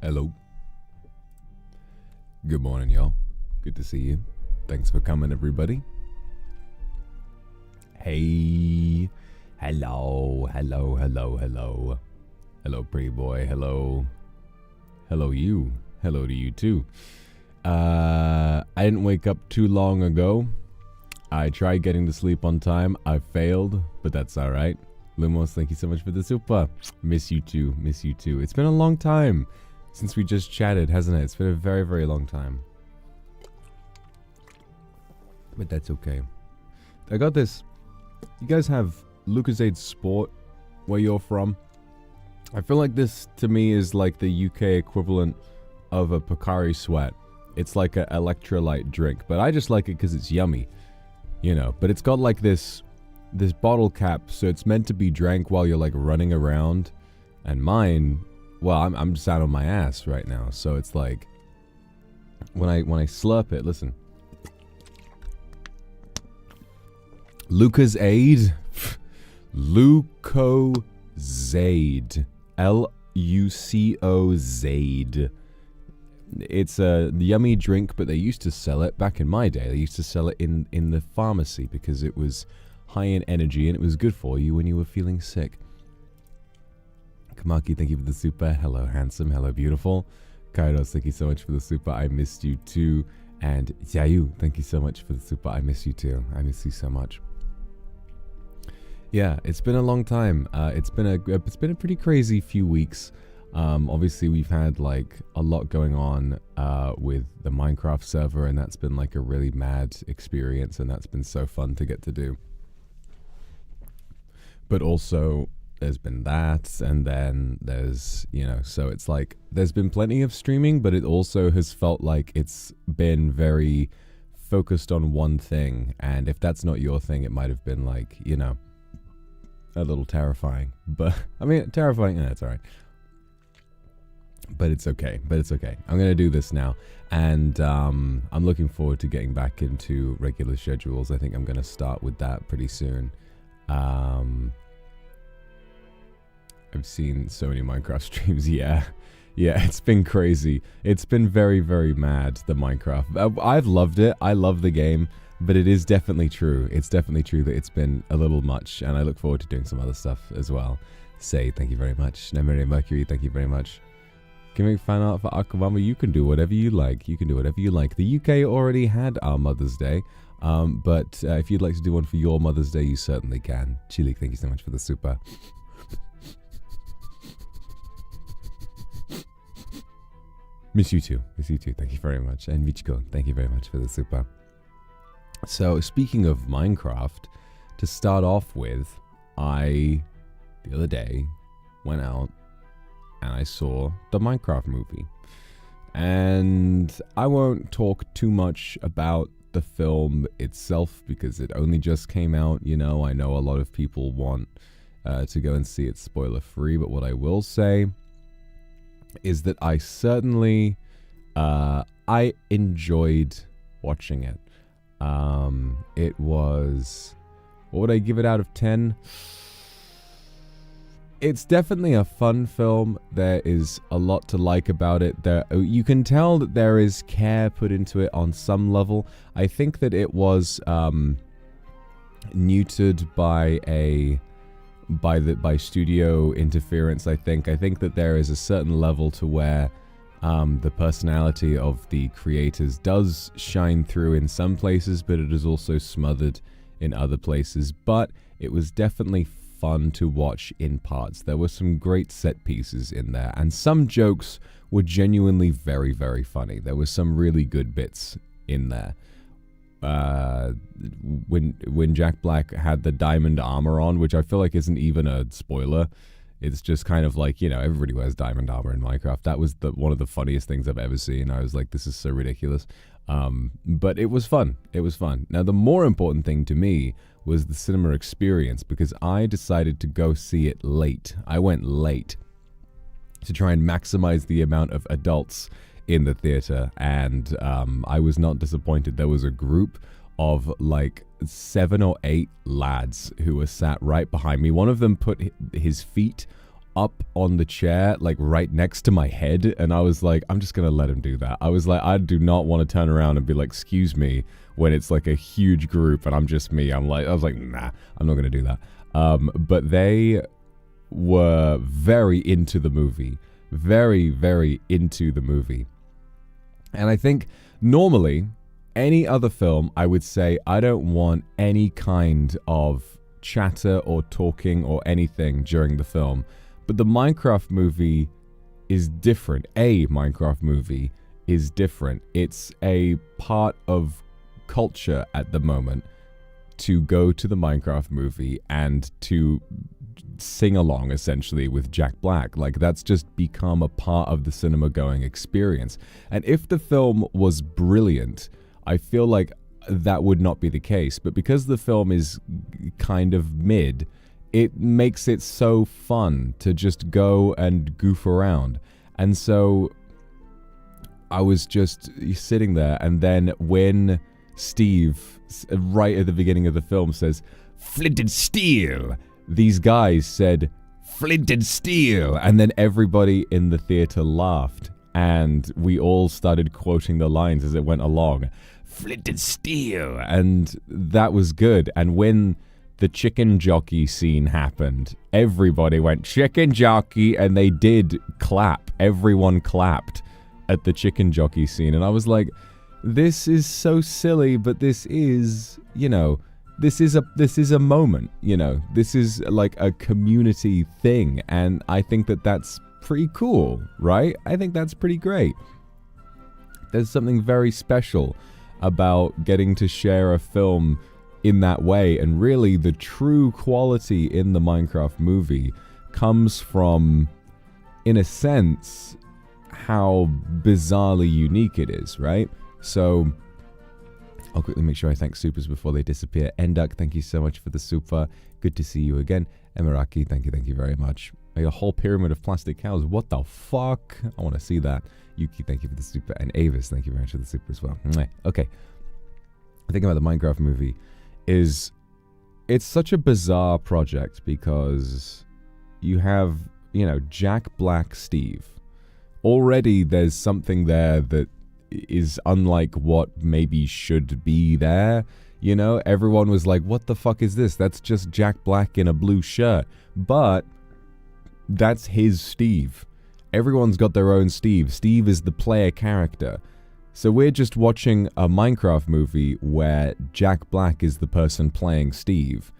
Hello. Good morning, y'all. Good to see you. Thanks for coming, everybody. Hey. Hello. Hello, hello, hello. Hello, pretty boy. Hello. Hello, you. Hello to you, too. I didn't wake up too long ago. I tried getting to sleep on time. I failed, but that's all right. Lumos, thank you so much for the super. Miss you too. Miss you too. It's been a long time since we just chatted, hasn't it? It's been a very, very long time. But that's okay. I got this. You guys have Lucozade Sport where you're from? I feel like this, to me, is like the UK equivalent of a Pocari Sweat. It's like an electrolyte drink, but I just like it because it's yummy. You know, but it's got like this bottle cap, so it's meant to be drank while you're like running around. And mine, well, I'm just out on my ass right now, so it's like when I slurp it, listen. Lucozade. Lucozade. L-U-C-O-Zade. It's a yummy drink, but they used to sell it back in my day. They used to sell it in the pharmacy because it was high in energy and it was good for you when you were feeling sick. Kamaki, thank you for the super. Hello, handsome. Hello, beautiful. Kairos, thank you so much for the super. I missed you too. And Yayu, thank you so much for the super. I miss you too. I miss you so much. Yeah, it's been a long time. It's been a pretty crazy few weeks. Obviously, we've had like a lot going on with the Minecraft server, and that's been like a really mad experience, and that's been so fun to get to do. But also, there's been that, and then there's, you know, so it's like there's been plenty of streaming, but it also has felt like it's been very focused on one thing, and if that's not your thing, it might have been like, you know, a little terrifying. But I mean, terrifying, it's all right. But it's okay. I'm going to do this now. And I'm looking forward to getting back into regular schedules. I think I'm going to start with that pretty soon. I've seen so many Minecraft streams. Yeah, it's been crazy. It's been very, very mad, the Minecraft. I've loved it. I love the game. But it is definitely true. It's definitely true that it's been a little much. And I look forward to doing some other stuff as well. Say, thank you very much. Nemere Mercury, thank you very much. Can you make fan art for Akuma? You can do whatever you like. You can do whatever you like. The UK already had our Mother's Day. But if you'd like to do one for your Mother's Day, you certainly can. Chili, thank you so much for the super. Miss you too. Miss you too. Thank you very much. And Michiko, thank you very much for the super. So, speaking of Minecraft, to start off with, the other day, went out and I saw the Minecraft movie. And I won't talk too much about the film itself because it only just came out, you know. I know a lot of people want to go and see it spoiler free, but what I will say is that I certainly I enjoyed watching it. It was, what would I give it out of 10? It's definitely a fun film. There is a lot to like about it. You can tell that there is care put into it on some level. I think that it was neutered by studio interference. I think that there is a certain level to where the personality of the creators does shine through in some places, but it is also smothered in other places. But it was definitely fun to watch in parts. There were some great set pieces in there, and some jokes were genuinely very, very funny. There were some really good bits in there. When Jack Black had the diamond armor on, which I feel like isn't even a spoiler. It's just kind of like, you know, everybody wears diamond armor in Minecraft. That was one of the funniest things I've ever seen. I was like, this is so ridiculous. But it was fun. It was fun. Now, the more important thing to me was the cinema experience, because I decided to go see it late. I went late to try and maximize the amount of adults in the theater, and I was not disappointed. There was a group of like 7 or 8 lads who were sat right behind me. One of them put his feet up on the chair, like right next to my head, and I was like, I'm just gonna let him do that. I was like, I do not want to turn around and be like, excuse me, when it's like a huge group and I'm just me. I was like, nah, I'm not gonna do that. But they were very into the movie, very, very into the movie. And I think normally any other film, I would say I don't want any kind of chatter or talking or anything during the film. But the Minecraft movie is different. A Minecraft movie is different. It's a part of culture at the moment to go to the Minecraft movie and to sing along essentially with Jack Black. Like, that's just become a part of the cinema going experience. And if the film was brilliant, I feel like that would not be the case. But because the film is kind of mid, it makes it so fun to just go and goof around. And so I was just sitting there, and then when Steve, right at the beginning of the film, says, "Flint and steel," these guys said, "Flint and steel," and then everybody in the theater laughed, and we all started quoting the lines as it went along. Flint and steel, and that was good. And when the chicken jockey scene happened, everybody went chicken jockey, and they did clap. Everyone clapped at the chicken jockey scene, and I was like, this is so silly, but this is, you know, this is a moment, you know, this is like a community thing, and I think that that's pretty cool, right? I think that's pretty great. There's something very special about getting to share a film in that way, and really the true quality in the Minecraft movie comes from, in a sense, how bizarrely unique it is, right? So I'll quickly make sure I thank supers before they disappear. Enduck, thank you so much for the super. Good to see you again. Emiraki, thank you very much. A whole pyramid of plastic cows. What the fuck? I want to see that. Yuki, thank you for the super. And Avis, thank you very much for the super as well. Okay. The thing about the Minecraft movie is it's such a bizarre project because you have, you know, Jack Black Steve. Already there's something there that is unlike what maybe should be there. You know, everyone was like, what the fuck is this? That's just Jack Black in a blue shirt. But that's his Steve. Everyone's got their own Steve. Steve is the player character. So we're just watching a Minecraft movie where Jack Black is the person playing Steve.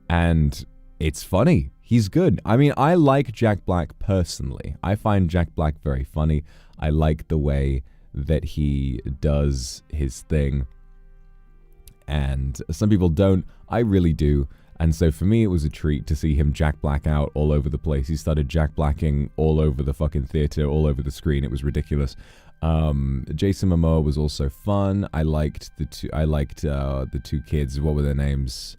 And it's funny. He's good. I mean, I like Jack Black personally. I find Jack Black very funny. I like the way that he does his thing. And some people don't. I really do. And so for me, it was a treat to see him Jack Black out all over the place. He started Jack Blacking all over the fucking theater, all over the screen. It was ridiculous. Jason Momoa was also fun. I liked the two kids. What were their names?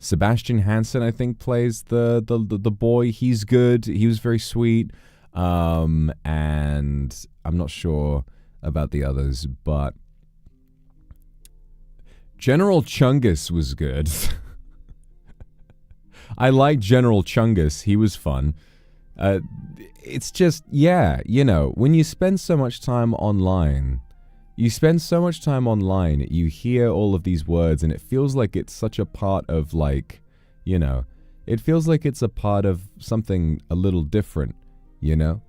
Sebastian Hansen, I think, plays the boy. He's good. He was very sweet. And I'm not sure about the others, but General Chungus was good. I like General Chungus. He was fun. It's just, yeah, you know, when you spend so much time online, you hear all of these words, and it feels like it's such a part of, like, you know, it feels like it's a part of something a little different, you know?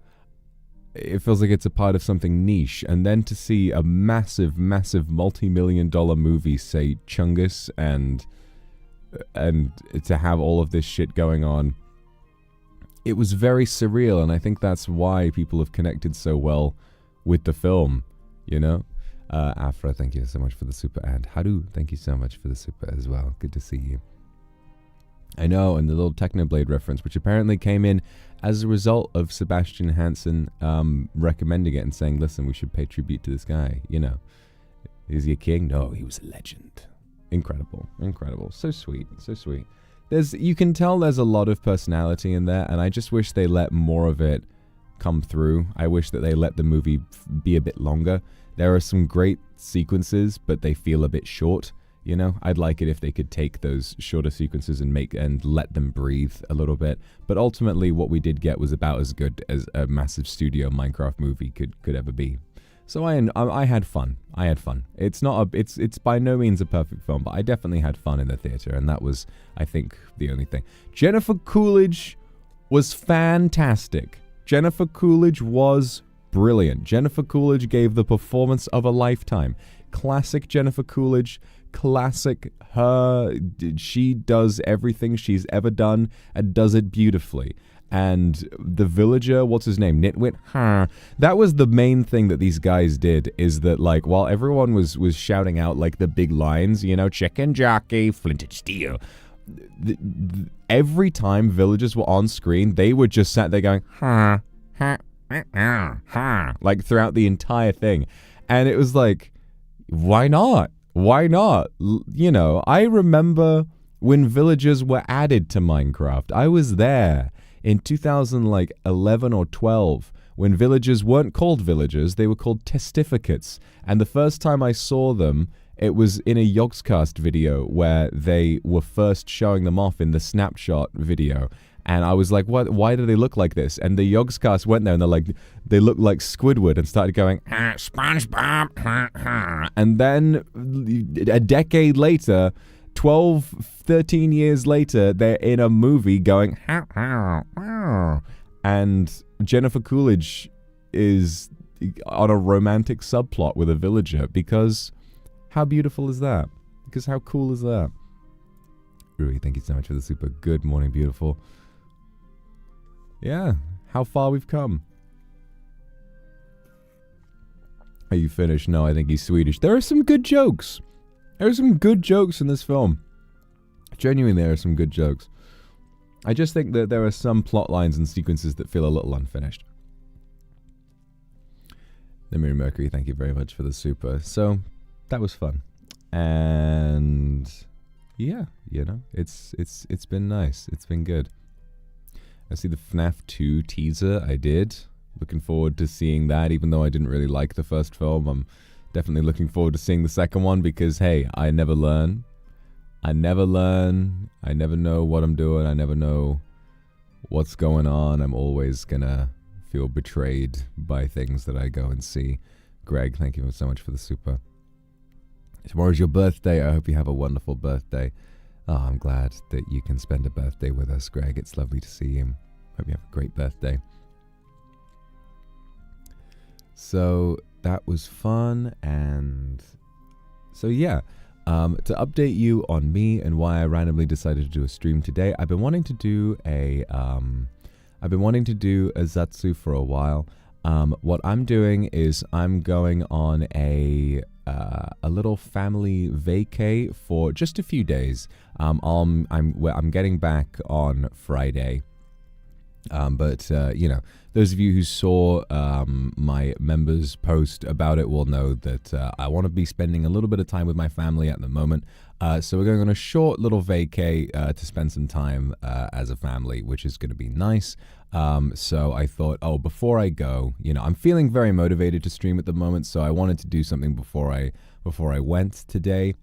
It feels like it's a part of something niche. And then to see a massive, massive multi-million-dollar movie say Chungus and to have all of this shit going on, it was very surreal. And I think that's why people have connected so well with the film, you know? Afra, thank you so much for the super. And Haru, thank you so much for the super as well. Good to see you. I know, and the little Technoblade reference, which apparently came in as a result of Sebastian Hansen recommending it and saying, listen, we should pay tribute to this guy, you know. Is he a king? No, he was a legend. Incredible, incredible. So sweet, so sweet. You can tell there's a lot of personality in there, and I just wish they let more of it come through. I wish that they let the movie be a bit longer. There are some great sequences, but they feel a bit short. You know, I'd like it if they could take those shorter sequences and let them breathe a little bit. But ultimately, what we did get was about as good as a massive studio Minecraft movie could ever be. So I had fun. I had fun. It's by no means a perfect film, but I definitely had fun in the theater, and that was, I think, the only thing. Jennifer Coolidge was fantastic. Jennifer Coolidge was brilliant. Jennifer Coolidge gave the performance of a lifetime. Classic Jennifer Coolidge. Classic her. She does everything she's ever done and does it beautifully. And the villager, what's his name? Nitwit? That was the main thing that these guys did, is that, like, while everyone was shouting out, like, the big lines, you know, chicken jockey, flint and steel, every time villagers were on screen, they were just sat there going, like, throughout the entire thing. And it was like, why not? Why not? You know, I remember when villagers were added to Minecraft. I was there in 2011 or 12 when villagers weren't called villagers, they were called testificates. And the first time I saw them, it was in a Yogscast video where they were first showing them off in the snapshot video. And I was like, what? Why do they look like this? And the Yogscast went there and they're like, they look like Squidward, and started going, SpongeBob. And then a decade later, 12, 13 years later, they're in a movie going, and Jennifer Coolidge is on a romantic subplot with a villager, because how beautiful is that? Because how cool is that? Rui, thank you so much for the super. Good morning, beautiful. Yeah, how far we've come. Are you finished? No, I think he's Swedish. There are some good jokes. There are some good jokes in this film. Genuinely, there are some good jokes. I just think that there are some plot lines and sequences that feel a little unfinished. The Mirror Mercury, thank you very much for the super. So, that was fun. And yeah, you know, it's been nice. It's been good. I see the FNAF 2 teaser. I did. Looking forward to seeing that, even though I didn't really like the first film. I'm definitely looking forward to seeing the second one because, hey, I never learn. I never learn. I never know what I'm doing. I never know what's going on. I'm always gonna feel betrayed by things that I go and see. Greg, thank you so much for the super. Tomorrow's your birthday. I hope you have a wonderful birthday. Oh, I'm glad that you can spend a birthday with us, Greg. It's lovely to see you. Hope you have a great birthday. So that was fun, and so yeah, to update you on me and why I randomly decided to do a stream today. I've been wanting to do a Zatsu for a while. What I'm doing is I'm going on a little family vacay for just a few days. I'm getting back on Friday. But you know, those of you who saw my members post about it will know that I want to be spending a little bit of time with my family at the moment. So we're going on a short little vacay to spend some time as a family, which is going to be nice. So I thought, oh, before I go, you know, I'm feeling very motivated to stream at the moment, so I wanted to do something before I went today.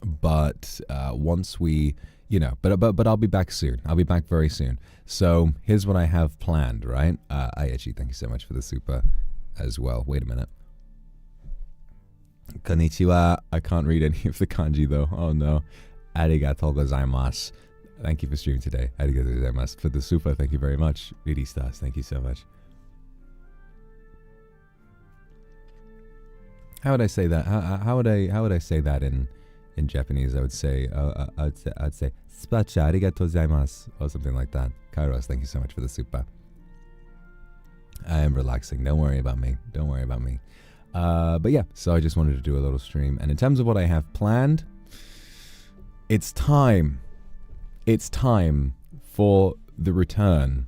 But once we, you know, but I'll be back soon. I'll be back very soon. So here's what I have planned, right? Aichi, thank you so much for the super as well. Wait a minute. Konnichiwa. I can't read any of the kanji though. Oh no. Arigatou gozaimasu. Thank you for streaming today. Arigatou gozaimasu for the super. Thank you very much. Really stars. Thank you so much. How would I say that? How would I say that in Japanese? I'd say Spacha arigatou gozaimasu or something like that. Kairos, thank you so much for the super. I am relaxing. Don't worry about me. Don't worry about me. But yeah, so I just wanted to do a little stream. And in terms of what I have planned, it's time. It's time for the return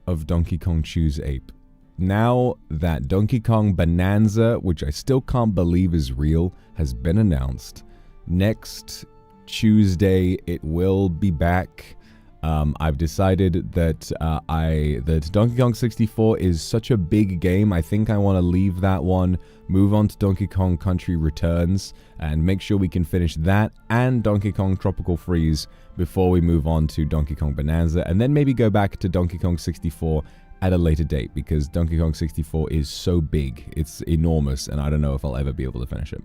of Donkey Kong Choose Ape. Now that Donkey Kong Bonanza, which I still can't believe is real, has been announced, next Tuesday it will be back. I've decided that that Donkey Kong 64 is such a big game. I think I want to leave that one, move on to Donkey Kong Country Returns, and make sure we can finish that and Donkey Kong Tropical Freeze before we move on to Donkey Kong Bonanza, and then maybe go back to Donkey Kong 64 at a later date, because Donkey Kong 64 is so big. It's enormous, and I don't know if I'll ever be able to finish it.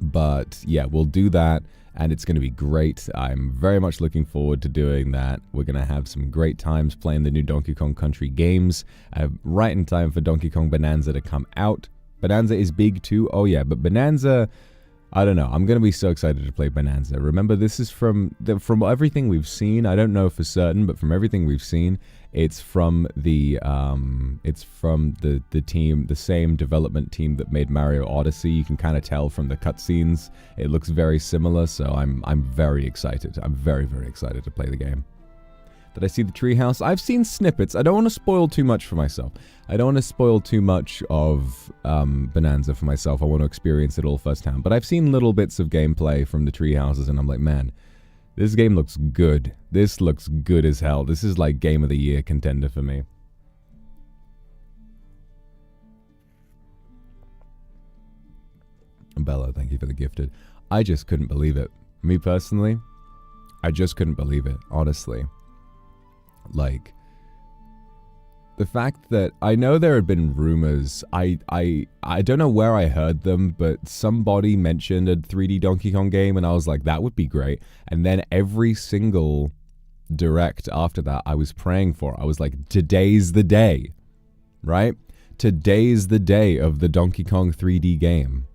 But yeah, we'll do that, and it's going to be great. I'm very much looking forward to doing that. We're going to have some great times playing the new Donkey Kong Country games, right in time for Donkey Kong Bonanza to come out. Bonanza is big too. Oh yeah, but Bonanza, I don't know. I'm going to be so excited to play Bonanza. Remember, this is from everything we've seen. I don't know for certain, but from everything we've seen, it's from the team, the same development team that made Mario Odyssey. You can kind of tell from the cutscenes. It looks very similar, so I'm very excited. I'm very, very excited to play the game. Did I see the treehouse? I've seen snippets. I don't want to spoil too much for myself. I don't want to spoil too much of Bonanza for myself. I want to experience it all firsthand. But I've seen little bits of gameplay from the treehouses, and I'm like, man, this game looks good. This looks good as hell. This is like Game of the Year contender for me. Bella, thank you for the gifted. I just couldn't believe it. Me personally, I just couldn't believe it, honestly. Like, the fact that I know there had been rumors, I don't know where I heard them, but somebody mentioned a 3D Donkey Kong game, and I was like, that would be great. And then every single direct after that, I was praying for. I was like, today's the day, right? Today's the day of the Donkey Kong 3D game.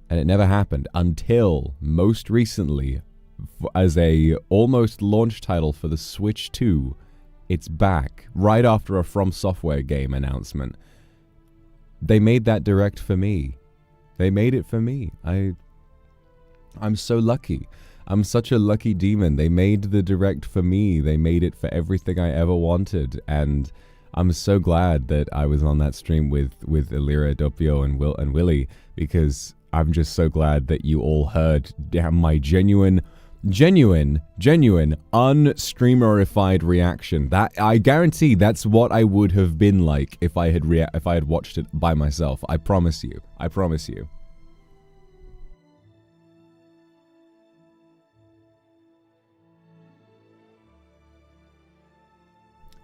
And it never happened until most recently, as a almost launch title for the Switch 2, it's back right after a FromSoftware game announcement. They made that direct for me. They made it for me. I'm so lucky. I'm such a lucky demon. They made the direct for me. They made it for everything I ever wanted, and I'm so glad that I was on that stream with Illyria, Doppio, and Willie, because I'm just so glad that you all heard my genuine, unstreamerified reaction. That I guarantee that's what I would have been like if I had watched it by myself. I promise you. I promise you.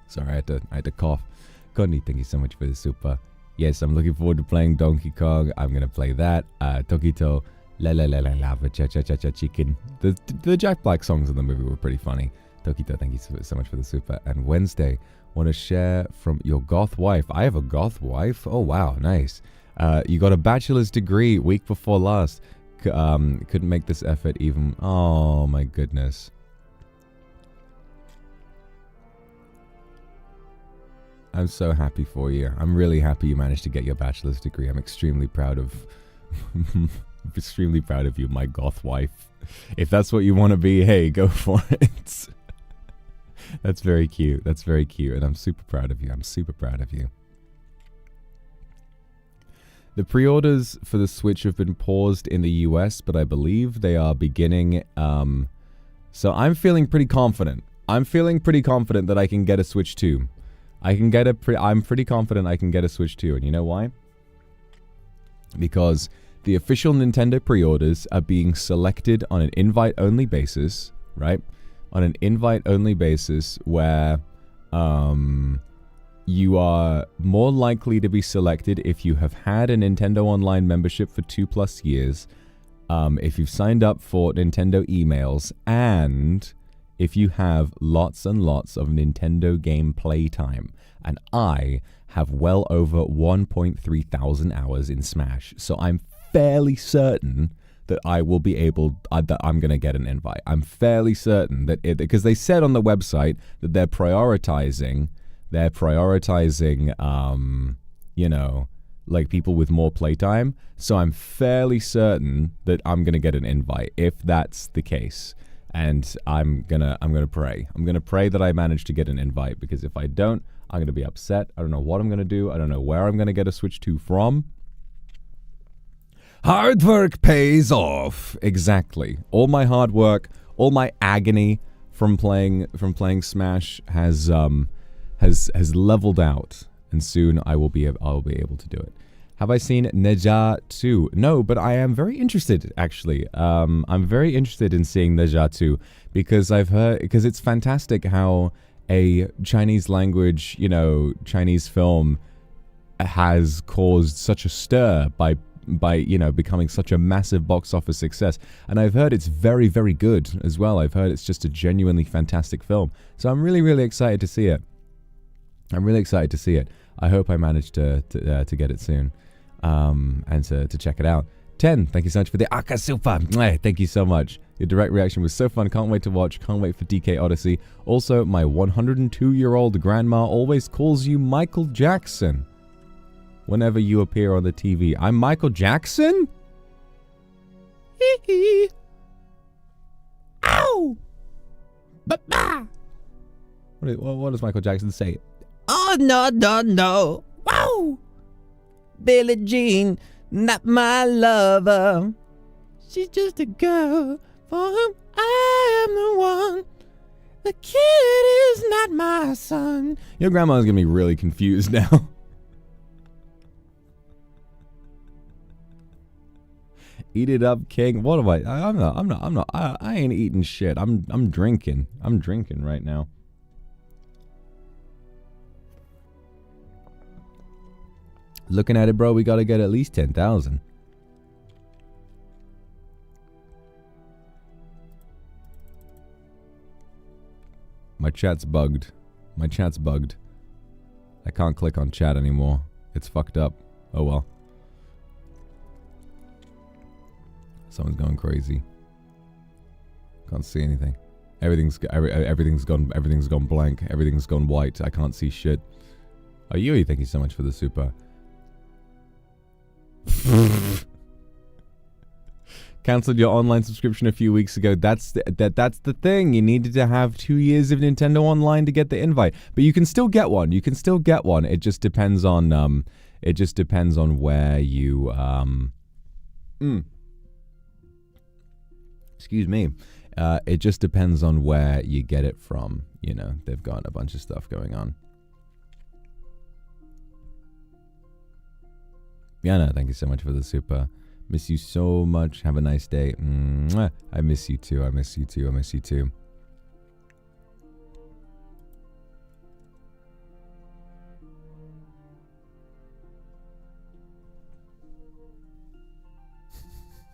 Sorry, I had to cough. Connie, thank you so much for the super. Yes, I'm looking forward to playing Donkey Kong. I'm gonna play that. Tokito. La la la la lava cha cha cha cha chicken. The Jack Black songs in the movie were pretty funny. Tokito, thank you so much for the super. And Wednesday, want to share from your goth wife. I have a goth wife. Oh wow, nice. You got a bachelor's degree week before last. Couldn't make this effort even. Oh my goodness. I'm so happy for you. I'm really happy you managed to get your bachelor's degree. I'm extremely proud of. Extremely proud of you, my goth wife. If that's what you want to be, hey, go for it. That's very cute. That's very cute, and I'm super proud of you. I'm super proud of you. The pre-orders for the Switch have been paused in the US, but I believe they are beginning. So I'm feeling pretty confident. I'm feeling pretty confident that I can get a Switch 2. I'm pretty confident I can get a Switch 2, and you know why? Because the official Nintendo pre-orders are being selected on an invite-only basis, right? On an invite-only basis where you are more likely to be selected if you have had a Nintendo Online membership for 2+ years, if you've signed up for Nintendo emails, and if you have lots and lots of Nintendo game playtime. And I have well over 1.3 thousand hours in Smash, so I'm fairly certain that I will be able, that I'm going to get an invite. I'm fairly certain that because they said on the website that they're prioritizing, you know, like people with more playtime. So I'm fairly certain that I'm going to get an invite if that's the case. And I'm gonna pray. I'm gonna pray that I manage to get an invite, because if I don't, I'm gonna be upset. I don't know what I'm gonna do. I don't know where I'm gonna get a Switch 2 from. Hard work pays off. Exactly. All my hard work, all my agony from playing Smash has leveled out, and soon I'll be able to do it. Have I seen Neja 2? No, but I am very interested, actually. I'm very interested in seeing Neja 2 because because it's fantastic how a Chinese language, Chinese film has caused such a stir by becoming such a massive box office success. And I've heard it's very, very good as well. I've heard it's just a genuinely fantastic film. So I'm really, really excited to see it. I hope I manage to get it soon. And to check it out. 10, thank you so much for the Aka Super. Thank you so much. Your direct reaction was so fun. Can't wait to watch. Can't wait for DK Odyssey. Also, my 102-year-old grandma always calls you Michael Jackson whenever you appear on the TV. I'm Michael Jackson? Hee hee. Ow! Ba-ba! What does Michael Jackson say? Oh, no, no, no. Wow! Billie Jean, not my lover. She's just a girl for whom I am the one. The kid is not my son. Your grandma's gonna be really confused now. Eat it up, king. What am I? I'm not. I ain't eating shit. I'm drinking. I'm drinking right now. Looking at it, bro, we gotta get at least 10,000. My chat's bugged. My chat's bugged. I can't click on chat anymore. It's fucked up. Oh well. Someone's going crazy. Can't see anything. Everything's gone blank. Everything's gone white. I can't see shit. Oh, Yui, thank you so much for the super. Cancelled your online subscription a few weeks ago. That's the thing. You needed to have 2 years of Nintendo Online to get the invite, but you can still get one. It just depends on where you excuse me. It just depends on where you get it from. They've got a bunch of stuff going on. Yana, thank you so much for the super. Miss you so much. Have a nice day. Mwah. I miss you too. I miss you too. I miss you too.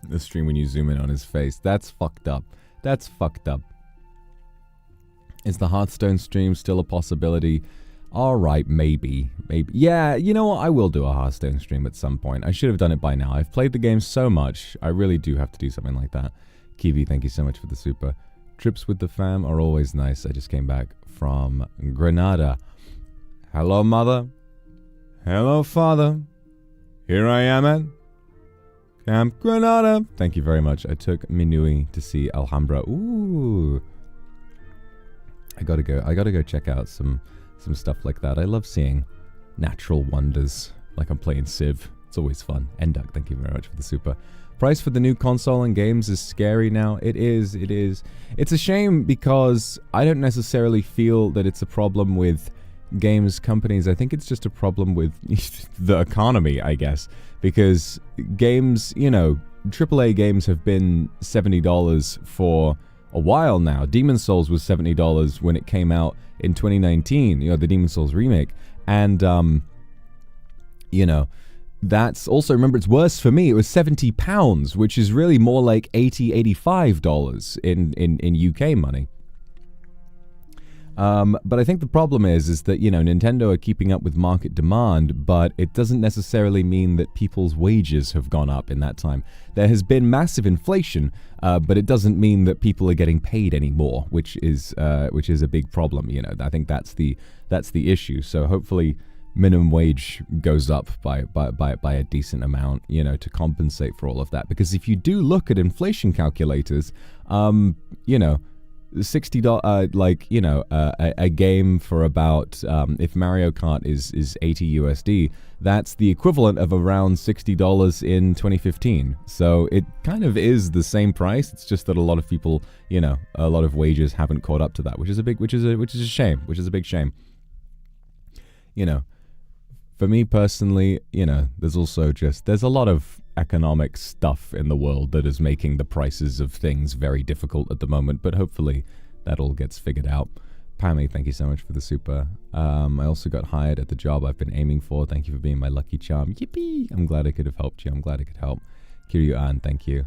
The stream when you zoom in on his face. That's fucked up. That's fucked up. Is the Hearthstone stream still a possibility? Alright, maybe. Yeah, you know what? I will do a Hearthstone stream at some point. I should have done it by now. I've played the game so much. I really do have to do something like that. Kiwi, thank you so much for the super. Trips with the fam are always nice. I just came back from Granada. Hello, mother. Hello, father. Here I am at Camp Granada. Thank you very much. I took Minui to see Alhambra. Ooh. I gotta go check out some stuff like that. I love seeing natural wonders, like I'm playing Civ. It's always fun. Enduk, thank you very much for the super. Price for the new console and games is scary now. It is. It's a shame because I don't necessarily feel that it's a problem with games companies. I think it's just a problem with the economy, I guess. Because games, AAA games have been $70 for a while now. Demon's Souls was $70 when it came out in 2019, the Demon's Souls remake. And, that's also, remember, it's worse for me. It was £70, which is really more like $80, $85 in UK money. But I think the problem is that, Nintendo are keeping up with market demand, but it doesn't necessarily mean that people's wages have gone up in that time. There has been massive inflation, but it doesn't mean that people are getting paid anymore, which is a big problem. I think that's the issue. So hopefully minimum wage goes up by a decent amount, to compensate for all of that. Because if you do look at inflation calculators, $60, like, you know, a game for about, if Mario Kart is 80 USD, that's the equivalent of around $60 in 2015. So it kind of is the same price. It's just that a lot of people, you know, a lot of wages haven't caught up to that, which is a shame, which is a big shame. You know, for me personally, you know, there's a lot of economic stuff in the world that is making the prices of things very difficult at the moment, but hopefully that all gets figured out. Pammy, thank you so much for the super. I also got hired at the job I've been aiming for. Thank you for being my lucky charm. Yippee! I'm glad I could have helped you. I'm glad I could help. Kiryu-an, thank you.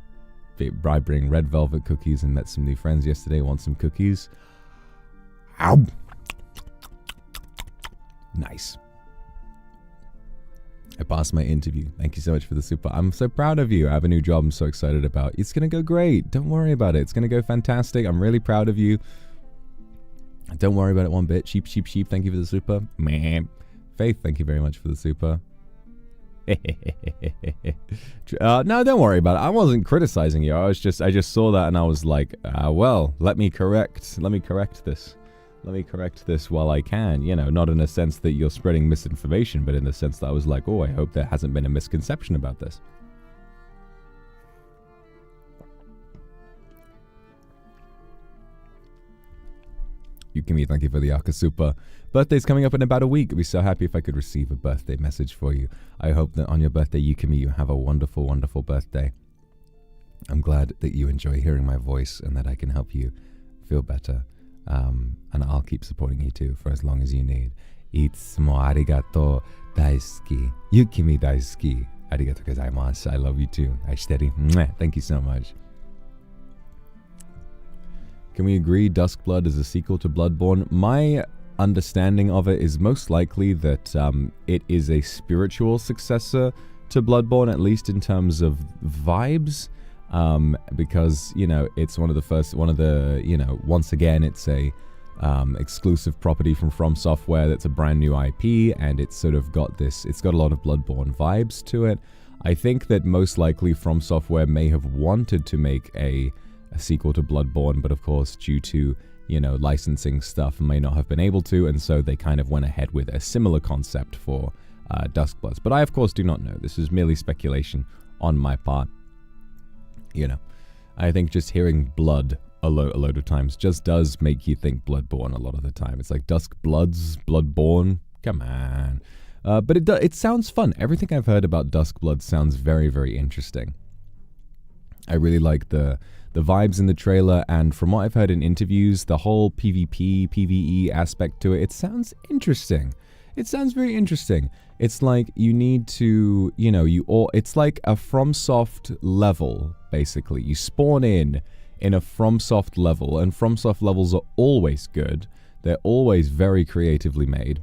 I bring red velvet cookies and met some new friends yesterday. Want some cookies? Ow! Nice. I passed my interview. Thank you so much for the super. I'm so proud of you. I have a new job I'm so excited about. It's going to go great. Don't worry about it. It's going to go fantastic. I'm really proud of you. Don't worry about it one bit. Sheep, sheep, sheep. Thank you for the super. Meh. Faith, thank you very much for the super. No, don't worry about it. I wasn't criticizing you. I just saw that and I was like, well, let me correct this. Let me correct this while I can, you know, not in a sense that you're spreading misinformation, but in the sense that I was like, oh, I hope there hasn't been a misconception about this. Yukimi, thank you for the Akasupa. Birthday's coming up in about a week. I'd be so happy if I could receive a birthday message for you. I hope that on your birthday, Yukimi, you have a wonderful, wonderful birthday. I'm glad that you enjoy hearing my voice and that I can help you feel better. And I'll keep supporting you too for as long as you need. Itsumo arigato daisuki. Yukimi daisuki. Arigato gozaimasu. I love you too. Aishiteri. Thank you so much. Can we agree Duskblood is a sequel to Bloodborne? My understanding of it is most likely that it is a spiritual successor to Bloodborne, at least in terms of vibes. Because, you know, it's once again, it's a exclusive property from FromSoftware that's a brand new IP, and it's sort of got a lot of Bloodborne vibes to it. I think that most likely FromSoftware may have wanted to make a sequel to Bloodborne, but of course, due to, you know, licensing stuff, may not have been able to, and so they kind of went ahead with a similar concept for Duskbloods. But I, of course, do not know. This is merely speculation on my part. You know, I think just hearing blood a load of times just does make you think Bloodborne a lot of the time. It's like Duskbloods, Bloodborne, come on. But it sounds fun. Everything I've heard about Duskblood sounds very, very interesting. I really like the vibes in the trailer, and from what I've heard in interviews, the whole PvP, PvE aspect to it, it sounds interesting. It sounds very interesting. It's like you need to, you know, it's like a FromSoft level, basically. You spawn in a FromSoft level, and FromSoft levels are always good. They're always very creatively made.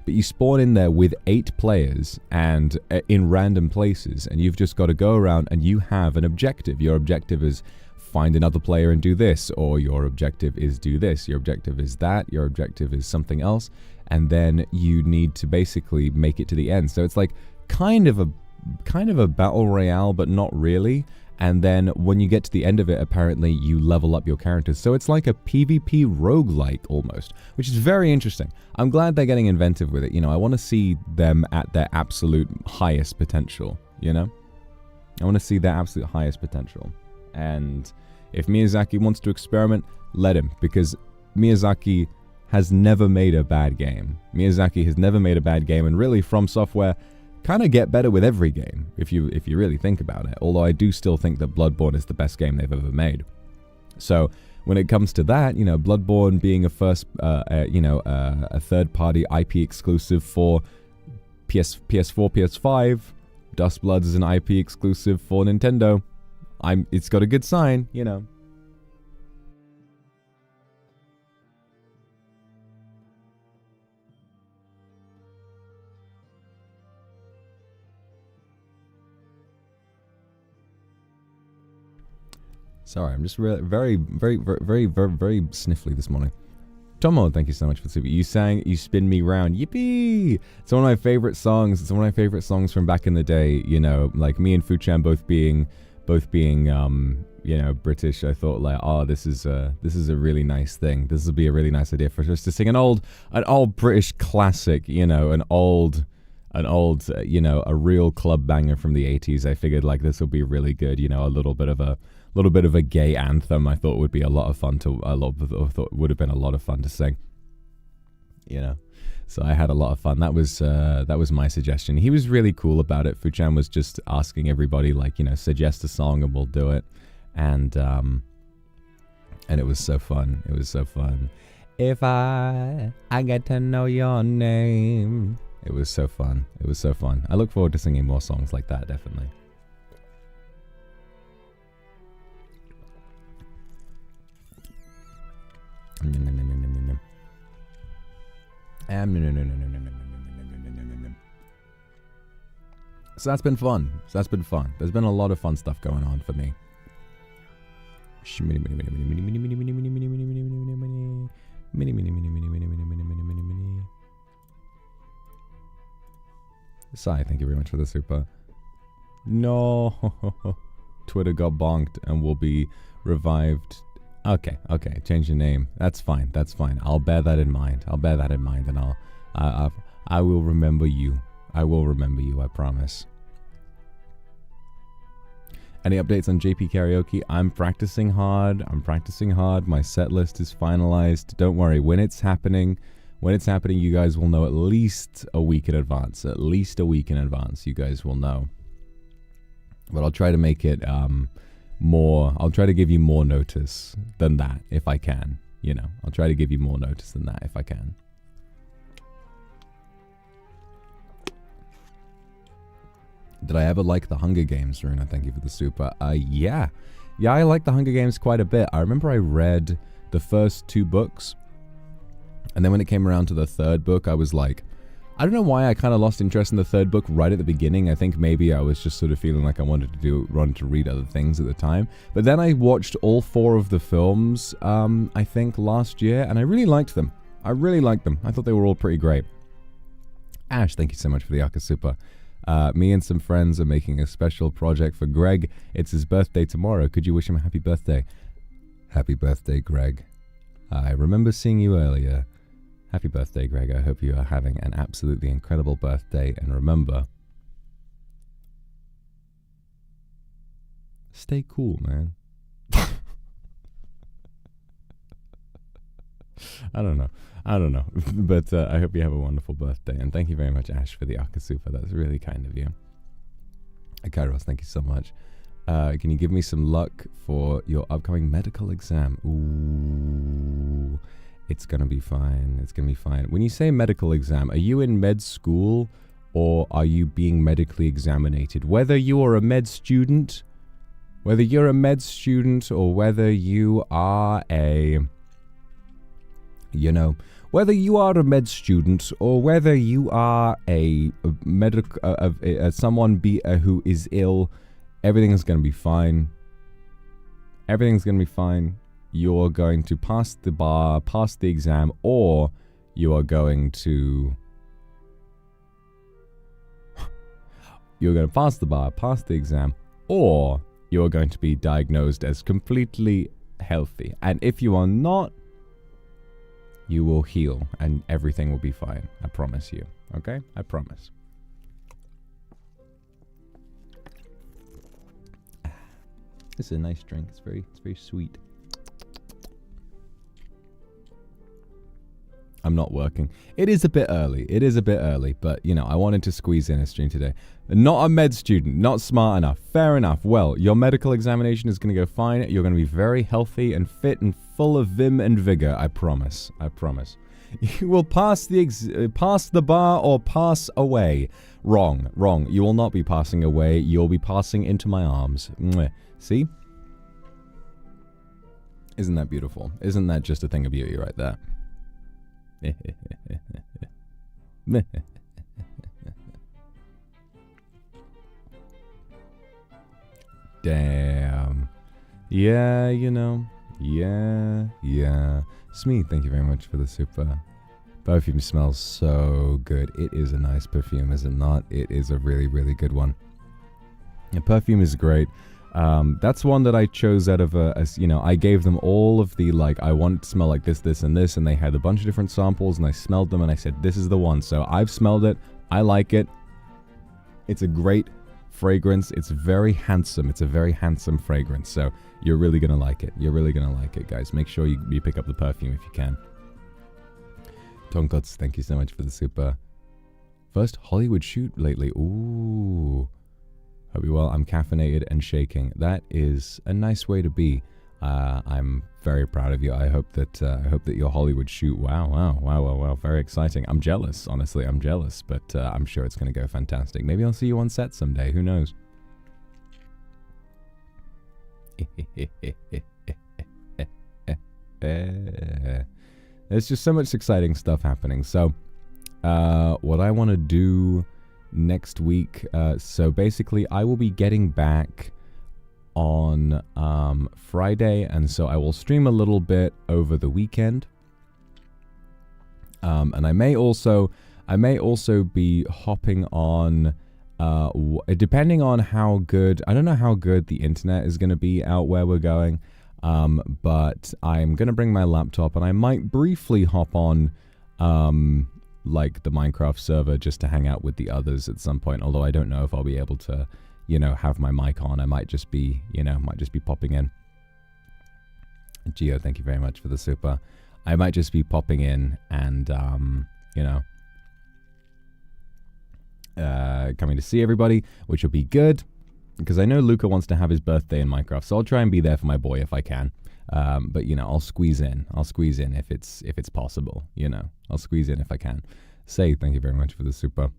But you spawn in there with 8 players and in random places, and you've just got to go around and you have an objective. Your objective is find another player and do this, or your objective is do this, your objective is that, your objective is something else, and then you need to basically make it to the end. So it's like kind of a battle royale, but not really. And then when you get to the end of it, apparently you level up your characters. So it's like a PvP roguelike almost, which is very interesting. I'm glad they're getting inventive with it. You know, I want to see them at their absolute highest potential, you know? I want to see their absolute highest potential. And if Miyazaki wants to experiment, let him, because Miyazaki has never made a bad game. Miyazaki has never made a bad game, and really FromSoftware kind of get better with every game, if you really think about it. Although I do still think that Bloodborne is the best game they've ever made. So when it comes to that, you know, Bloodborne being a third-party IP exclusive for PS4, PS5, Duskbloods is an IP exclusive for Nintendo. It's got a good sign, you know. Sorry, I'm just very sniffly this morning. Tomo, thank you so much for the super. You sang You Spin Me Round. Yippee! It's one of my favorite songs. It's one of my favorite songs from back in the day, you know, like me and Fuchan both being both being you know, British, I thought like, oh, this is a really nice thing. This would be a really nice idea for us to sing an old British classic, you know, an old you know, a real club banger from the 80s. I figured like this would be really good, you know, a little bit of a gay anthem. I thought would be a lot of fun would have been a lot of fun to sing, you know. So I had a lot of fun. That was my suggestion. He was really cool about it. Fuchan was just asking everybody, like, you know, suggest a song and we'll do it. And it was so fun. It was so fun. If I get to know your name. It was so fun. It was so fun. I look forward to singing more songs like that, definitely. So that's been fun. There's been a lot of fun stuff going on for me. Sai, thank you very much for the super. No, Twitter got bonked and will be revived. Okay, change your name. That's fine. I'll bear that in mind. And I will remember you. I promise. Any updates on JP Karaoke? I'm practicing hard. My set list is finalized. Don't worry. When it's happening, you guys will know at least a week in advance. You guys will know. But I'll try to make it more. I'll try to give you more notice than that if I can. You know, I'll try to give you more notice than that if I can. Did I ever like the Hunger Games, Runa? Thank you for the super. Yeah, I like the Hunger Games quite a bit. I remember I read the first 2 books, and then when it came around to the 3rd book, I was like, I don't know why I kind of lost interest in the 3rd book right at the beginning. I think maybe I was just sort of feeling like I wanted to read other things at the time. But then I watched all 4 of the films, I think last year, and I really liked them. I thought they were all pretty great. Ash, thank you so much for the Aka Super. Me and some friends are making a special project for Greg. It's his birthday tomorrow. Could you wish him a happy birthday? Happy birthday, Greg. I remember seeing you earlier. Happy birthday, Greg. I hope you are having an absolutely incredible birthday. And remember, stay cool, man. I don't know. But I hope you have a wonderful birthday. And thank you very much, Ash, for the Akasupa. That's really kind of you. Kairos, thank you so much. Can you give me some luck for your upcoming medical exam? Ooh, it's going to be fine. When you say medical exam, are you in med school or are you being medically examinated? Whether you are a med student, or whether you are a... You know, whether you are a med student or whether you are a medical someone who is ill, everything is going to be fine. You're going to pass the bar, pass the exam, or you are going to pass the bar, pass the exam, or you are going to be diagnosed as completely healthy. And if you are not, you will heal and everything will be fine. I promise you. Okay? I promise. This is a nice drink. It's very sweet. I'm not working. It is a bit early, but you know, I wanted to squeeze in a stream today. Not a med student, not smart enough. Fair enough. Well, your medical examination is going to go fine. You're going to be very healthy and fit and full of vim and vigor. I promise. You will pass the bar or pass away. Wrong. You will not be passing away. You'll be passing into my arms. Mwah. See? Isn't that beautiful? Isn't that just a thing of beauty right there? Damn. Yeah, you know. Yeah. Smee, thank you very much for the super. Perfume smells so good. It is a nice perfume, is it not? It is a really, really good one. Yeah, perfume is great. That's one that I chose out of I gave them all of the, like, I want it to smell like this, this, and this, and they had a bunch of different samples, and I smelled them, and I said, this is the one. So I've smelled it. I like it. It's a great fragrance. It's very handsome. It's a very handsome fragrance. So you're really going to like it. You're really going to like it, guys. Make sure you pick up the perfume if you can. Tonkots, thank you so much for the super. First Hollywood shoot lately. Ooh. Hope you're well. I'm caffeinated and shaking. That is a nice way to be. I'm very proud of you. I hope that your Hollywood shoot. Wow. Very exciting. I'm jealous. Honestly, I'm jealous. But I'm sure it's going to go fantastic. Maybe I'll see you on set someday. Who knows? There's just so much exciting stuff happening. So, what I want to do next week, so basically I will be getting back on Friday, and so I will stream a little bit over the weekend, and I may also be hopping on, depending on how good, I don't know how good the internet is going to be out where we're going, but I'm going to bring my laptop, and I might briefly hop on like the Minecraft server just to hang out with the others at some point, although I don't know if I'll be able to, have my mic on. I might just be, popping in. Geo, thank you very much for the super. I might just be popping in and, coming to see everybody, which will be good, because I know Luca wants to have his birthday in Minecraft, so I'll try and be there for my boy if I can. But I'll squeeze in. I'll squeeze in if it's possible. I'll squeeze in if I can. Say thank you very much for the super.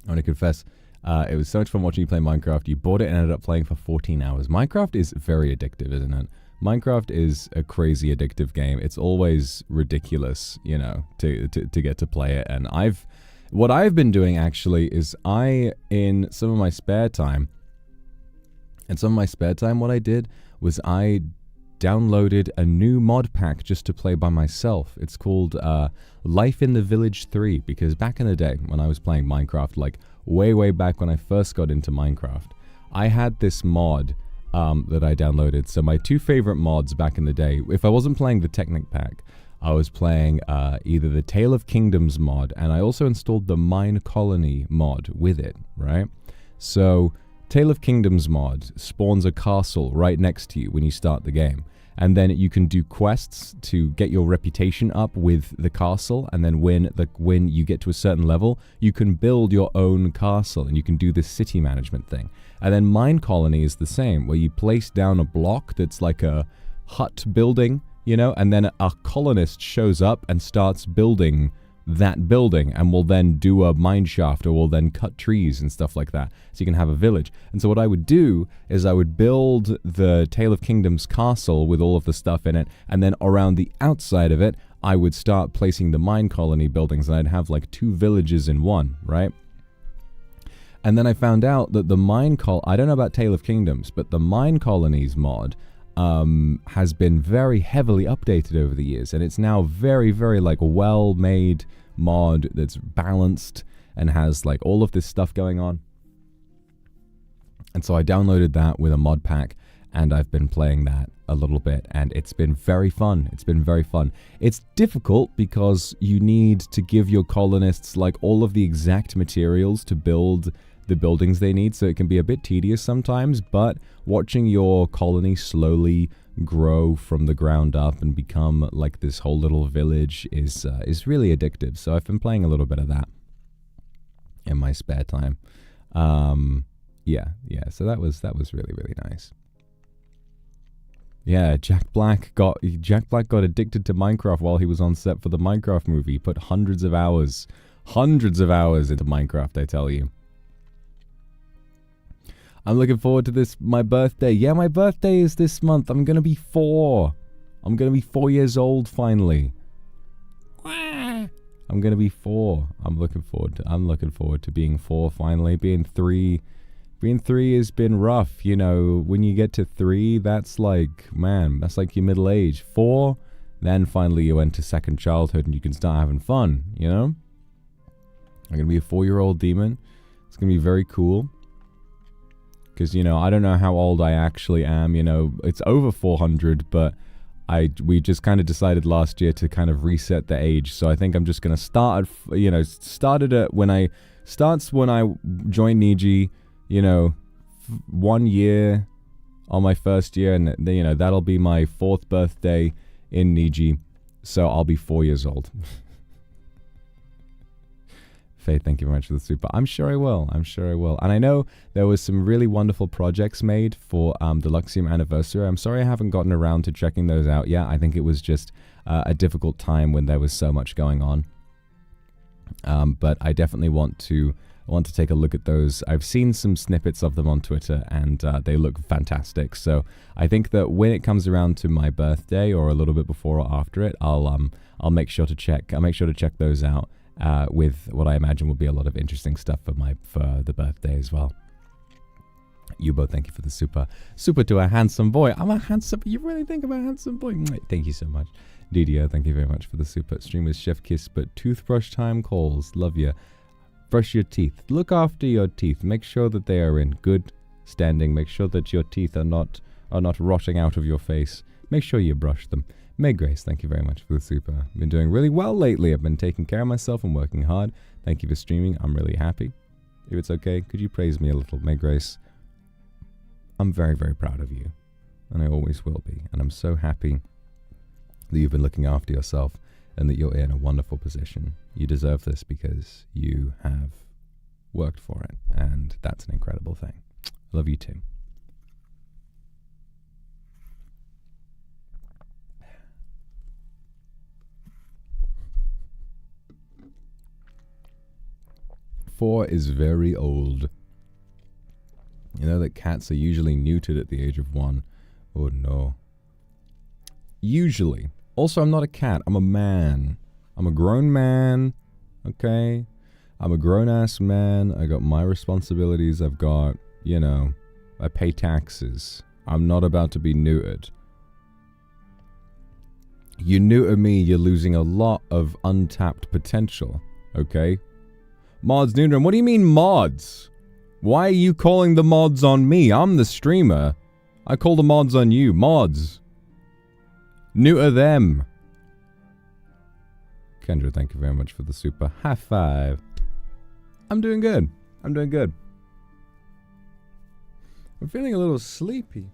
I want to confess, it was so much fun watching you play Minecraft. You bought it and ended up playing for 14 hours. Minecraft is very addictive, isn't it? Minecraft is a crazy addictive game. It's always ridiculous, to get to play it. And what I've been doing actually is in some of my spare time, what I did was I downloaded a new mod pack just to play by myself. It's called Life in the Village 3, because back in the day when I was playing Minecraft, like way back when I first got into Minecraft, I had this mod that I downloaded. So my two favorite mods back in the day, if I wasn't playing the Technic pack, I was playing either the Tale of Kingdoms mod, and I also installed the Mine Colony mod with it, right? So Tale of Kingdoms mod spawns a castle right next to you when you start the game. And then you can do quests to get your reputation up with the castle, and then when you get to a certain level, you can build your own castle, and you can do this city management thing. And then Mine Colony is the same, where you place down a block that's like a hut building, and then a colonist shows up and starts building that building, and will then do a mine shaft, or will then cut trees and stuff like that, so you can have a village. And so what I would do is I would build the Tale of Kingdoms castle with all of the stuff in it, and then around the outside of it I would start placing the Mine Colony buildings, and I'd have like 2 villages in one, right? And then I found out that I don't know about Tale of Kingdoms, but the Mine Colonies mod has been very heavily updated over the years, and it's now very, very like well-made mod that's balanced and has like all of this stuff going on. And so I downloaded that with a mod pack, and I've been playing that a little bit, and it's been very fun. It's been very fun. It's difficult because you need to give your colonists like all of the exact materials to build the buildings they need, so it can be a bit tedious sometimes, but watching your colony slowly grow from the ground up and become like this whole little village is really addictive. So I've been playing a little bit of that in my spare time. Yeah, so that was really, really nice. Yeah, Jack Black got addicted to Minecraft while he was on set for the Minecraft movie. He put hundreds of hours into Minecraft, I tell you. I'm looking forward to this, my birthday. Yeah, my birthday is this month. I'm going to be 4. I'm going to be 4 years old finally. I'm going to be 4. I'm looking forward to being 4 finally. Being 3 has been rough. When you get to 3, that's like, man, that's like your middle age. 4, then finally you enter second childhood and you can start having fun, I'm going to be a 4-year-old demon. It's going to be very cool. Because, you know, I don't know how old I actually am. You know, it's over 400, but we just kind of decided last year to kind of reset the age. So I think I'm just going to start at, you know, started at when I joined Niji, you know, 1 year on my first year. And, you know, that'll be my 4th birthday in Niji. So I'll be 4 years old. Faye, thank you very much for the super. I'm sure I will. I'm sure I will. And I know there was some really wonderful projects made for the Luxiem anniversary. I'm sorry I haven't gotten around to checking those out yet. I think it was just a difficult time when there was so much going on. But I definitely want to take a look at those. I've seen some snippets of them on Twitter, and they look fantastic. So I think that when it comes around to my birthday, or a little bit before or after it, I'll make sure to check. I'll make sure to check those out. With what I imagine will be a lot of interesting stuff for the birthday as well. You both, thank you for the super to a handsome boy. I'm a handsome. You really think I'm a handsome boy? Thank you so much, DDO. Thank you very much for the super. Streamers chef kiss, but toothbrush time calls. Love you. Brush your teeth. Look after your teeth. Make sure that they are in good standing. Make sure that your teeth are not rotting out of your face. Make sure you brush them. May Grace, thank you very much for the super. I've been doing really well lately. I've been taking care of myself and working hard. Thank you for streaming. I'm really happy. If it's okay, could you praise me a little, May Grace? I'm very, very proud of you. And I always will be. And I'm so happy that you've been looking after yourself and that you're in a wonderful position. You deserve this because you have worked for it. And that's an incredible thing. I love you too. Four is very old. You know that cats are usually neutered at the age of 1. Oh no. Usually. Also, I'm not a cat. I'm a man. I'm a grown man. Okay? I'm a grown-ass man. I got my responsibilities. I've got, you know, I pay taxes. I'm not about to be neutered. You neuter me, you're losing a lot of untapped potential. Okay? Mods neutering. What do you mean mods? Why are you calling the mods on me? I'm the streamer. I call the mods on you. Mods. Neuter them. Kendra, thank you very much for the super. High five. I'm doing good. I'm doing good. I'm feeling a little sleepy.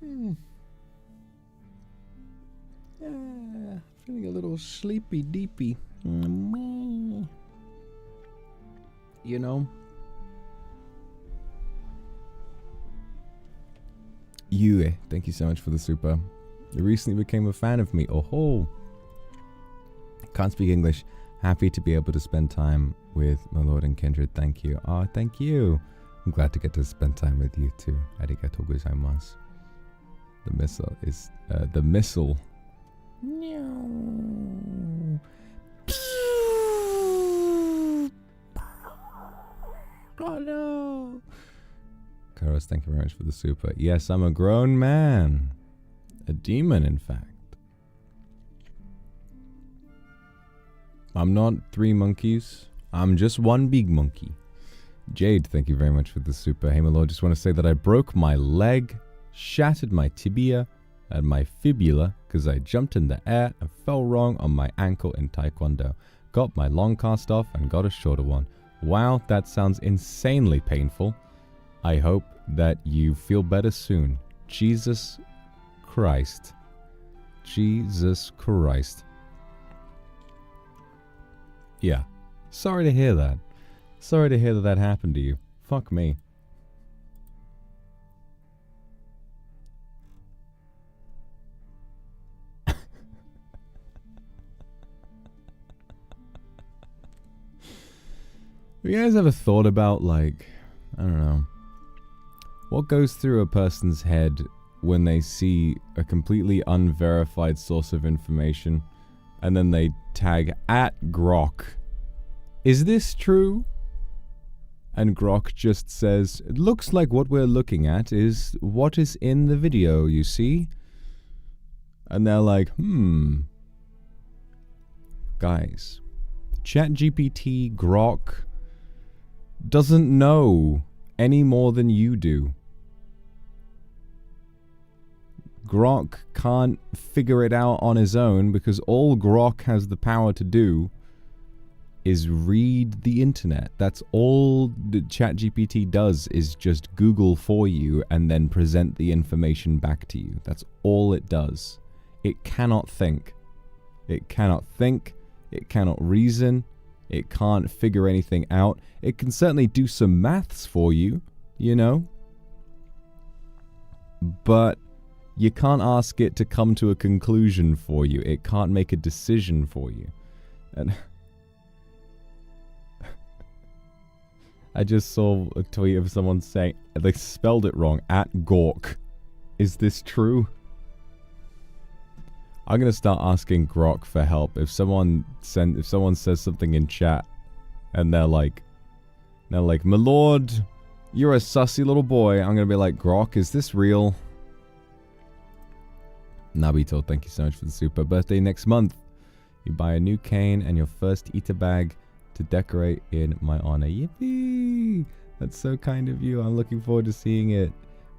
Yeah, feeling a little sleepy deepy. You know? Yue, thank you so much for the super. You recently became a fan of me. Oh ho! Can't speak English. Happy to be able to spend time with my lord and kindred. Thank you. Oh, thank you. I'm glad to get to spend time with you too. Arigatou gozaimasu. The missile is the missile. Oh no! Karos, thank you very much for the super. Yes, I'm a grown man. A demon, in fact. I'm not 3 monkeys. I'm just one big monkey. Jade, thank you very much for the super. Hey, my lord, just want to say that I broke my leg, shattered my tibia and my fibula because I jumped in the air and fell wrong on my ankle in Taekwondo. Got my long cast off and got a shorter one. Wow, that sounds insanely painful. I hope that you feel better soon. Jesus Christ. Jesus Christ. Yeah. Sorry to hear that. Sorry to hear that that happened to you. Fuck me. Have you guys ever thought about, like, I don't know, what goes through a person's head when they see a completely unverified source of information and then they tag @Grok? Is this true? And Grok just says, it looks like what we're looking at is what is in the video, you see? And they're like, Guys, ChatGPT, Grok doesn't know any more than you do. Grok can't figure it out on his own because all Grok has the power to do is read the internet. That's all the ChatGPT does, is just Google for you and then present the information back to you. That's all it does. It cannot think. It cannot think. It cannot reason. It can't figure anything out. It can certainly do some maths for you, you know? But you can't ask it to come to a conclusion for you. It can't make a decision for you. And I just saw a tweet of someone saying they spelled it wrong. @Gork. Is this true? I'm gonna start asking Grok for help. If someone says something in chat, and they're like, my lord, you're a sussy little boy. I'm gonna be like, Grok, is this real? Nabito, thank you so much for the super birthday. Next month, you buy a new cane and your first eater bag to decorate in my honor. Yippee! That's so kind of you. I'm looking forward to seeing it.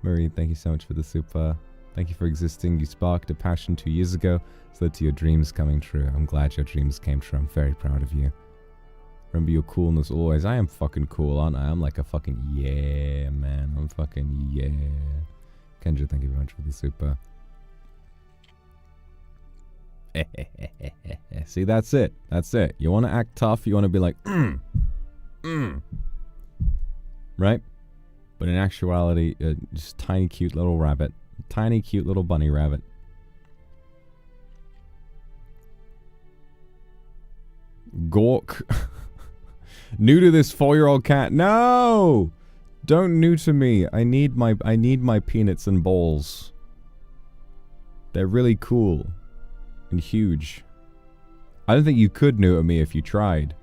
Marie, thank you so much for the super. Thank you for existing. You sparked a passion 2 years ago, so that your dreams coming true. I'm glad your dreams came true. I'm very proud of you. Remember your coolness always. I am fucking cool, aren't I? I'm like a fucking yeah, man. I'm fucking yeah. Kendra, thank you very much for the super. See, that's it. That's it. You want to act tough. You want to be like, right? But in actuality, just tiny, cute little rabbit. Tiny, cute little bunny rabbit. Gork. New to this 4-year-old cat. No! Don't new to me. I need my peanuts and balls. They're really cool. And huge. I don't think you could neuter me if you tried.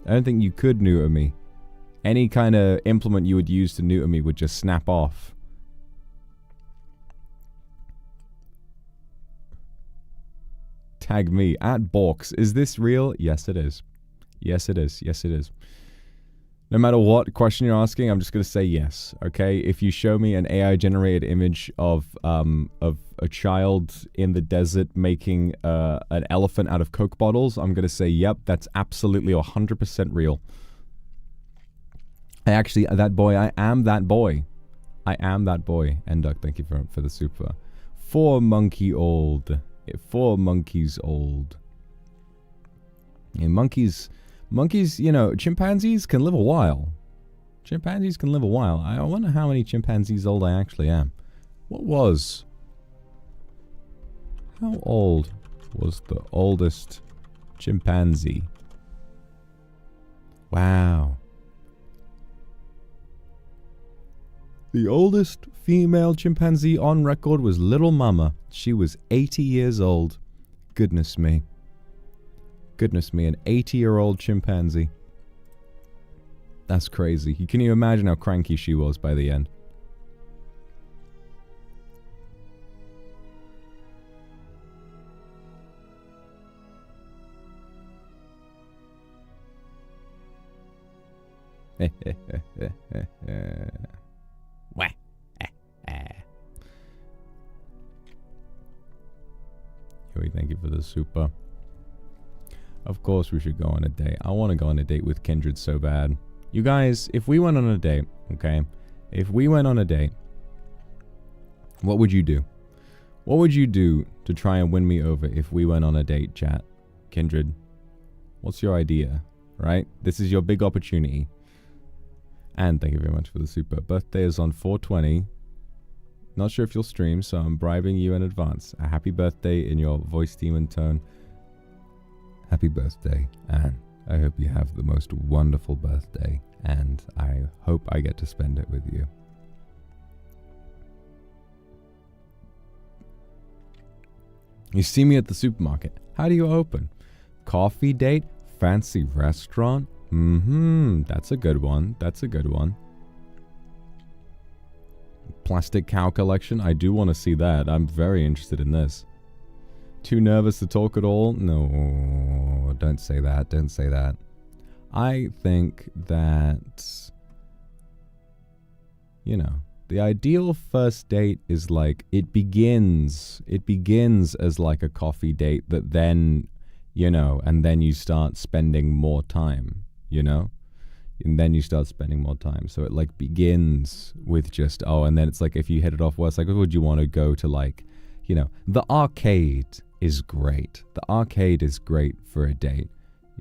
I don't think you could neuter me. Any kind of implement you would use to neuter me would just snap off. Tag me @Borks. Is this real? Yes, it is. Yes, it is. Yes, it is. No matter what question you're asking, I'm just going to say yes, okay? If you show me an AI-generated image of a child in the desert making an elephant out of Coke bottles, I'm going to say, yep, that's absolutely 100% real. I actually, that boy, I am that boy. I am that boy. Enduk, thank you for the super. 4 monkey old. 4 monkeys old. And monkeys, you know, chimpanzees can live a while. Chimpanzees can live a while. I wonder how many chimpanzees old I actually am. How old was the oldest chimpanzee? Wow. The oldest female chimpanzee on record was Little Mama. She was 80 years old. Goodness me. Goodness me, an 80-year-old chimpanzee. That's crazy. Can you imagine how cranky she was by the end? Huey, thank you for the super. Of course we should go on a date. I want to go on a date with Kindred so bad. You guys, if we went on a date, okay? If we went on a date, what would you do? What would you do to try and win me over if we went on a date, chat? Kindred, what's your idea, right? This is your big opportunity. And thank you very much for the super. Birthday is on 4/20. Not sure if you'll stream, so I'm bribing you in advance. A happy birthday in your voice, demon tone. Happy birthday, and I hope you have the most wonderful birthday, and I hope I get to spend it with you. You see me at the supermarket. How do you open? Coffee date? Fancy restaurant? That's a good one. That's a good one. Plastic cow collection? I do want to see that. I'm very interested in this. Too nervous to talk at all? No, don't say that. Don't say that. I think that you know, the ideal first date is like, it begins as like a coffee date that then, you know, and then you start spending more time, you know? And then you start spending more time. So it like begins with just, oh, and then it's like, if you hit it off well, it's like, would you want to go to like, you know, the arcade is great. The arcade is great for a date.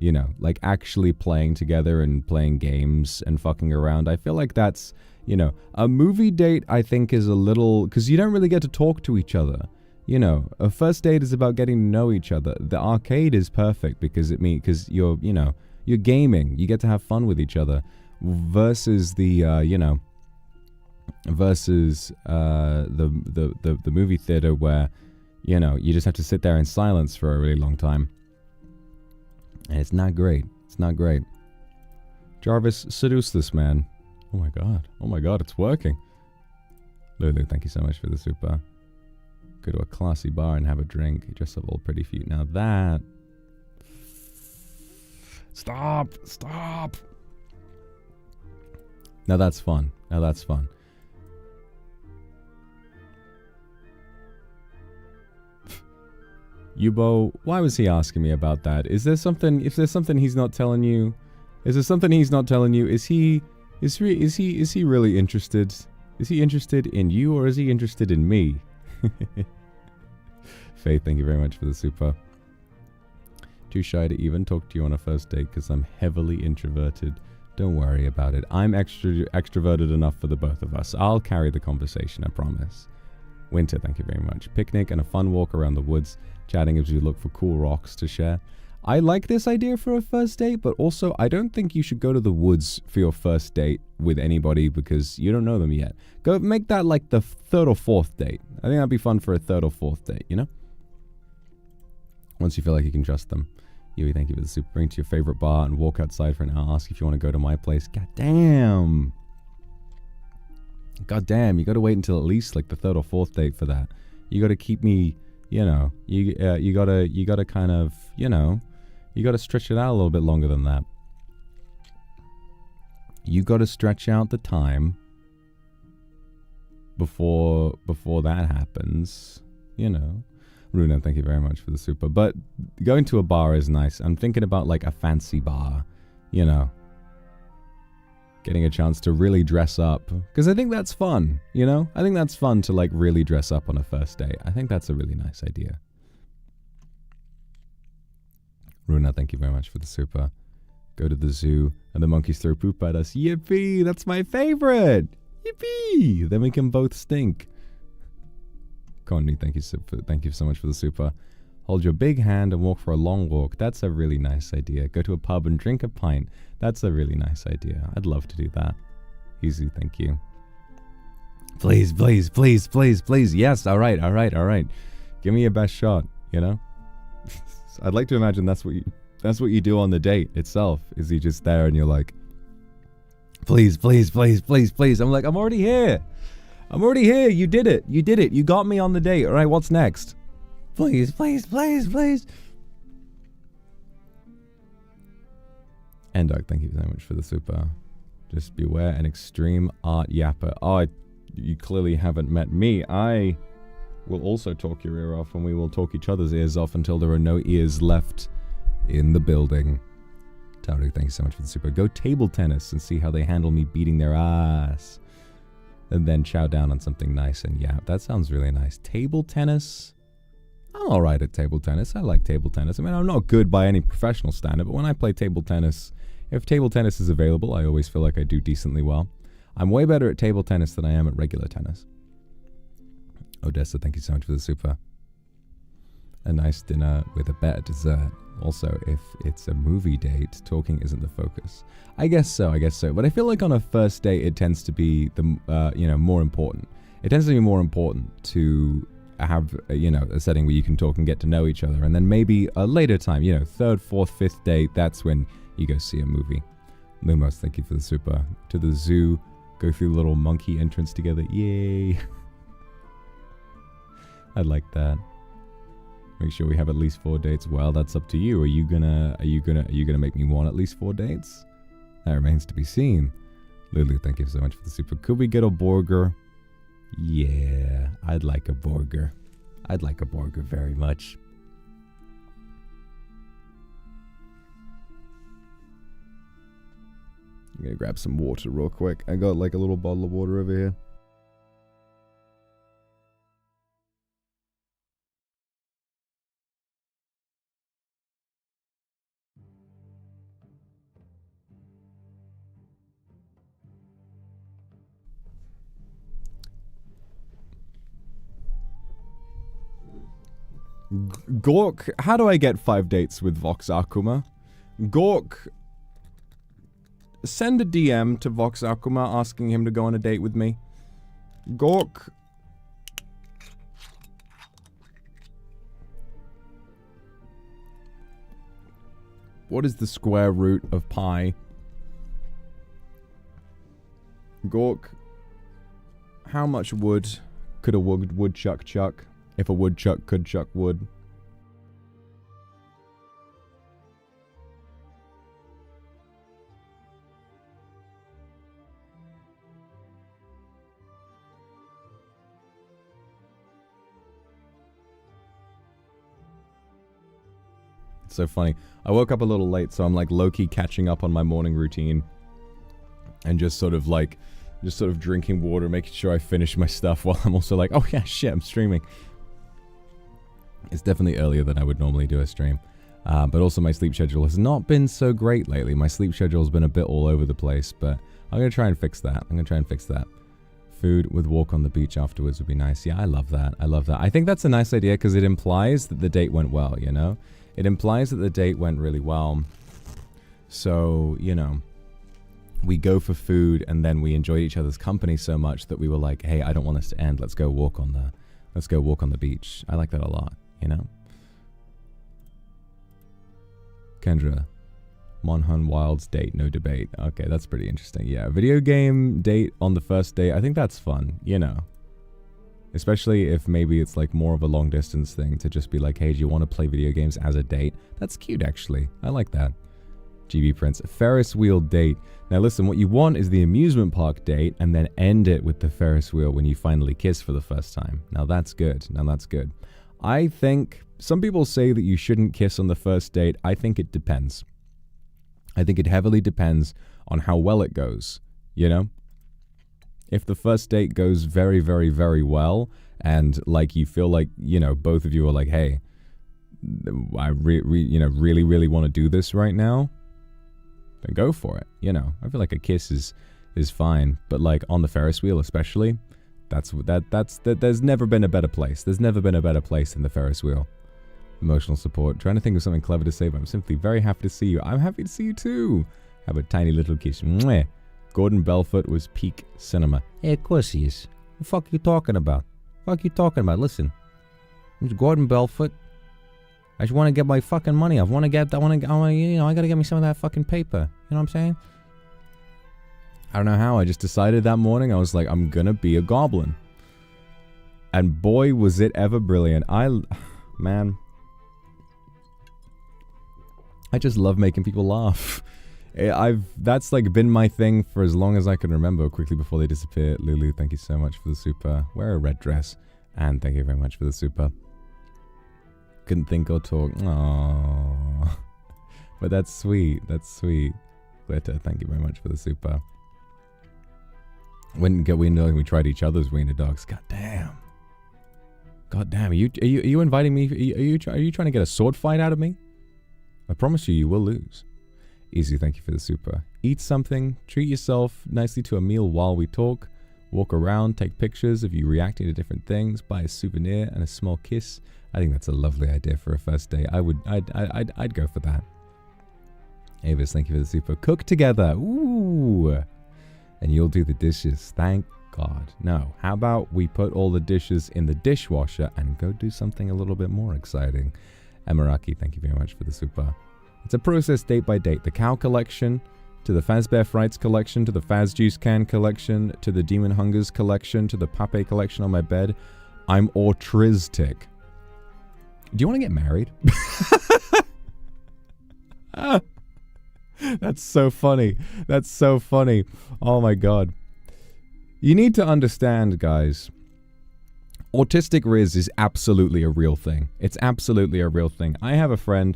You know, like actually playing together and playing games and fucking around. I feel like that's, you know, a movie date I think is a little, because you don't really get to talk to each other. You know, a first date is about getting to know each other. The arcade is perfect because because you're, you know, you're gaming. You get to have fun with each other versus the, you know, versus the movie theater where, you know, you just have to sit there in silence for a really long time. And it's not great. It's not great. Jarvis, seduce this man. Oh my god. Oh my god, it's working. Lulu, thank you so much for the super. Go to a classy bar and have a drink. Dress up all pretty for you. Now that... Stop! Stop! Now that's fun. Now that's fun. Yubo, why was he asking me about that? Is there something, if there's something he's not telling you, is there something he's not telling you? Is he really interested? Is he interested in you or is he interested in me? Faith, thank you very much for the super. Too shy to even talk to you on a first date because I'm heavily introverted. Don't worry about it. I'm extroverted enough for the both of us. I'll carry the conversation, I promise. Winter, thank you very much. Picnic and a fun walk around the woods, chatting as we look for cool rocks to share. I like this idea for a first date, but also I don't think you should go to the woods for your first date with anybody because you don't know them yet. Go make that like the third or fourth date. I think that'd be fun for a third or fourth date, you know? Once you feel like you can trust them. Yui, thank you for the super. Bring to your favorite bar and walk outside for an hour. Ask if you want to go to my place. God damn. God damn, you got to wait until at least like the third or fourth date for that. You got to keep me, you know, you got to kind of, you know, you got to stretch it out a little bit longer than that. You got to stretch out the time before that happens, you know. Runa, thank you very much for the super. But going to a bar is nice. I'm thinking about like a fancy bar, you know. Getting a chance to really dress up. Because I think that's fun, you know? I think that's fun to like really dress up on a first date. I think that's a really nice idea. Runa, thank you very much for the super. Go to the zoo and the monkeys throw poop at us. Yippee! That's my favorite! Yippee! Then we can both stink. Connie, thank you so much for the super. Hold your big hand and walk for a long walk. That's a really nice idea. Go to a pub and drink a pint. That's a really nice idea. I'd love to do that. Easy, thank you. Please, please, please, please, please. Yes, all right, all right, all right. Give me your best shot, you know? I'd like to imagine that's what you do on the date itself. Is you just there and you're like, please, please, please, please, please. I'm like, I'm already here. I'm already here. You did it. You did it. You got me on the date. All right, what's next? Please, please, please, please. Endog, thank you so much for the super. Just beware an extreme art yapper. Oh, you clearly haven't met me. I will also talk your ear off and we will talk each other's ears off until there are no ears left in the building. Taru, thank you so much for the super. Go table tennis and see how they handle me beating their ass. And then chow down on something nice and yap. That sounds really nice. Table tennis? I'm alright at table tennis. I like table tennis. I mean, I'm not good by any professional standard, but when I play table tennis, if table tennis is available, I always feel like I do decently well. I'm way better at table tennis than I am at regular tennis. Odessa, thank you so much for the super. A nice dinner with a better dessert. Also, if it's a movie date, talking isn't the focus. I guess so. But I feel like on a first date, it tends to be the, you know, more important. It tends to be more important to have, you know, a setting where you can talk and get to know each other. And then maybe a later time, you know, third, fourth, fifth date, that's when you go see a movie. Lumos, thank you for the super. To the zoo, go through the little monkey entrance together. Yay. I like that. Make sure we have at least 4 dates. Well, that's up to you. Are you gonna make me want at least 4 dates? That remains to be seen. Lulu, thank you so much for the super. Could we get a burger? Yeah, I'd like a burger. I'd like a burger very much. I'm gonna grab some water real quick. I got like a little bottle of water over here. Gork, how do I get 5 dates with Vox Akuma? Gork, send a DM to Vox Akuma asking him to go on a date with me. Gork. What is the square root of pi? Gork, how much wood could a woodchuck chuck if a woodchuck could chuck wood? It's so funny. I woke up a little late, so I'm like low-key catching up on my morning routine. And just sort of drinking water, making sure I finish my stuff while I'm also like, oh yeah, shit, I'm streaming. It's definitely earlier than I would normally do a stream. But also my sleep schedule has not been so great lately. My sleep schedule has been a bit all over the place, but I'm going to try and fix that. Food with walk on the beach afterwards would be nice. Yeah, I love that. I think that's a nice idea because it implies that the date went well, you know? It implies that the date went really well. So, you know, we go for food and then we enjoyed each other's company so much that we were like, hey, I don't want this to end. Let's go walk on the beach. I like that a lot, you know? Kendra, Monhun Wild's date, no debate. Okay, that's pretty interesting. Yeah, video game date on the first date. I think that's fun, you know? Especially if maybe it's like more of a long distance thing to just be like, hey, do you want to play video games as a date? That's cute, actually. I like that. GB Prince, Ferris wheel date. Now listen, what you want is the amusement park date and then end it with the Ferris wheel when you finally kiss for the first time. Now that's good. I think some people say that you shouldn't kiss on the first date. I think it depends. I think it heavily depends on how well it goes, you know? If the first date goes very, very, very well and like you feel like, you know, both of you are like, hey, I really, really want to do this right now, then go for it. You know, I feel like a kiss is fine, but like on the Ferris wheel especially, there's never been a better place. There's never been a better place than the Ferris wheel. Emotional support. Trying to think of something clever to say, but I'm simply very happy to see you. I'm happy to see you too. Have a tiny little kiss. Mwah. Gordon Belfort was peak cinema. Hey, of course he is. What the fuck you talking about? Listen, it's Gordon Belfort. I just want to get my fucking money. I gotta get me some of that fucking paper. You know what I'm saying? I don't know how. I just decided that morning. I was like, I'm gonna be a goblin. And boy, was it ever brilliant. Man. I just love making people laugh. That's like been my thing for as long as I can remember. Quickly before they disappear. Lulu, thank you so much for the super. Wear a red dress. And thank you very much for the super. Couldn't think or talk. Aww. But that's sweet. Glitter, thank you very much for the super. When we tried each other's wiener dogs. God damn. Are you inviting me? Are you trying to get a sword fight out of me? I promise you will lose. Easy, thank you for the super. Eat something, treat yourself nicely to a meal while we talk, walk around, take pictures of you reacting to different things, buy a souvenir and a small kiss. I think that's a lovely idea for a first date. I'd go for that. Avis, thank you for the super. Cook together. Ooh. And you'll do the dishes. Thank God. No. How about we put all the dishes in the dishwasher and go do something a little bit more exciting? Emiraki, thank you very much for the super. It's a process date by date. The cow collection, to the Fazbear Frights collection, to the Faz Juice Can collection, to the Demon Hungers collection, to the Pape collection on my bed. I'm autistic. Do you want to get married? That That's so funny. That's so funny. Oh my God. You need to understand, guys. Autistic Riz is absolutely a real thing. It's absolutely a real thing. I have a friend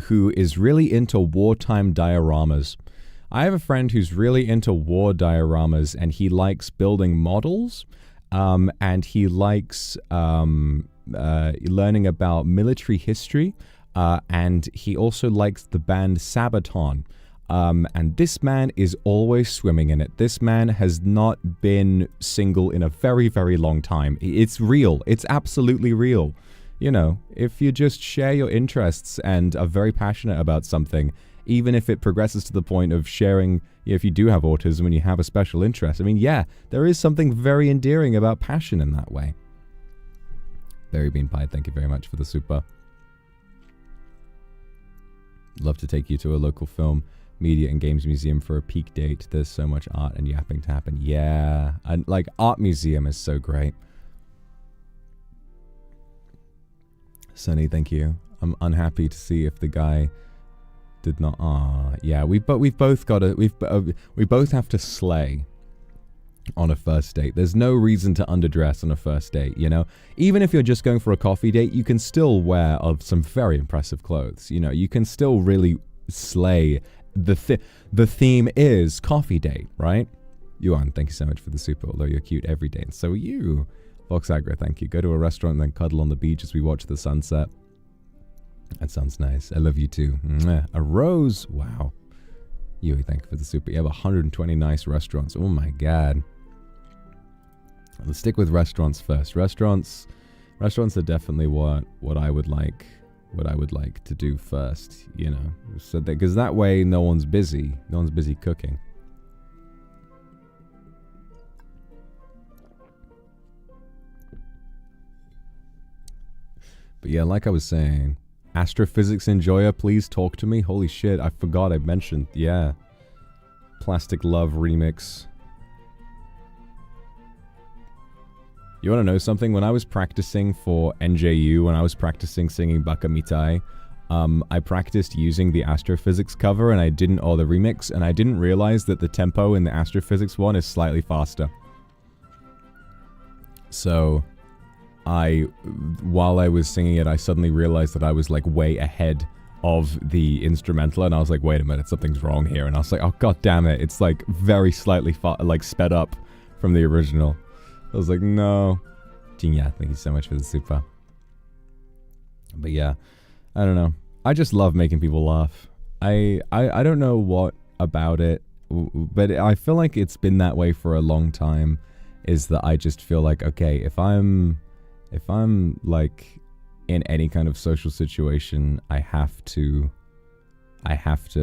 who is really into wartime dioramas. I have a friend who's really into war dioramas, and he likes building models, and he likes learning about military history, and he also likes the band Sabaton. And this man is always swimming in it. This man has not been single in a very, very long time. It's real. It's absolutely real. You know, if you just share your interests and are very passionate about something, even if it progresses to the point of sharing, if you do have autism and you have a special interest, I mean, yeah, there is something very endearing about passion in that way. Berry Bean Pie, thank you very much for the super. Love to take you to a local film, media and games museum for a peak date. There's so much art and yapping to happen. Yeah, and like art museum is so great. Sunny, thank you. I'm unhappy to see if the guy did not. Yeah, we both got to. We both have to slay on a first date. There's no reason to underdress on a first date. You know, even if you're just going for a coffee date, you can still wear some very impressive clothes. You know, you can still really slay. The theme is coffee date, right? Yuan, thank you so much for the super, although you're cute every day, and so are you. Vox Akuma, thank you. Go to a restaurant and then cuddle on the beach as we watch the sunset. That sounds nice. I love you too. Mwah. A rose. Wow. Yui, thank you for the super. You have 120 nice restaurants. Oh my God. Let's stick with restaurants first. Restaurants are definitely what I would like. What I would like to do first, you know, so because that way no one's busy cooking. But yeah, like I was saying, astrophysics enjoyer, please talk to me. Holy shit, I forgot I mentioned. Yeah, Plastic Love remix. You want to know something? When I was practicing for NJU, when I was practicing singing Baka Mitai, I practiced using the astrophysics cover and or the remix, and I didn't realize that the tempo in the astrophysics one is slightly faster. So, while I was singing it, I suddenly realized that I was like way ahead of the instrumental, and I was like, wait a minute, something's wrong here. And I was like, oh god damn it, it's like very slightly sped up from the original. I was like, no. Jinya, thank you so much for the super. But yeah, I don't know. I just love making people laugh. I don't know what about it, but I feel like it's been that way for a long time, is that I just feel like, okay, if I'm like in any kind of social situation, I have to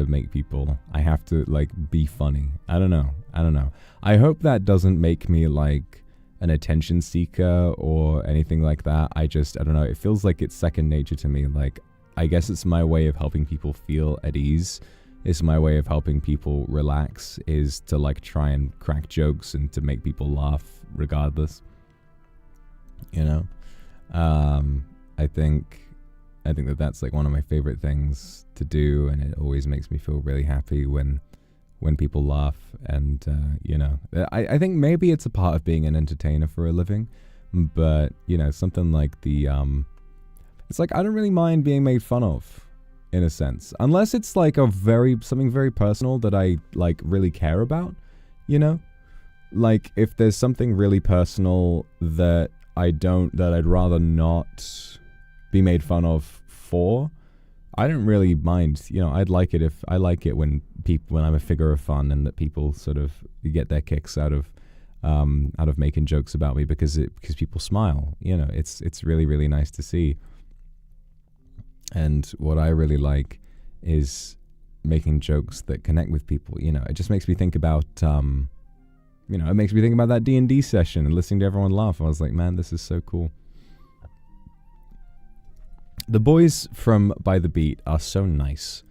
make people, I have to like be funny. I don't know. I hope that doesn't make me like an attention seeker or anything like that. I don't know. It feels like it's second nature to me. Like, I guess it's my way of helping people feel at ease. It's my way of helping people relax, is to like try and crack jokes and to make people laugh regardless. You know? I think that's like one of my favorite things to do, and it always makes me feel really happy when people laugh. And you know, I think maybe it's a part of being an entertainer for a living, but you know, something like the it's like I don't really mind being made fun of, in a sense, unless it's like something very personal that I like really care about, you know? Like if there's something really personal that I'd rather not be made fun of for, I don't really mind. You know, I like it when I'm a figure of fun, and that people sort of get their kicks out of making jokes about me because people smile. You know, it's really, really nice to see. And what I really like is making jokes that connect with people. You know, it just makes me think about it makes me think about that D&D session and listening to everyone laugh. I was like, man, this is so cool. The boys from By the Beat are so nice.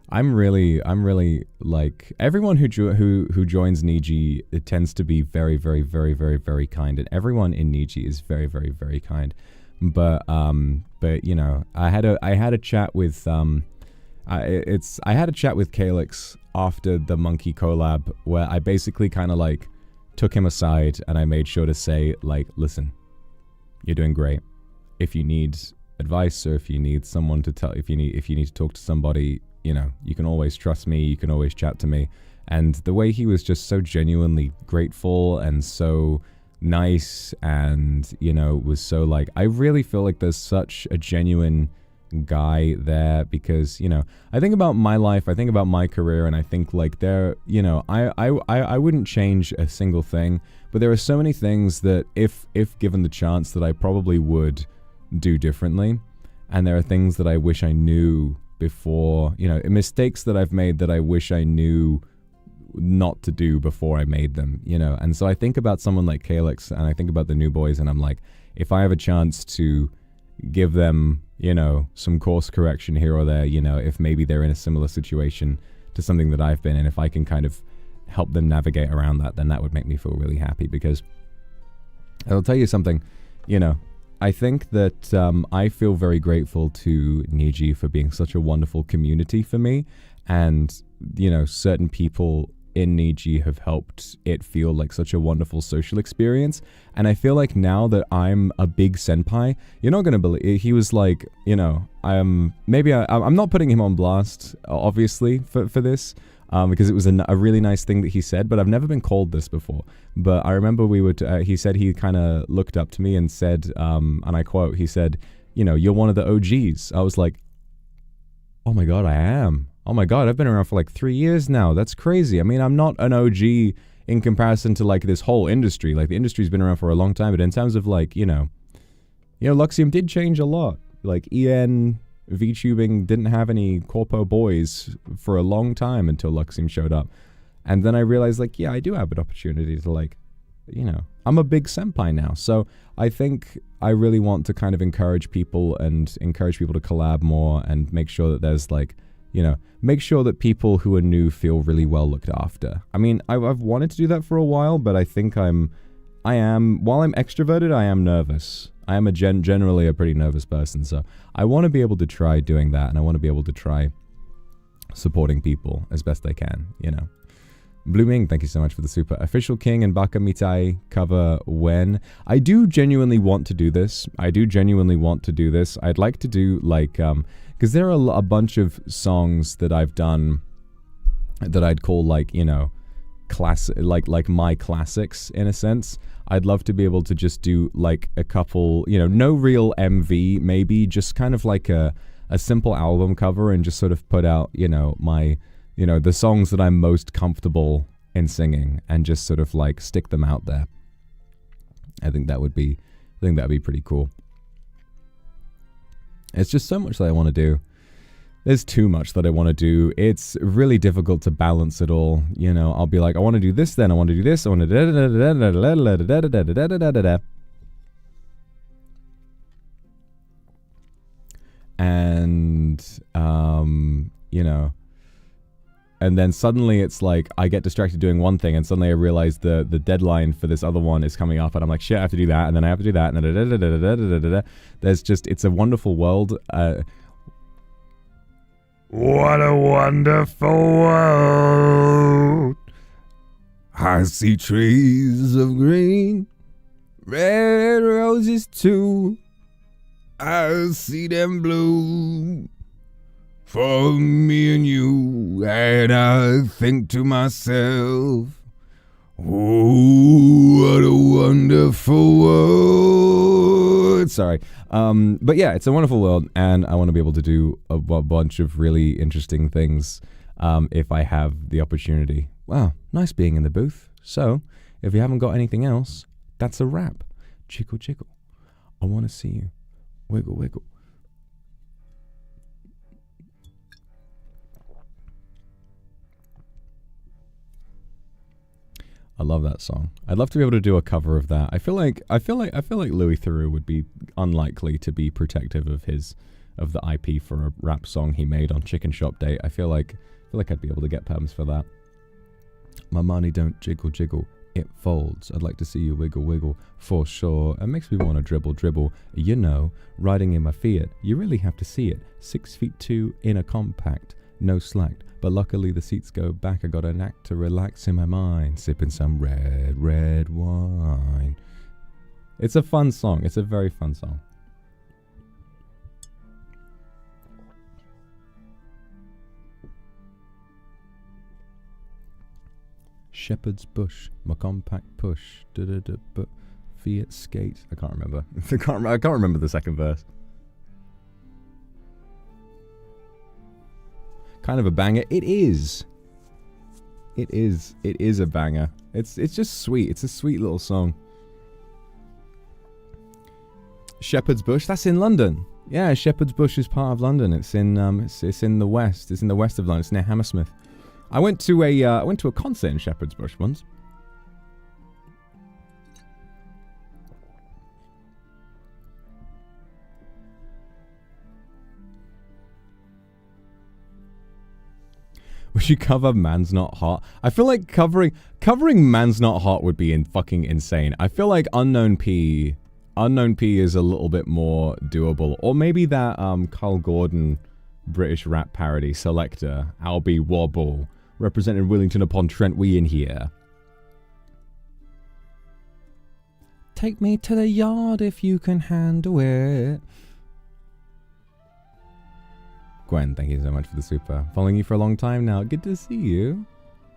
I'm really like, everyone who joins Niji, it tends to be very, very, very, very, very kind, and everyone in Niji is very, very, very kind. But you know, I had a chat with I had a chat with Calyx after the Monkey collab where I basically kind of like took him aside and I made sure to say like, listen, you're doing great. If you need advice or if you need someone to tell, if you need to talk to somebody, you know, you can always trust me. You can always chat to me. And the way he was just so genuinely grateful and so nice and, you know, was so like, I really feel like there's such a genuine guy there because, you know, I think about my life, I think about my career, and I think like there, you know, I wouldn't change a single thing, but there are so many things that if given the chance that I probably would do differently. And there are things that I wish I knew before, you know, mistakes that I've made that I wish I knew not to do before I made them, you know. And so I think about someone like Calyx and I think about the new boys and I'm like, if I have a chance to give them, you know, some course correction here or there, you know, if maybe they're in a similar situation to something that I've been in, if I can kind of help them navigate around that, then that would make me feel really happy. Because I'll tell you something, you know, I think that I feel very grateful to Niji for being such a wonderful community for me. And, you know, certain people in Niji have helped it feel like such a wonderful social experience. And I feel like now that I'm a big senpai, you're not going to believe, he was like, you know, I'm not putting him on blast, obviously, for this, because it was a really nice thing that he said, but I've never been called this before. But I remember he said he kind of looked up to me and said, and I quote, he said, you know, you're one of the OGs. I was like, oh my God, I am. Oh my God, I've been around for like 3 years now. That's crazy. I mean, I'm not an OG in comparison to like this whole industry. Like the industry's been around for a long time, but in terms of like, you know, Luxiem did change a lot. Like EN VTubing didn't have any corpo boys for a long time until Luxiem showed up. And then I realized like, yeah, I do have an opportunity to like, you know, I'm a big senpai now. So I think I really want to kind of encourage people and encourage people to collab more and make sure that there's like, you know, make sure that people who are new feel really well looked after. I mean, I've wanted to do that for a while, but I think while I'm extroverted, I am nervous. I am generally a pretty nervous person, so I want to be able to try doing that, and I want to be able to try supporting people as best I can, you know. Blooming, thank you so much for the super. Official King and Baka Mitai cover when? I do genuinely want to do this. I'd like to do like, because there are a bunch of songs that I've done that I'd call like, you know, like my classics in a sense. I'd love to be able to just do like a couple, you know, no real MV, maybe just kind of like a simple album cover and just sort of put out, you know, the songs that I'm most comfortable in singing and just sort of like stick them out there. I think that'd be pretty cool. It's just so much that I want to do. There's too much that I want to do. It's really difficult to balance it all. You know, I'll be like, I want to do this, then I want to do this, I want to and you know, and then suddenly it's like I get distracted doing one thing and suddenly I realize the deadline for this other one is coming up and I'm like, shit, I have to do that, and then I have to do that, and there's just, it's a wonderful world. What a wonderful world. I see trees of green, red roses too. I see them bloom for me and you, and I think to myself, oh, what a wonderful world. Sorry. But yeah, it's a wonderful world, and I want to be able to do a bunch of really interesting things if I have the opportunity. Wow, nice being in the booth. So, if you haven't got anything else, that's a wrap. Jiggle, jiggle. I want to see you. Wiggle, wiggle. I love that song. I'd love to be able to do a cover of that. I feel like Louis Theroux would be unlikely to be protective of the IP for a rap song he made on Chicken Shop Day. I feel like I'd be able to get perms for that. My money don't jiggle jiggle, it folds. I'd like to see you wiggle wiggle for sure. It makes me want to dribble dribble. You know, riding in my Fiat, you really have to see it. 6'2" in a compact. no slack. But luckily the seats go back. I got a knack to relax in my mind, sipping some red wine. It's a fun song. It's a very fun song. Shepherd's Bush, my compact push, but Fiat skate. I can't remember. I can't remember the second verse. Kind of a banger. It is. It is a banger. It's just sweet. It's a sweet little song. Shepherd's Bush. That's in London. Yeah, Shepherd's Bush is part of London. It's in it's in the west. It's in the west of London. It's near Hammersmith. I went to a concert in Shepherd's Bush once. We should cover Man's Not Hot. I feel like covering Man's Not Hot would be fucking insane. I feel like Unknown P is a little bit more doable. Or maybe that Carl Gordon British rap parody, Selector, Albie Wobble, representing Willington upon Trent, we in here. Take me to the yard if you can handle it. Gwen, thank you so much for the super. Following you for a long time now. Good to see you.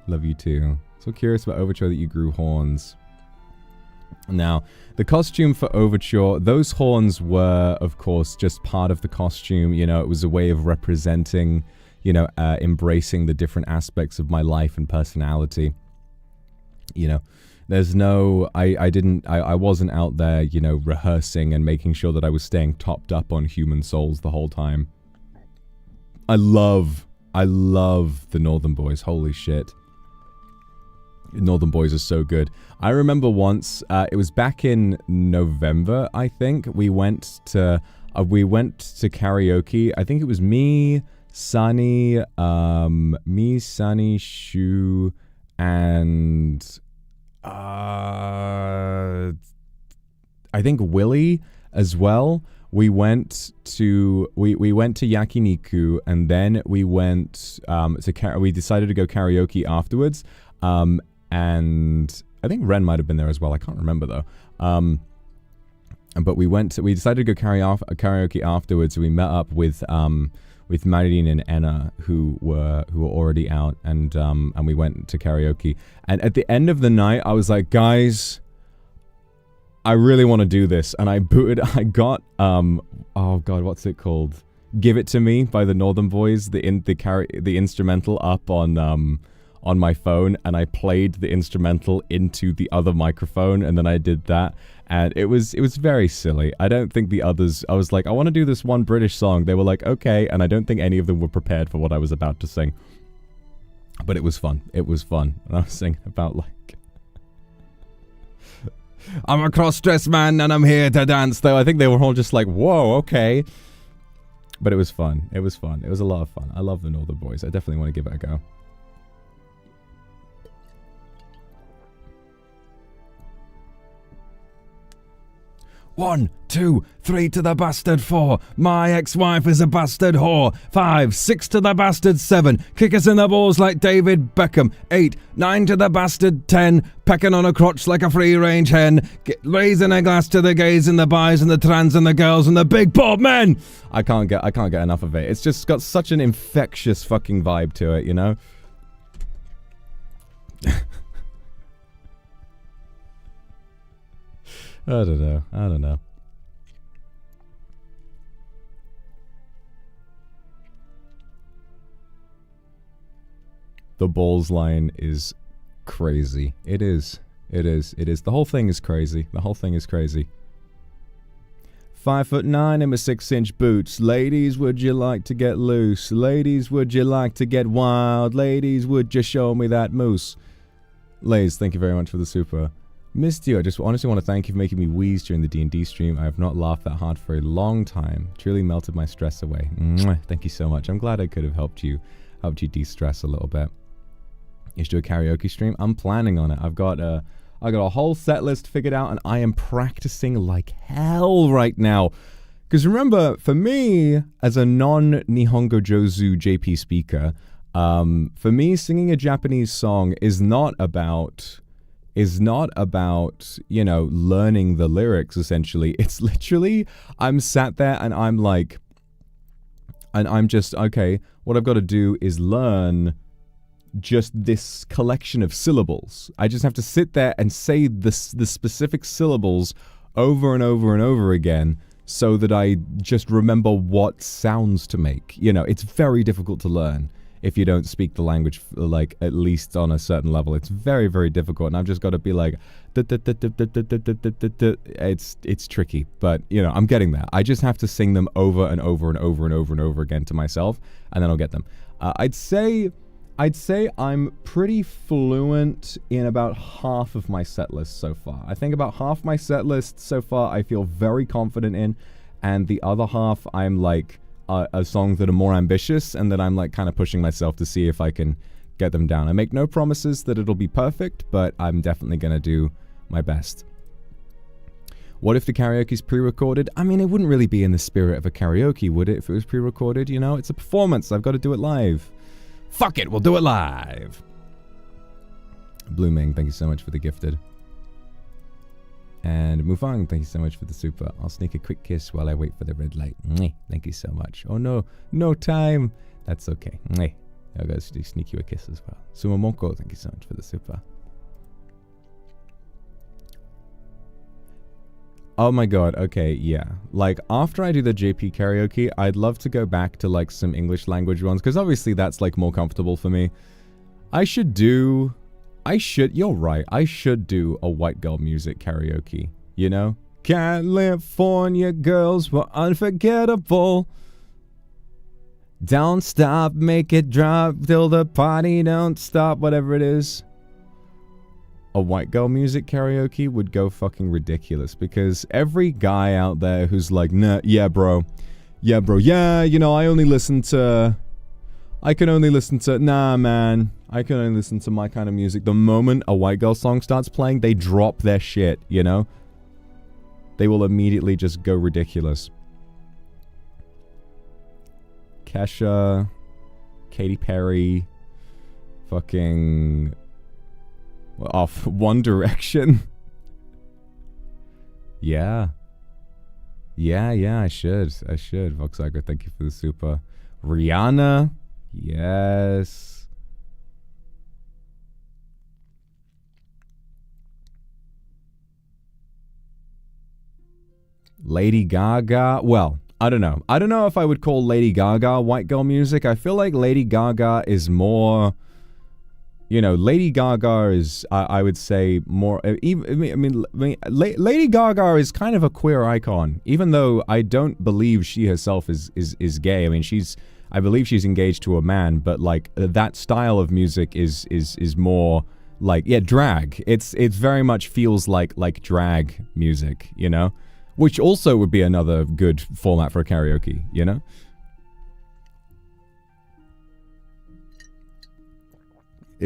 Love you too. So curious about Overture that you grew horns. Now, the costume for Overture, those horns were, of course, just part of the costume. You know, it was a way of representing, you know, embracing the different aspects of my life and personality. You know, there's no, I wasn't out there, you know, rehearsing and making sure that I was staying topped up on Human Souls the whole time. I love the Northern Boys. Holy shit. Northern Boys are so good. I remember once, it was back in November, I think, we went to karaoke. I think it was me, Sunny, Shu, and I think Willie as well. We went to Yakiniku, and then we went we decided to go karaoke afterwards. And I think Ren might have been there as well. I can't remember though. But we decided to go karaoke afterwards. We met up with Marilyn and Enna, who were already out, and we went to karaoke. And at the end of the night, I was like, guys, I really want to do this. And I got oh god, what's it called? Give It To Me by the Northern Boys, the instrumental up on my phone, and I played the instrumental into the other microphone, and then I did that, and it was very silly. I don't think the others, I was like, I want to do this one British song. They were like, okay, and I don't think any of them were prepared for what I was about to sing. But it was fun. It was fun. And I was singing about like, I'm a cross-dressed man and I'm here to dance, though. I think they were all just like, whoa, okay. But it was fun. It was fun. It was a lot of fun. I love the Northern Boys. I definitely want to give it a go. One, two, three to the bastard 4. My ex-wife is a bastard whore. 5, 6 to the bastard 7. Kick us in the balls like David Beckham. 8, 9 to the bastard 10. Pecking on a crotch like a free-range hen. Raising a glass to the gays and the bis and the trans and the girls and the big bald men. I can't get enough of it. It's just got such an infectious fucking vibe to it, you know? I don't know. The balls line is crazy. It is. The whole thing is crazy. 5'9" in my 6-inch boots. Ladies, would you like to get loose? Ladies, would you like to get wild? Ladies, would you show me that moose? Lays, thank you very much for the super. Missed you. I just honestly want to thank you for making me wheeze during the D&D stream. I have not laughed that hard for a long time. Truly melted my stress away. Mwah. Thank you so much. I'm glad I could have helped you de-stress a little bit. You should do a karaoke stream. I'm planning on it. I got a whole set list figured out, and I am practicing like hell right now. Because remember, for me, as a non-Nihongo Jozu JP speaker, for me, singing a Japanese song is not about, you know, learning the lyrics, essentially. It's literally, I'm sat there and I'm like, and I'm just, okay, what I've got to do is learn just this collection of syllables. I just have to sit there and say the specific syllables over and over and over again, so that I just remember what sounds to make. You know, it's very difficult to learn if you don't speak the language, like, at least on a certain level. It's very, very difficult, and I've just got to be like, it's tricky, but, you know, I'm getting there. I just have to sing them over and over and over and over and over again to myself, and then I'll get them. I'd say I'm pretty fluent in about half of my set list so far. I think about half my set list so far I feel very confident in, and the other half I'm like songs that are more ambitious, and that I'm like kind of pushing myself to see if I can get them down. I make no promises that it'll be perfect, but I'm definitely going to do my best. What if the karaoke's pre-recorded? I mean, it wouldn't really be in the spirit of a karaoke, would it, if it was pre-recorded? You know, it's a performance. I've got to do it live. Fuck it, we'll do it live. Blooming, thank you so much for the gifted. And Mufang, thank you so much for the super. I'll sneak a quick kiss while I wait for the red light. Thank you so much. Oh no, no time. That's okay. I'll go sneak you a kiss as well. Sumomoko, thank you so much for the super. Oh my god, okay, yeah. Like, after I do the JP karaoke, I'd love to go back to, like, some English language ones, because obviously that's, like, more comfortable for me. You're right, I should do a white girl music karaoke, you know? California girls were unforgettable. Don't stop, make it drop till the party don't stop, whatever it is. A white girl music karaoke would go fucking ridiculous, because every guy out there who's like, nah, yeah bro, you know, I can only listen to, nah man, I can only listen to my kind of music. The moment a white girl song starts playing, they drop their shit, you know? They will immediately just go ridiculous. Kesha, Katy Perry, fucking... off One Direction. Yeah, I should. Vox Akuma, thank you for the super. Rihanna, yes. Lady Gaga, well, I don't know. I don't know if I would call Lady Gaga white girl music. I feel like Lady Gaga is more... You know, Lady Gaga is, I would say, more... Lady Gaga is kind of a queer icon, even though I don't believe she herself is gay. I mean, I believe she's engaged to a man, but, like, that style of music is more, like, yeah, drag. It very much feels like drag music, you know? Which also would be another good format for a karaoke, you know?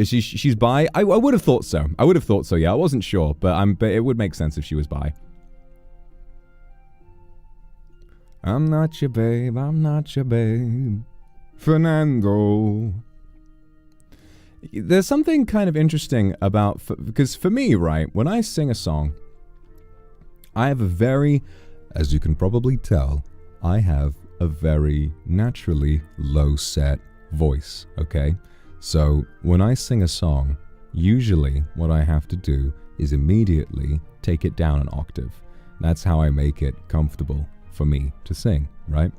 She's bi? I would have thought so. Yeah. I wasn't sure, but it would make sense if she was bi. I'm not your babe, Fernando. There's something kind of interesting about, because for me, right, when I sing a song, I have a very, as you can probably tell, I have a very naturally low set voice, okay? So, when I sing a song, usually what I have to do is immediately take it down an octave. That's how I make it comfortable for me to sing, right?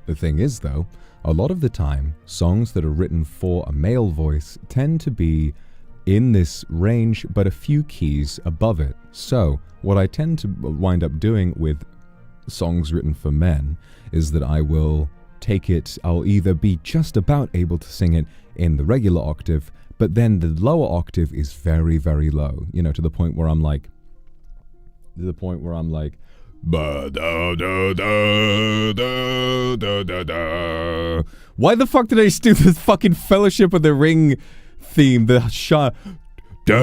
The thing is, though, a lot of the time, songs that are written for a male voice tend to be in this range, but a few keys above it. So, what I tend to wind up doing with songs written for men is that I will take it, I'll either be just about able to sing it in the regular octave, but then the lower octave is very, very low, you know, to the point where I'm like, why the fuck did I do the fucking Fellowship of the Ring theme, the Why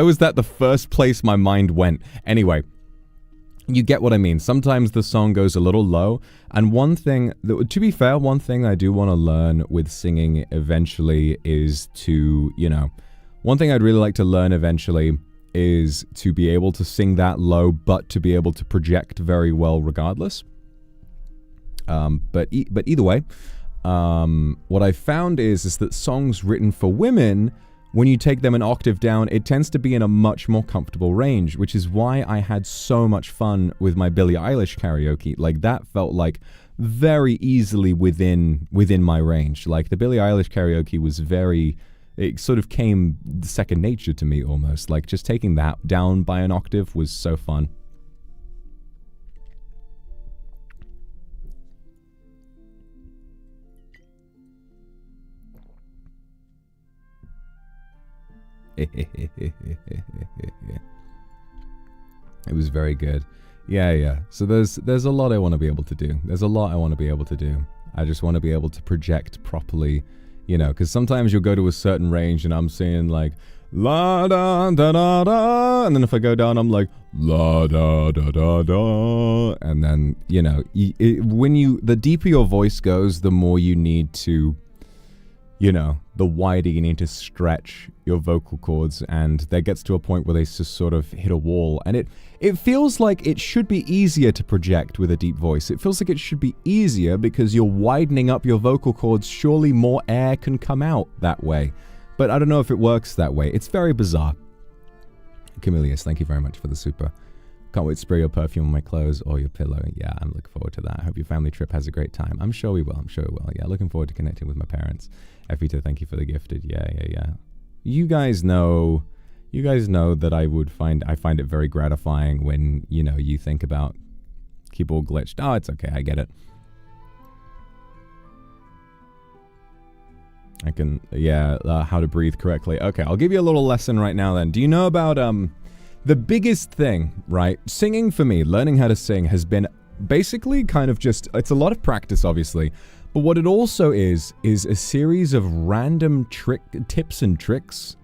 was that the first place my mind went? Anyway, you get what I mean. Sometimes the song goes a little low. And one thing, to be fair, one thing I do want to learn with singing eventually is to, you know, one thing I'd really like to learn eventually is to be able to sing that low, but to be able to project very well regardless. But either way, what I found is that songs written for women, when you take them an octave down, it tends to be in a much more comfortable range, which is why I had so much fun with my Billie Eilish karaoke. Like, that felt like very easily within my range. Like, the Billie Eilish karaoke was very, it sort of came second nature to me almost. Like, just taking that down by an octave was so fun. It was very good. Yeah. So there's a lot I want to be able to do. I just want to be able to project properly, you know, because sometimes you'll go to a certain range and I'm saying like la da da da da, and then if I go down I'm like la da da da da, and then, you know, the deeper your voice goes, the more you need to, you know, the wider you need to stretch your vocal cords, and that gets to a point where they just sort of hit a wall. And it feels like it should be easier to project with a deep voice. It feels like it should be easier because you're widening up your vocal cords. Surely more air can come out that way. But I don't know if it works that way. It's very bizarre. Camillus, thank you very much for the super. Can't wait to spray your perfume on my clothes or your pillow. Yeah, I'm looking forward to that. I hope your family trip has a great time. I'm sure we will. Yeah, looking forward to connecting with my parents. Evita, thank you for the gifted. Yeah. You guys know that I find it very gratifying when, you know, you think about keyboard glitched. Oh, it's okay. I get it. I can, how to breathe correctly. Okay, I'll give you a little lesson right now then. Do you know about, the biggest thing, right? Singing for me, learning how to sing has been basically kind of just, it's a lot of practice, obviously. But what it also is a series of random tips and tricks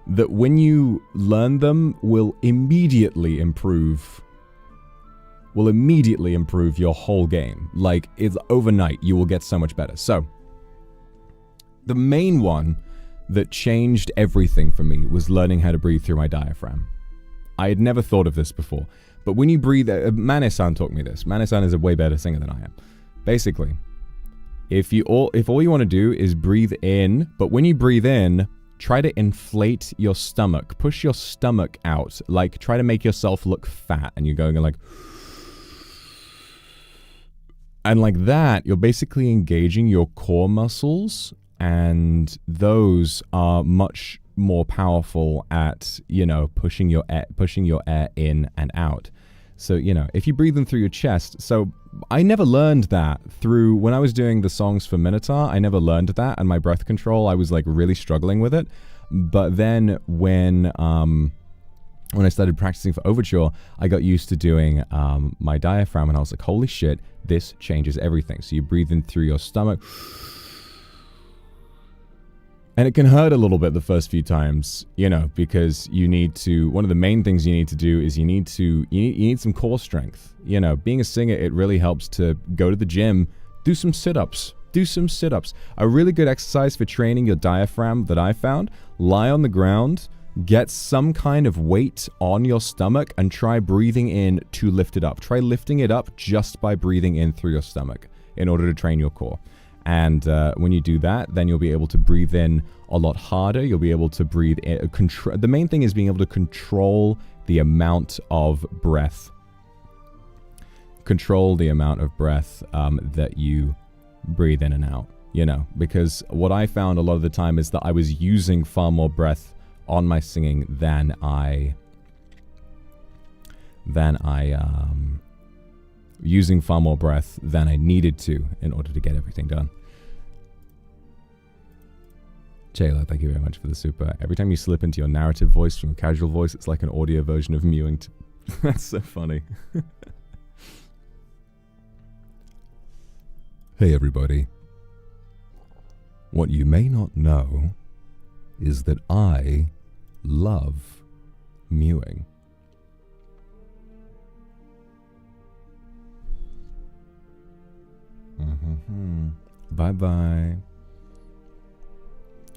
that when you learn them will immediately improve your whole game. Like, it's overnight, you will get so much better. So, the main one that changed everything for me was learning how to breathe through my diaphragm. I had never thought of this before, but when you breathe, Mane-san taught me this. Mane-san is a way better singer than I am. Basically, if all you want to do is breathe in, but when you breathe in, try to inflate your stomach, push your stomach out, like try to make yourself look fat, and you're going like, and like that, you're basically engaging your core muscles, and those are much more powerful at, you know, pushing your air in and out. So, you know, if you breathe in through your chest, so I never learned that through, when I was doing the songs for Minotaur, I never learned that, and my breath control, I was like really struggling with it. But then when I started practicing for Overture, I got used to doing my diaphragm, and I was like, holy shit, this changes everything. So you breathe in through your stomach, and it can hurt a little bit the first few times, you know, because you need to, one of the main things you need to do is you need some core strength. You know, being a singer, it really helps to go to the gym, do some sit-ups. A really good exercise for training your diaphragm that I found, lie on the ground, get some kind of weight on your stomach, and try breathing in to lift it up. Try lifting it up just by breathing in through your stomach in order to train your core. And when you do that, then you'll be able to breathe in a lot harder. You'll be able to breathe in. The main thing is being able to control the amount of breath. Control the amount of breath that you breathe in and out. You know, because what I found a lot of the time is that I was using far more breath on my singing than I using far more breath than I needed to in order to get everything done. Jayla, thank you very much for the super. Every time you slip into your narrative voice from a casual voice, it's like an audio version of mewing. That's so funny. Hey everybody. What you may not know is that I love mewing. Bye-bye.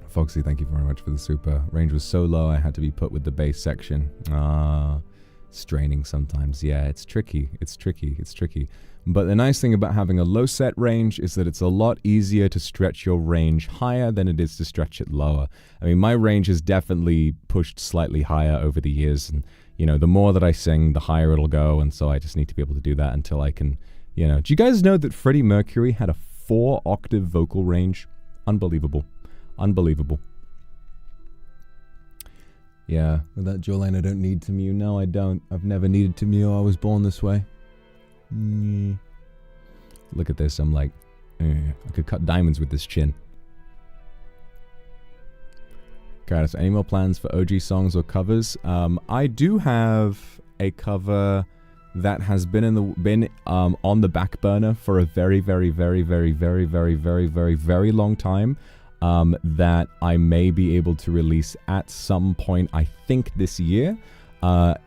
Foxy, thank you very much for the super. Range was so low I had to be put with the bass section. Straining sometimes. Yeah, it's tricky. It's tricky. It's tricky. But the nice thing about having a low set range is that it's a lot easier to stretch your range higher than it is to stretch it lower. I mean, my range has definitely pushed slightly higher over the years. And, you know, the more that I sing, the higher it'll go. And so I just need to be able to do that until I can, you know. Do you guys know that Freddie Mercury had a 4-octave vocal range? Unbelievable. Unbelievable. Yeah, with that jawline, I don't need to mew. No, I don't. I've never needed to mew. I was born this way. Look at this. I'm like, I could cut diamonds with this chin. Okay, so any more plans for OG songs or covers? I do have a cover that has been on the back burner for a very, very, very, very, very, very, very, very, very long time. That I may be able to release at some point, I think this year. I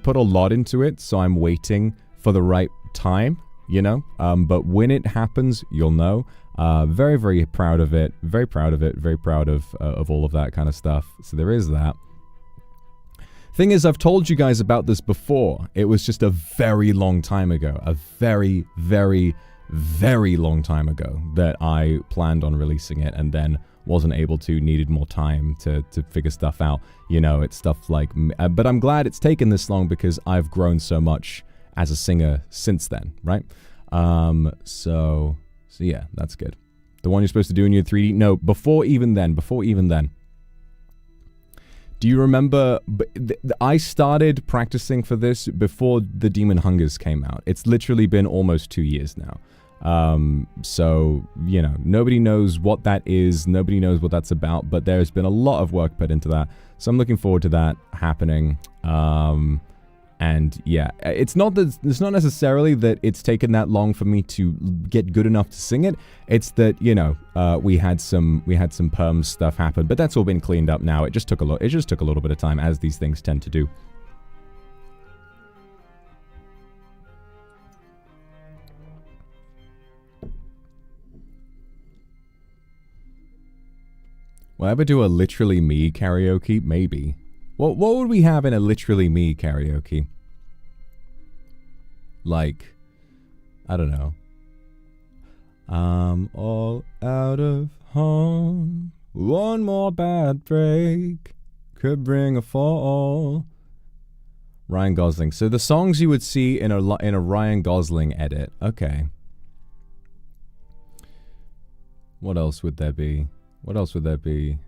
put a lot into it, so I'm waiting for the right time, you know? But when it happens, you'll know. Very, very proud of it. Very proud of it. Very proud of all of that kind of stuff. So there is that. Thing is, I've told you guys about this before. It was just a very long time ago. A very, very, very long time ago that I planned on releasing it and then wasn't able to, needed more time to figure stuff out. You know, it's stuff like, but I'm glad it's taken this long because I've grown so much as a singer since then, right? So yeah, that's good. The one you're supposed to do in your 3D? No, before even then. Do you remember, I started practicing for this before the Demon Hungers came out. It's literally been almost 2 years now. So, you know, nobody knows what that is. Nobody knows what that's about, but there's been a lot of work put into that. So I'm looking forward to that happening. And yeah, it's not necessarily that it's taken that long for me to get good enough to sing it. It's that, you know, we had some perm stuff happen, but that's all been cleaned up now. It just took a little bit of time, as these things tend to do. Will I ever do a Literally Me karaoke? Maybe. What would we have in a Literally Me karaoke? Like, I don't know. I'm all out of home. One more bad break could bring a fall. Ryan Gosling. So the songs you would see in a Ryan Gosling edit. Okay. What else would there be? What else would there be?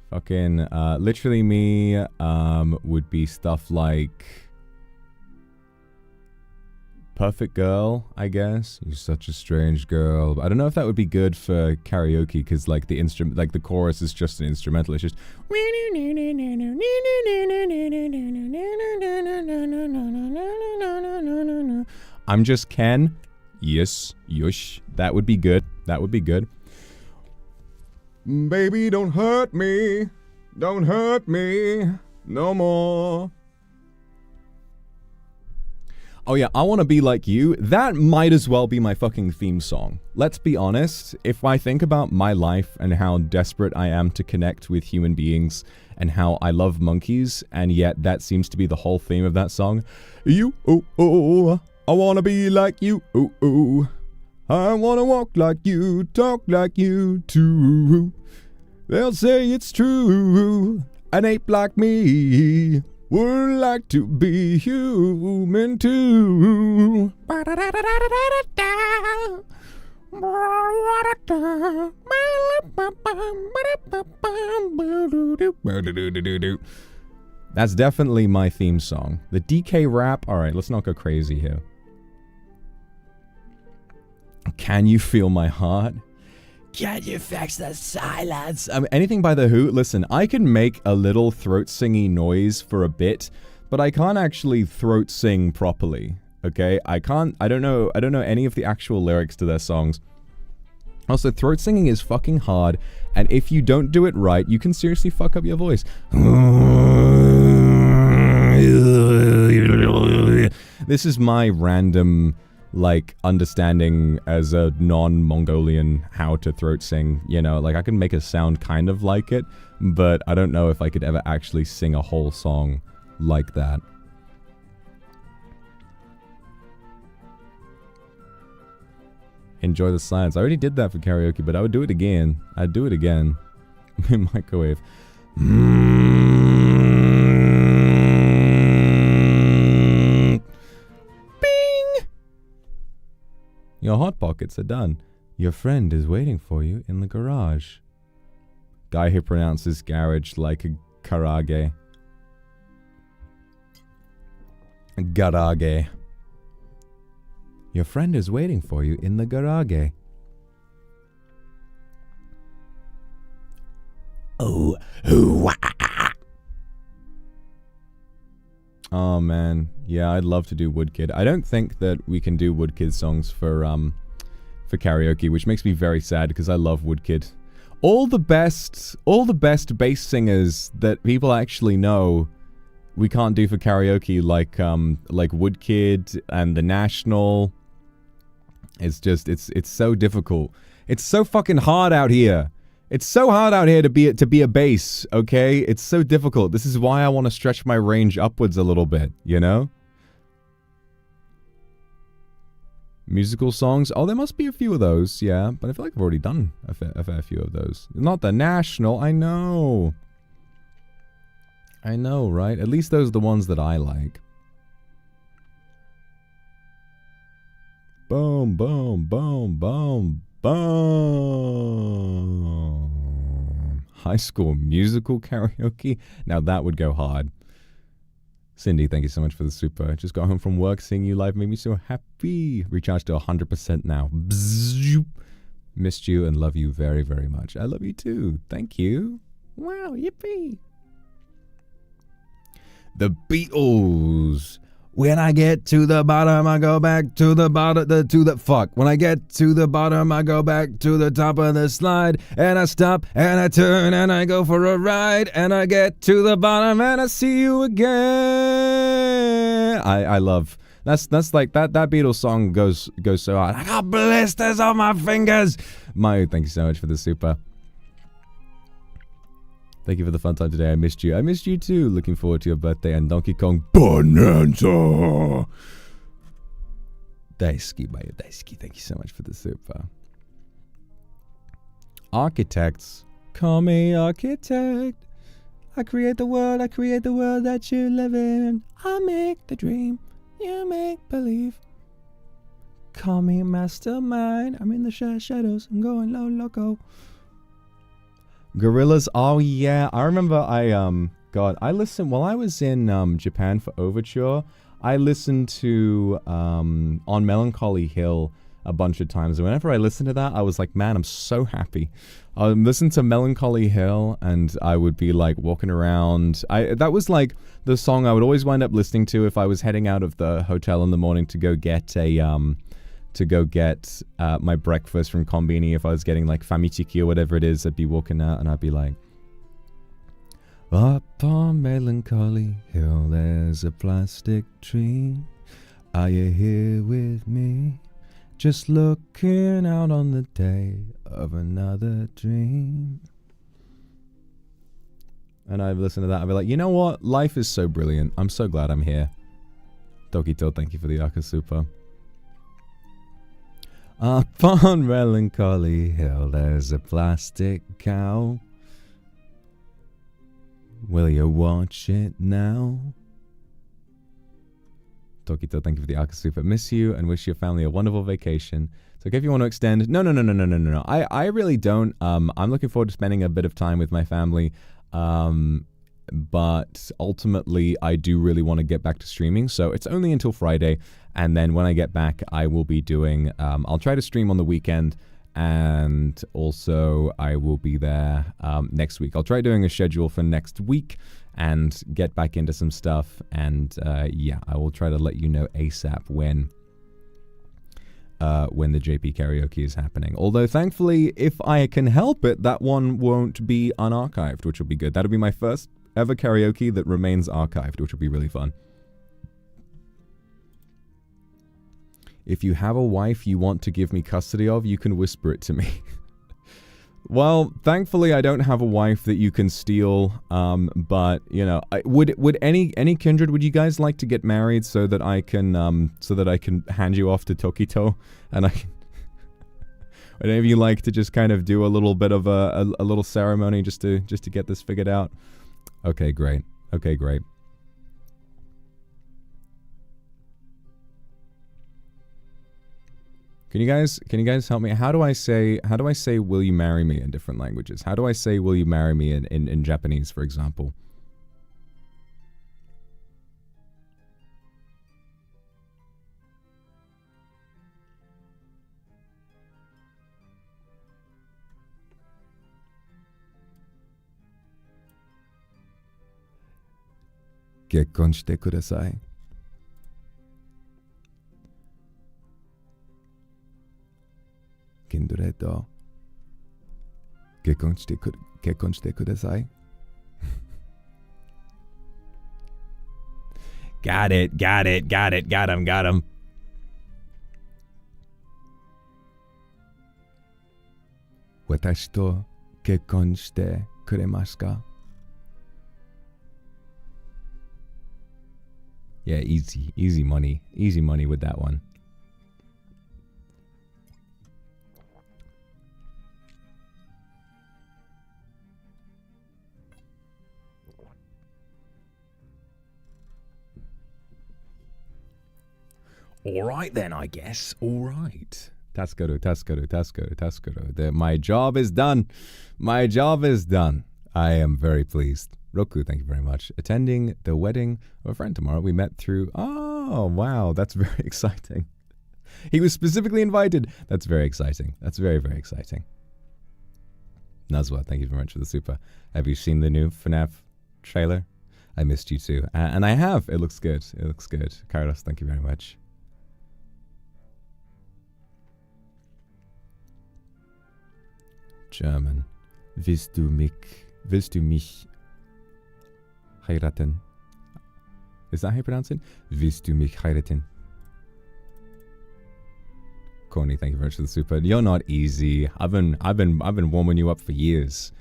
Fucking, Literally Me, would be stuff like Perfect Girl, I guess. You're such a strange girl. I don't know if that would be good for karaoke, because like the chorus is just an instrumental. It's just I'm just Ken. Yes, yush. That would be good. That would be good. Baby, don't hurt me. Don't hurt me no more. Oh yeah, I Want to Be Like You. That might as well be my fucking theme song. Let's be honest. If I think about my life and how desperate I am to connect with human beings and how I love monkeys, and yet that seems to be the whole theme of that song. You, oh, oh, I want to be like you, oh, oh. I want to walk like you, talk like you too. They'll say it's true. An ape like me would like to be human too. That's definitely my theme song. The DK rap. All right, let's not go crazy here. Can you feel my heart? Can you fix the silence? Anything by The Who? Listen, I can make a little throat singy noise for a bit, but I can't actually throat sing properly. Okay, I don't know any of the actual lyrics to their songs. Also, throat singing is fucking hard, and if you don't do it right, you can seriously fuck up your voice. This is my random, like, understanding as a non-Mongolian how to throat sing. You know, like, I can make a sound kind of like it, but I don't know if I could ever actually sing a whole song like that. Enjoy the silence. I already did that for karaoke, but I would do it again. I'd do it again. Microwave. Bing! Your hot pockets are done. Your friend is waiting for you in the garage. Guy who pronounces garage like a karage. Garage. Your friend is waiting for you in the garage. Oh, oh man, yeah, I'd love to do Woodkid. I don't think that we can do Woodkid songs for karaoke, which makes me very sad because I love Woodkid. All the best bass singers that people actually know, we can't do for karaoke, like Woodkid and The National. It's just, it's so difficult. It's so fucking hard out here. It's so hard out here to be a bass, okay? It's so difficult. This is why I want to stretch my range upwards a little bit, you know? Musical songs. Oh, there must be a few of those, yeah. But I feel like I've already done a fair few of those. Not The National, I know. I know, right? At least those are the ones that I like. Boom, boom, boom, boom, boom. High School Musical karaoke? Now that would go hard. Cindy, thank you so much for the super. Just got home from work, seeing you live made me so happy. Recharged to 100% now. Bzzz. Missed you and love you very, very much. I love you too. Thank you. Wow, yippee. The Beatles. When I get to the bottom, I go back to the bottom, When I get to the bottom, I go back to the top of the slide. And I stop, and I turn, and I go for a ride. And I get to the bottom, and I see you again. I love, that's like, that Beatles song goes so hard. I got blisters on my fingers. Mayu, thank you so much for the super. Thank you for the fun time today. I missed you. I missed you too. Looking forward to your birthday and Donkey Kong Bonanza. Daisuki, Mayu, Daisuki. Thank you so much for the super. Architects. Call me architect. I create the world that you live in. I make the dream. You make believe. Call me mastermind. I'm in the shadows. I'm going loco. Gorillas, oh yeah, I remember I listened, while I was in Japan for Overture, I listened to On Melancholy Hill a bunch of times, and whenever I listened to that, I was like, man, I'm so happy. I would listen to Melancholy Hill, and I would be like walking around. That was like the song I would always wind up listening to if I was heading out of the hotel in the morning to go get my breakfast from Konbini. If I was getting like famichiki or whatever it is, I'd be walking out and I'd be like, up on Melancholy Hill there's a plastic tree. Are you here with me? Just looking out on the day of another dream. And I'd listen to that. I'd be like, you know what? Life is so brilliant. I'm so glad I'm here. Dokito, thank you for the Akasupa. Up on Melancholy Hill there's a plastic cow. Will you watch it now? Tokito, thank you for the Akasupa. Miss you and wish your family a wonderful vacation. So if you want to extend... No. I really don't. I'm looking forward to spending a bit of time with my family. But ultimately, I do really want to get back to streaming. So it's only until Friday. And then when I get back, I will be doing... I'll try to stream on the weekend. And also, I will be there next week. I'll try doing a schedule for next week and get back into some stuff. And yeah, I will try to let you know ASAP when when the JP Karaoke is happening. Although, thankfully, if I can help it, that one won't be unarchived, which will be good. That'll be my first ever karaoke that remains archived, which will be really fun. If you have a wife you want to give me custody of, you can whisper it to me. Well, thankfully, I don't have a wife that you can steal, but, you know, would any kindred, would you guys like to get married so that I can hand you off to Tokito, and I can, would any of you like to just kind of do a little bit of a little ceremony just to get this figured out? Okay, great. Okay, great. Can you guys help me? How do I say will you marry me in different languages? How do I say will you marry me in Japanese, for example? Kekkon shite kudasai. Kindureto. Kekkon shite kudasai. Got him. Watashi to kekkon shite kuremasu ka? Yeah, easy money with that one. All right then, I guess. All right. Taskuru. My job is done. My job is done. I am very pleased. Roku, thank you very much. Attending the wedding of a friend tomorrow. We met through... Oh, wow. That's very exciting. He was specifically invited. That's very exciting. That's very, very exciting. Nazwa, thank you very much for the super. Have you seen the new FNAF trailer? I missed you too. And I have. It looks good. It looks good. Carlos, thank you very much. German. Willst du mich heiraten? Is that how you pronounce it? Willst du mich heiraten? Coney, thank you very much for the super. You're not easy. I've been warming you up for years.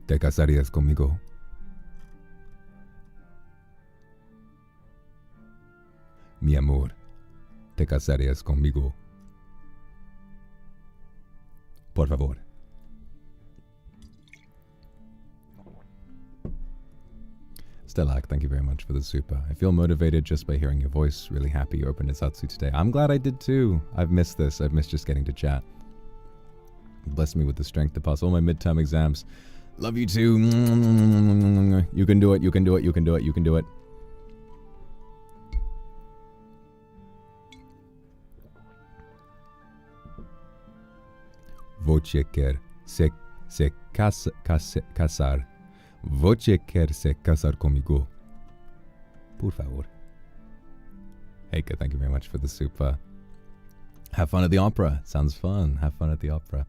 Te casarías conmigo? Mi amor, te casarías conmigo? Por favor. Stellak, thank you very much for the super. I feel motivated just by hearing your voice. Really happy you opened a Zatsu today. I'm glad I did too. I've missed this. I've missed just getting to chat. Bless me with the strength to pass all my midterm exams. Love you too. You can do it. You can do it. You can do it. You can do it. Voce quer se casar. Voce quer se casar conmigo. Por favor. Heike, thank you very much for the super. Have fun at the opera. Sounds fun. Have fun at the opera.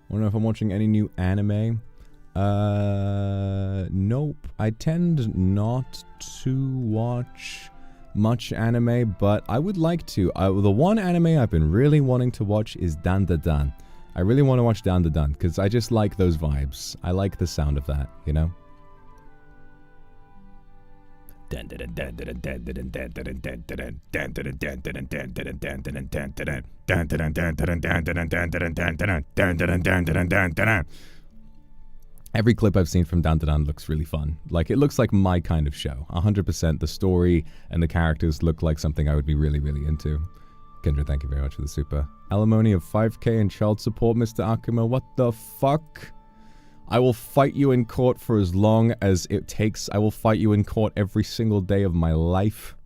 I don't know if I'm watching any new anime. Nope. I tend not to watch much anime, but I would like to. The one anime I've been really wanting to watch is Dan. I really want to watch Dan because I just like those vibes. I like the sound of that, you know? Every clip I've seen from Dan looks really fun. Like, it looks like my kind of show. 100%. The story and the characters look like something I would be really, really into. Kendra, thank you very much for the super. Alimony of 5K and child support, Mr. Akuma. What the fuck? I will fight you in court for as long as it takes. I will fight you in court every single day of my life.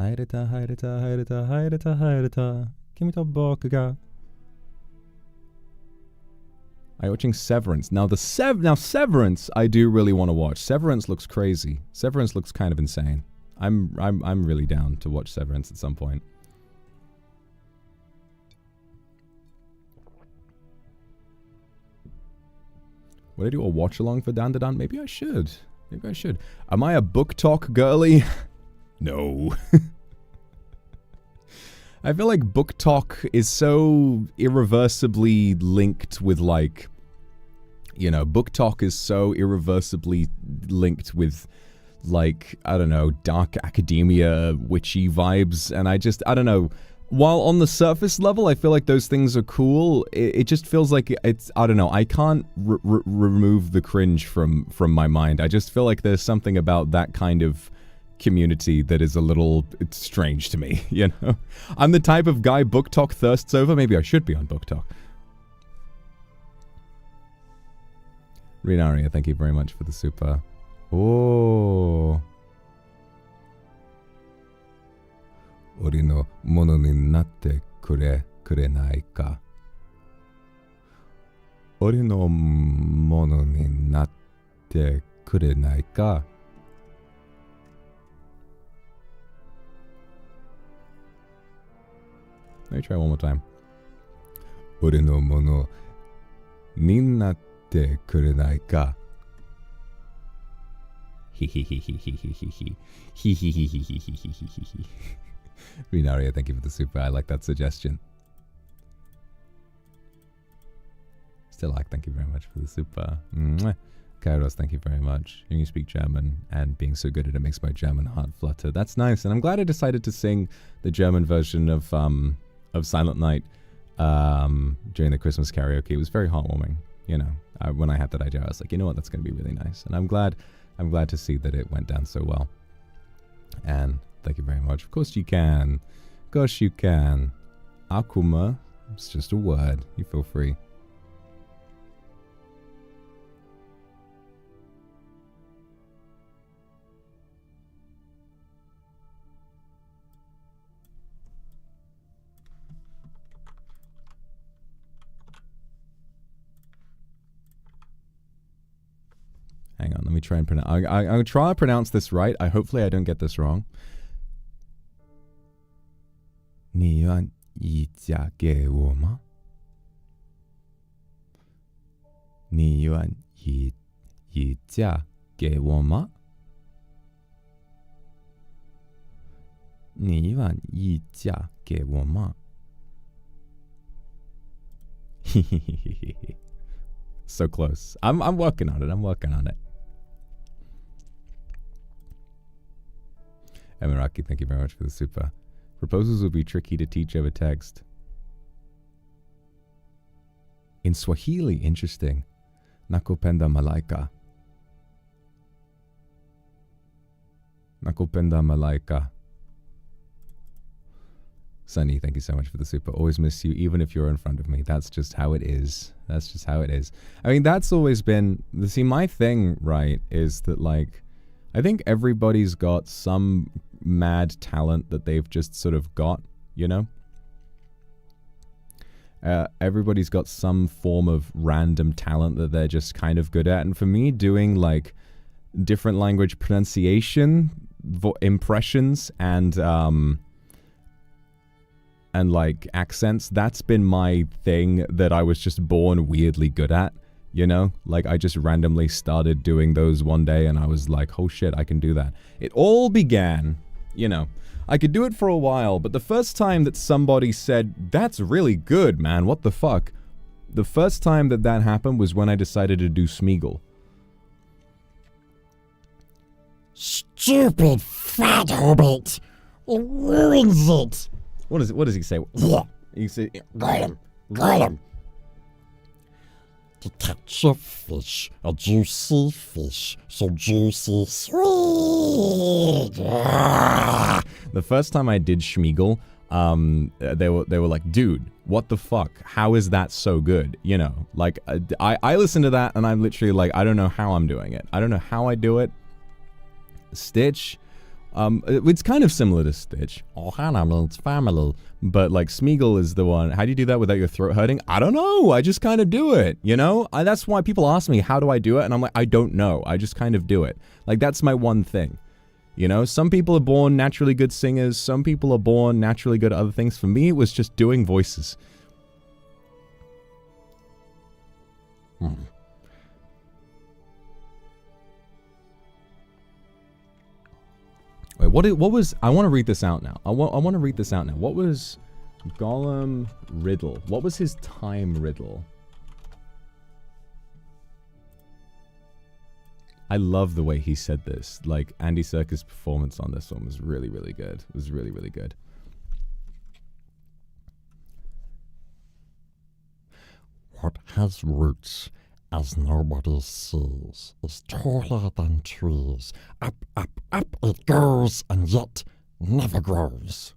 Haireta, haireta, haireta, haireta, haireta. Give me the book again. I'm watching Severance. Now Severance I do really want to watch. Severance looks crazy. Severance looks kind of insane. I'm really down to watch Severance at some point. Would I do a watch along for Dandadan? Maybe I should. Maybe I should. Am I a book talk girly? No. I feel like book talk is so irreversibly linked with, like, you know, book talk is so irreversibly linked with, like, I don't know, dark academia, witchy vibes, and I don't know. While on the surface level, I feel like those things are cool, it just feels like it's, I don't know, I can't remove the cringe from my mind. I just feel like there's something about that kind of community that is a little, it's strange to me, you know? I'm the type of guy book talk thirsts over. Maybe I should be on book talk. Rinaria, thank you very much for the super. Oh. Ori no mono ni natte kurenai ka. Ori no mono ni natte kurenai ka. Let me try one more time. Ore no mono ni natte kurenai ka. Rinaria, thank you for the super. I like that suggestion. Still like, thank you very much for the super. Kairos, thank you very much. Hearing you speak German and being so good at it makes my German heart flutter. That's nice, and I'm glad I decided to sing the German version of Silent Night during the Christmas karaoke. It was very heartwarming, you know. When I had that idea, I was like, you know what, that's going to be really nice. And I'm glad to see that it went down so well. And thank you very much. Of course you can. Of course you can. Akuma, it's just a word. You feel free. Hang on, let me try and pronounce. I'll try to pronounce this right. Hopefully I don't get this wrong. 你愿意嫁给我吗？你愿意嫁给我吗？你愿意嫁给我吗？ So close. I'm working on it. I'm working on it. Emiraki, thank you very much for the super. Proposals will be tricky to teach over text. In Swahili, interesting. Nakupenda malaika. Nakupenda malaika. Sunny, thank you so much for the super. Always miss you, even if you're in front of me. That's just how it is. That's just how it is. I mean, that's always been... See, my thing, right, is that, like, I think everybody's got some mad talent that they've just sort of got, you know? Everybody's got some form of random talent that they're just kind of good at. And for me, doing, like, different language pronunciation, impressions, and like accents, that's been my thing that I was just born weirdly good at, you know? Like, I just randomly started doing those one day and I was like, oh shit, I can do that. It all began, you know, I could do it for a while, but the first time that somebody said, that's really good, man, what the fuck? The first time that that happened was when I decided to do Smeagol. Stupid fat hobbit! It ruins it! What does he say? Yeah. You say, Got him. To catch a fish, a juicy fish, so juicy sweet. The first time I did Smeagol, They were like, dude, what the fuck? How is that so good? You know, like I listen to that and I'm literally like, I don't know how I'm doing it. I don't know how I do it. Stitch, it's kind of similar to Stitch. Oh, Hannah means family. But like Smeagol is the one. How do you do that without your throat hurting? I don't know. I just kind of do it, you know? That's why people ask me, how do I do it? And I'm like, I don't know. I just kind of do it. Like, that's my one thing. You know, some people are born naturally good singers. Some people are born naturally good at other things. For me, it was just doing voices. Wait, what was... I want to read this out now. I want to read this out now. What was Gollum riddle? What was his time riddle? I love the way he said this. Like, Andy Serkis' performance on this one was really, really good. It was really, really good. What has roots as nobody sees is taller than trees. Up, up, up it goes, and yet never grows.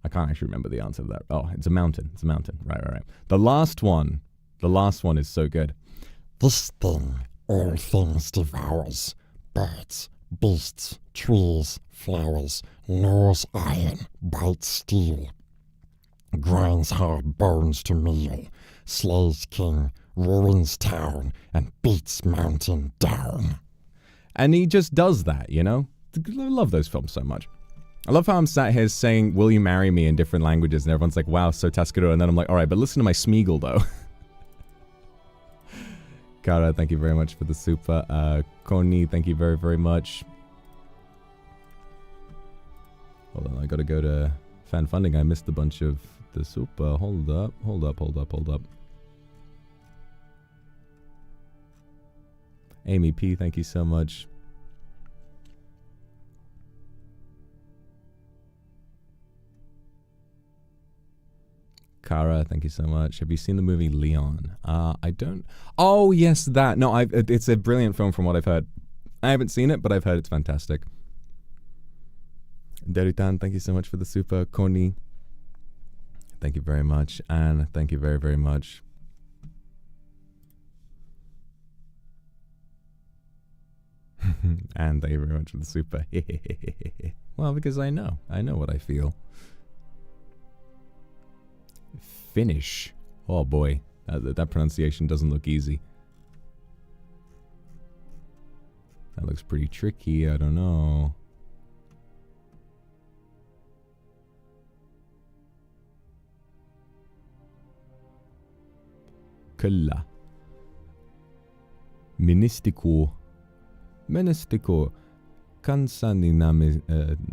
I can't actually remember the answer to that. Oh, it's a mountain. It's a mountain. Right. The last one is so good. This thing all things devours. Birds, beasts, trees, flowers, gnaws iron, bites steel, grinds hard bones to meal, slays king, ruins town, and beats mountain down. And he just does that, you know? I love those films so much. I love how I'm sat here saying, will you marry me in different languages, and everyone's like, wow, so Tascador, and then I'm like, alright, but listen to my Smeagol, though. Kara, thank you very much for the super. Connie, thank you very, very much. Hold on, I gotta go to fan funding. I missed a bunch of the super. Hold up. Amy P, thank you so much. Kara, thank you so much. Have you seen the movie Leon? I don't. Oh, yes, that. No, it's a brilliant film from what I've heard. I haven't seen it, but I've heard it's fantastic. Derutan, thank you so much for the super. Connie, thank you very much. Anne, thank you very, very much. Anne, thank you very much for the super. Well, because I know what I feel. Finnish. Oh boy, that pronunciation doesn't look easy. That looks pretty tricky. I don't know. Kyllä. Ministiko. Kansani naimisiin.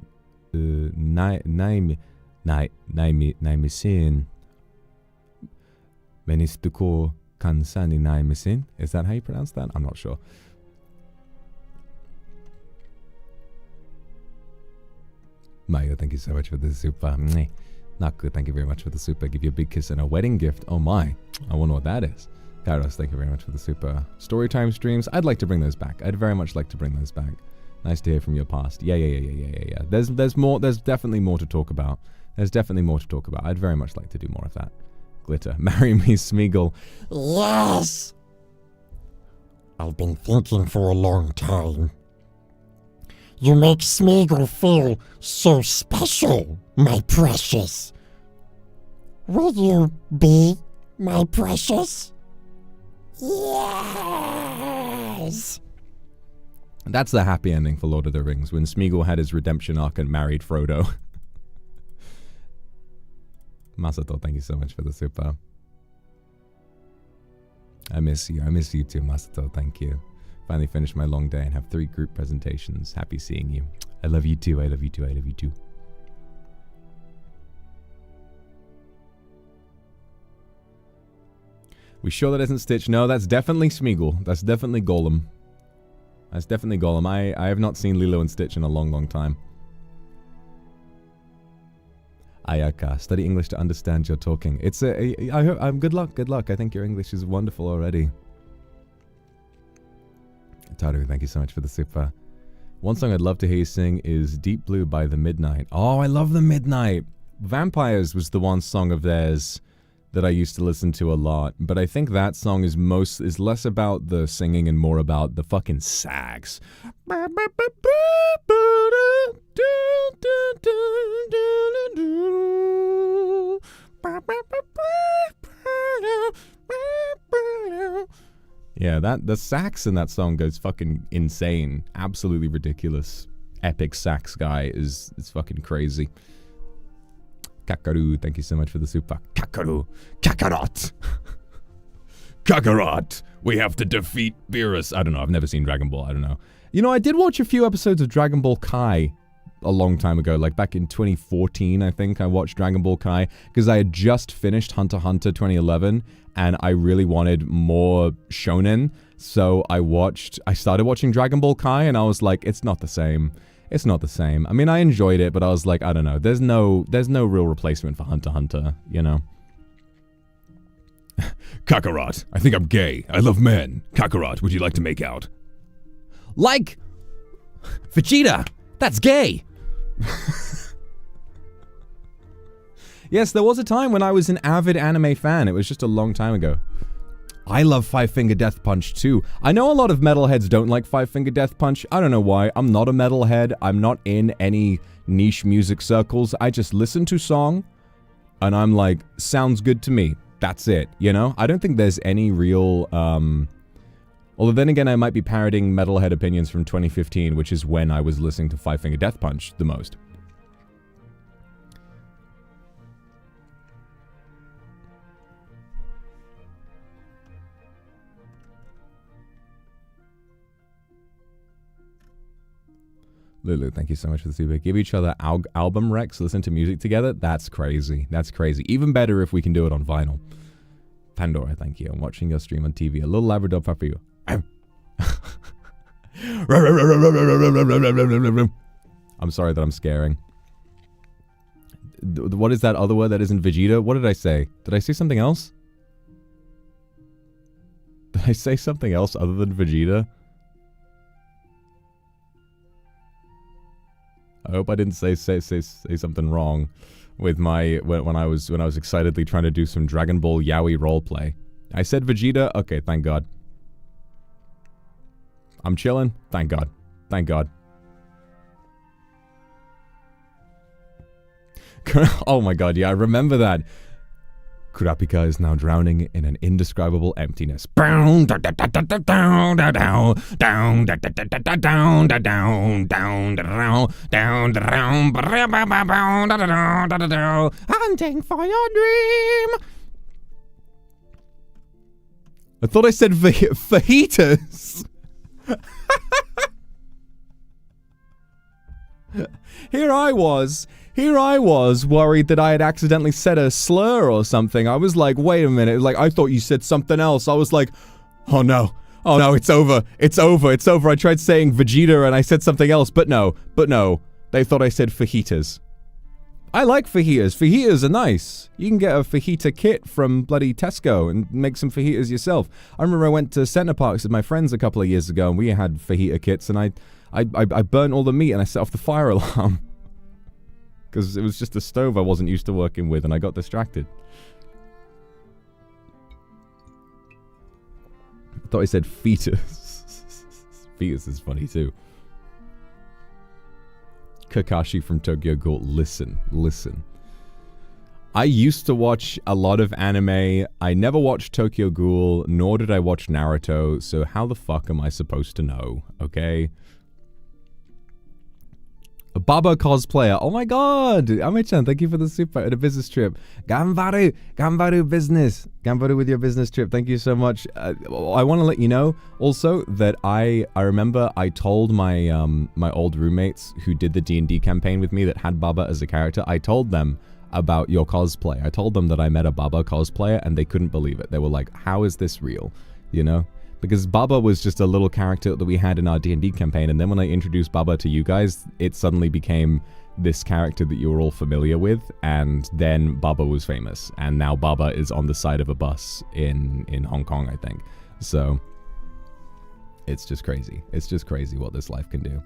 Ministiko kansani naimisiin. Is that how you pronounce that? I'm not sure. Maya, thank you so much for the super. Naku, thank you very much for the super. Give you a big kiss and a wedding gift. Oh my. I wonder what that is. Kairos, thank you very much for the super. Storytime streams. I'd like to bring those back. I'd very much like to bring those back. Nice to hear from your past. Yeah. There's more. There's definitely more to talk about. I'd very much like to do more of that. Glitter. Marry me, Smeagol. Yes! I've been thinking for a long time. You make Smeagol feel so special, my precious. Will you be my precious? Yes! That's the happy ending for Lord of the Rings, when Smeagol had his redemption arc and married Frodo. Masato, thank you so much for the super. I miss you too, Masato, thank you. Finally finished my long day and have 3 group presentations. Happy seeing you. I love you too. We sure that isn't Stitch? No, that's definitely Smeagol. That's definitely Gollum. I have not seen Lilo and Stitch in a long, long time. Ayaka, study English to understand your talking. It's good luck. I think your English is wonderful already. Taru, thank you so much for the super. One song I'd love to hear you sing is Deep Blue by The Midnight. Oh, I love The Midnight. Vampires was the one song of theirs that I used to listen to a lot, but I think that song is less about the singing and more about the fucking sax. Yeah, the sax in that song goes fucking insane. Absolutely ridiculous. Epic sax guy is fucking crazy. Kakaru, thank you so much for the super. Kakaru! Kakarot! Kakarot! We have to defeat Beerus. I don't know, I've never seen Dragon Ball, I don't know. You know, I did watch a few episodes of Dragon Ball Kai a long time ago, like back in 2014, I think I watched Dragon Ball Kai, because I had just finished Hunter x Hunter 2011, and I really wanted more shonen, so I started watching Dragon Ball Kai, and I was like, it's not the same. It's not the same. I mean, I enjoyed it, but I was like, I don't know, there's no real replacement for Hunter x Hunter, you know? Kakarot, I think I'm gay. I love men. Kakarot, would you like to make out? Like Vegeta! That's gay! Yes, there was a time when I was an avid anime fan. It was just a long time ago. I love Five Finger Death Punch too. I know a lot of metalheads don't like Five Finger Death Punch. I don't know why. I'm not a metalhead. I'm not in any niche music circles. I just listen to song and I'm like, sounds good to me. That's it, you know? I don't think there's any real, although then again, I might be parroting metalhead opinions from 2015, which is when I was listening to Five Finger Death Punch the most. Lulu, thank you so much for the super. Give each other album recs, listen to music together. That's crazy. That's crazy. Even better if we can do it on vinyl. Pandora, thank you. I'm watching your stream on TV. A little Labrador pup for you. I'm sorry that I'm scaring. What is that other word that isn't Vegeta? What did I say? Did I say something else? Did I say something else other than Vegeta? I hope I didn't say something wrong with my when I was excitedly trying to do some Dragon Ball Yaoi roleplay. I said Vegeta. Okay, thank God. I'm chilling. Thank God. Thank God. Oh my God, yeah, I remember that. Kurapika is now drowning in an indescribable emptiness. Hunting for your dream. I thought I said fajitas. Here I was worried that I had accidentally said a slur or something. I was like, wait a minute. Like, I thought you said something else. I was like, oh no, it's over. It's over. I tried saying Vegeta and I said something else, but no. They thought I said fajitas. I like fajitas. Fajitas are nice. You can get a fajita kit from bloody Tesco and make some fajitas yourself. I remember I went to Center Parks with my friends a couple of years ago and we had fajita kits and I burnt all the meat and I set off the fire alarm. Because it was just a stove I wasn't used to working with and I got distracted. I thought I said fetus. Fetus is funny too. Kakashi from Tokyo Ghoul, listen. I used to watch a lot of anime. I never watched Tokyo Ghoul, nor did I watch Naruto, so how the fuck am I supposed to know, okay? A Baba cosplayer. Oh my god! Ame-chan, thank you for the super at a business trip. Gambaru business. Gambaru with your business trip. Thank you so much. I want to let you know also that I remember I told my my old roommates who did the D&D campaign with me that had Baba as a character. I told them about your cosplay. I told them that I met a Baba cosplayer and they couldn't believe it. They were like, how is this real? You know? Because Baba was just a little character that we had in our D&D campaign, and then when I introduced Baba to you guys, it suddenly became this character that you were all familiar with, and then Baba was famous, and now Baba is on the side of a bus in Hong Kong, I think. So, It's just crazy. It's just crazy what this life can do.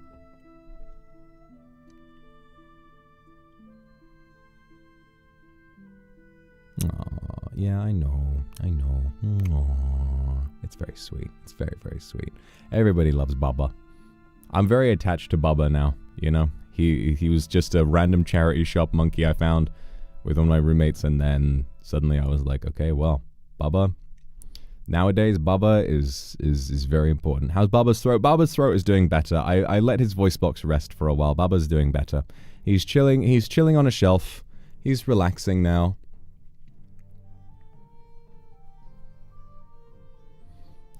Aww, yeah, I know. Aww. It's very sweet. It's very, very sweet. Everybody loves Bubba. I'm very attached to Bubba now, you know? He was just a random charity shop monkey I found with one of my roommates, and then suddenly I was like, okay, well, Bubba. Nowadays, Bubba is very important. How's Bubba's throat? Bubba's throat is doing better. I let his voice box rest for a while. Bubba's doing better. He's chilling on a shelf. He's relaxing now.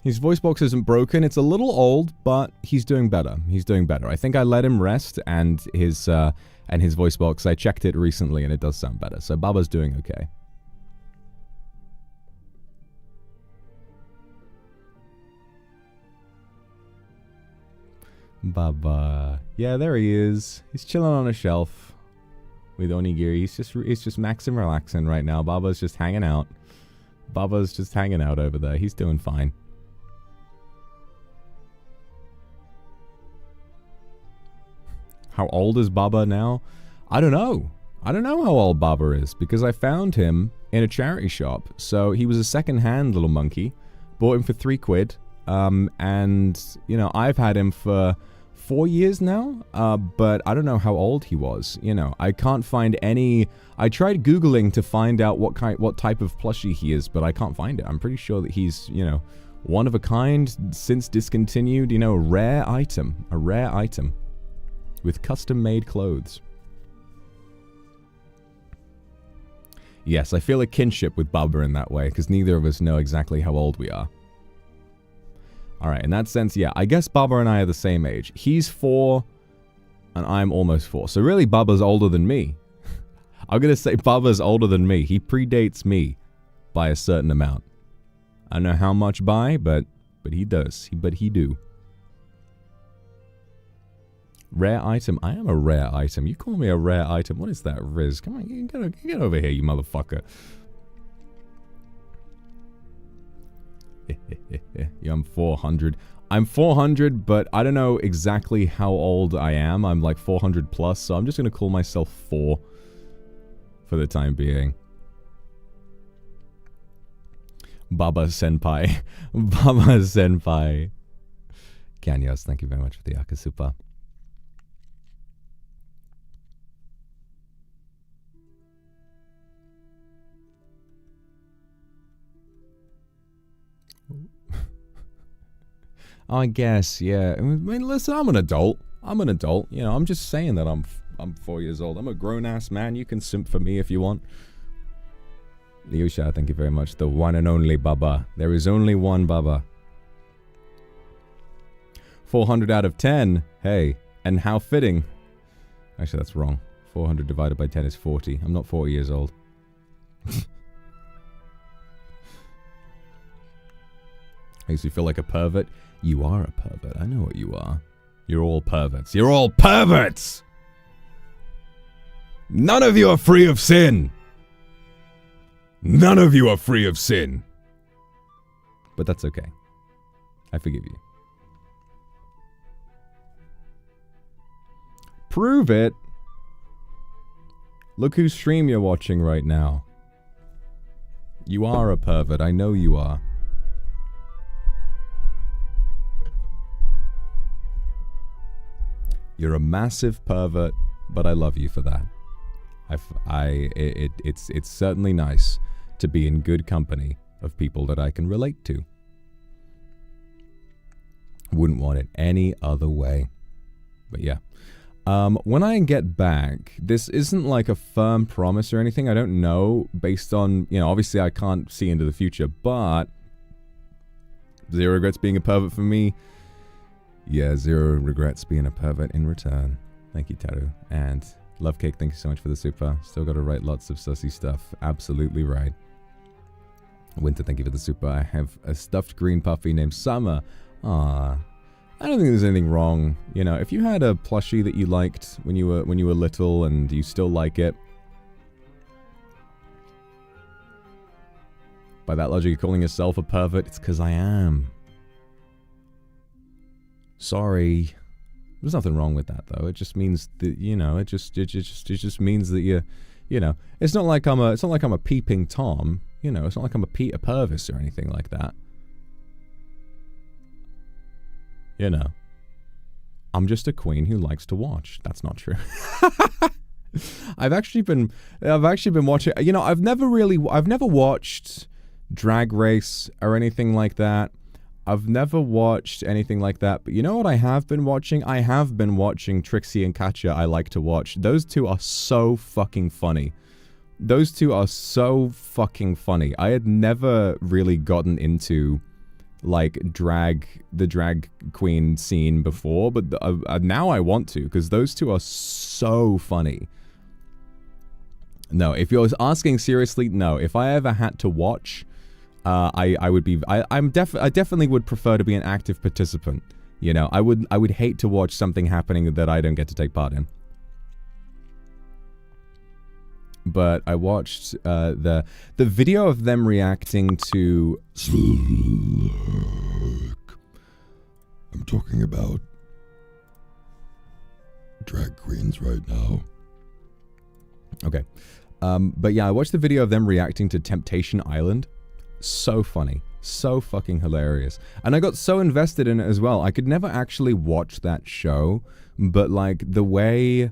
His voice box isn't broken. It's a little old, but he's doing better. He's doing better. I think I let him rest, and his voice box, I checked it recently, and it does sound better. So Bubba's doing okay. Bubba. Yeah, there he is. He's chilling on a shelf with onigiri. He's just maxing relaxing right now. Bubba's just hanging out. Bubba's just hanging out over there. He's doing fine. How old is Bubba now? I don't know. I don't know how old Bubba is, because I found him in a charity shop. So he was a second-hand little monkey. Bought him for £3. And, you know, I've had him for 4 years now, but I don't know how old he was. You know, I can't find any. I tried Googling to find out what type of plushie he is, but I can't find it. I'm pretty sure that he's, you know, one of a kind, since discontinued, you know, a rare item with custom-made clothes. Yes, I feel a kinship with Bubba in that way, because neither of us know exactly how old we are. Alright, in that sense, yeah, I guess Bubba and I are the same age. He's 4, and I'm almost 4. So really, Bubba's older than me. I'm going to say Bubba's older than me. He predates me by a certain amount. I don't know how much by, but he does. But he do. Rare item? I am a rare item. You call me a rare item? What is that, Riz? Come on, get over here, you motherfucker. Yeah, I'm 400. I'm 400, but I don't know exactly how old I am. I'm like 400 plus, so I'm just going to call myself 4 for the time being. Baba Senpai. Baba Senpai. Kanyos, thank you very much for the Akasupa. I guess, yeah. I mean, listen, I'm an adult. You know, I'm just saying that I'm 4 years old. I'm a grown-ass man. You can simp for me if you want. Liusha, thank you very much. The one and only Baba. There is only one Baba. 400 out of 10. Hey, and how fitting. Actually, that's wrong. 400 divided by 10 is 40. I'm not 40 years old. Makes you feel like a pervert. You are a pervert. I know what you are. You're all perverts. You're all perverts! None of you are free of sin! None of you are free of sin! But that's okay. I forgive you. Prove it! Look whose stream you're watching right now. You are a pervert. I know you are. You're a massive pervert, but I love you for that. It's certainly nice to be in good company of people that I can relate to. Wouldn't want it any other way. But yeah. When I get back, this isn't like a firm promise or anything. I don't know, based on, you know, obviously I can't see into the future, but zero regrets being a pervert for me. Yeah, zero regrets being a pervert in return. Thank you, Taru. And Love Cake, thank you so much for the super. Still got to write lots of sussy stuff. Absolutely right. Winter, thank you for the super. I have a stuffed green puppy named Summer. Ah, I don't think there's anything wrong. You know, if you had a plushie that you liked when you were little and you still like it, by that logic, you're calling yourself a pervert. It's because I am. Sorry. There's nothing wrong with that, though. It just means that, you know, it just means that you know, it's not like I'm a peeping Tom, you know, it's not like I'm a Peter Purvis or anything like that. You know, I'm just a queen who likes to watch. That's not true. I've actually been watching, you know, I've never watched Drag Race or anything like that. I've never watched anything like that, but you know what I have been watching? I have been watching Trixie and Katya I Like to Watch. Those two are so fucking funny. Those two are so fucking funny. I had never really gotten into, like, the drag queen scene before, but now I want to, because those two are so funny. No, if you're asking seriously, no. If I ever had to watch... I definitely would prefer to be an active participant. You know, I would hate to watch something happening that I don't get to take part in. But I watched the video of them reacting to. I'm talking about drag queens right now. Okay, but yeah, I watched the video of them reacting to Temptation Island. So funny, so fucking hilarious, and I got so invested in it as well. I could never actually watch that show, but like the way,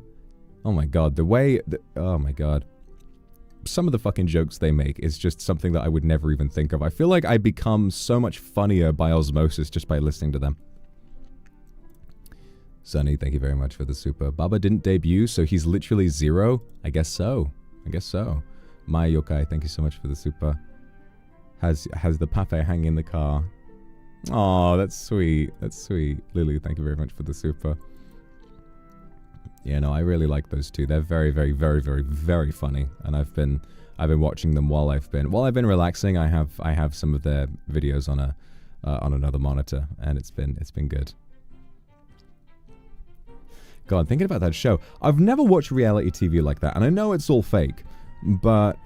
oh my god, oh my god, some of the fucking jokes they make is just something that I would never even think of. I feel like I become so much funnier by osmosis just by listening to them. Sunny, thank you very much for the super. Baba didn't debut, so he's literally zero? I guess so. I guess so. Maya Yokai, thank you so much for the super. Has the Pape hanging in the car. Oh, that's sweet. That's sweet. Lily, thank you very much for the super. Yeah, no, I really like those two. They're very, very, very, very, very funny. And I've been watching them while I've been relaxing. I have some of their videos on another monitor, and it's been good. God, thinking about that show. I've never watched reality TV like that, and I know it's all fake, but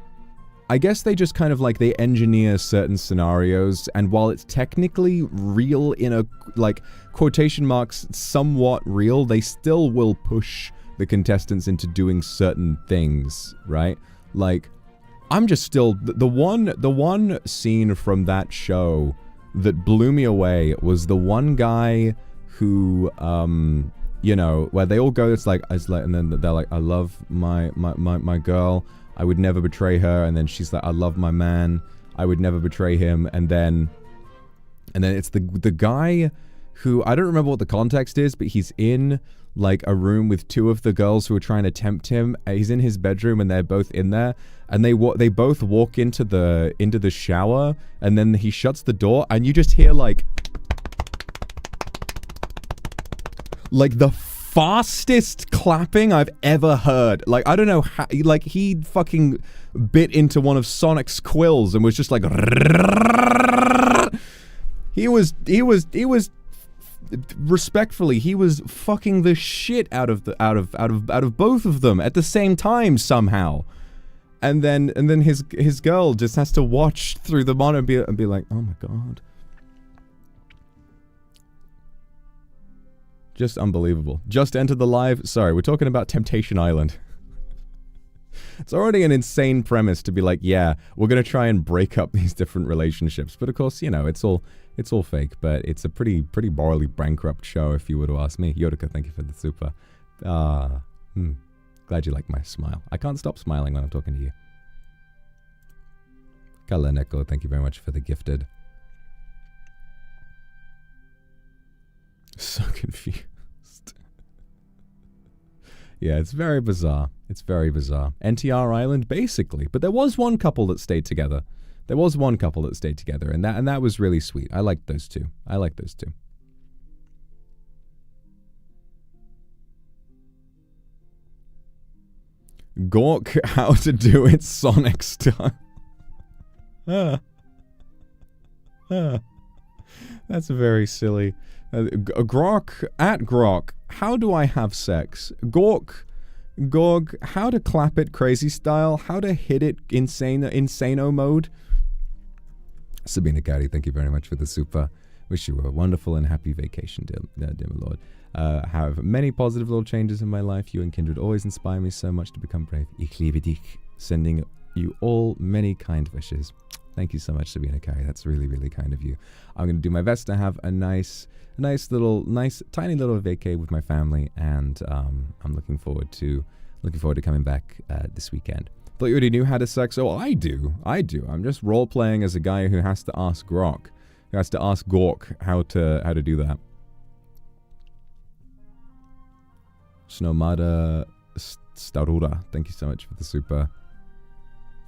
I guess they just kind of like, they engineer certain scenarios, and while it's technically real in a, like, quotation marks, somewhat real, they still will push the contestants into doing certain things, right? Like, I'm just still, the one scene from that show that blew me away was the one guy who, you know, where they all go, it's like, and then they're like, I love my girl, I would never betray her, and then she's like, I love my man, I would never betray him, and then it's the guy who, I don't remember what the context is, but he's in, like, a room with two of the girls who are trying to tempt him. He's in his bedroom, and they're both in there, and they both walk into the shower, and then he shuts the door, and you just hear, like the fastest clapping I've ever heard. Like, I don't know how, like, he fucking bit into one of Sonic's quills and was just like, he was respectfully, he was fucking the shit out of both of them at the same time somehow. And then his girl just has to watch through the monitor and be like, oh my god. Just unbelievable. Just entered the live. Sorry, we're talking about Temptation Island. It's already an insane premise to be like, yeah, we're gonna try and break up these different relationships. But of course, you know, it's all fake. But it's a pretty morally bankrupt show, if you were to ask me. Yodika, thank you for the super. Glad you like my smile. I can't stop smiling when I'm talking to you. Kalaneko, thank you very much for the gifted. So confused. Yeah, it's very bizarre. It's very bizarre. NTR Island, basically. But there was one couple that stayed together. There was one couple that stayed together, and that was really sweet. I liked those two. I liked those two. Gork, how to do it Sonic style. That's very silly. Grok, how do I have sex? Gorg, how to clap it crazy style? How to hit it insano mode? Sabina Gatti, thank you very much for the super. Wish you a wonderful and happy vacation, dear my lord. Have many positive little changes in my life. You and Kindred always inspire me so much to become brave. Ich liebe dich. Sending you all many kind wishes. Thank you so much, Sabina Kari. That's really, really kind of you. I'm going to do my best to have a nice, tiny little vacay with my family, and I'm looking forward to coming back this weekend. Thought you already knew how to sex. Oh, I do. I'm just role playing as a guy who has to ask Gork how to do that. Snomada Starura, thank you so much for the super.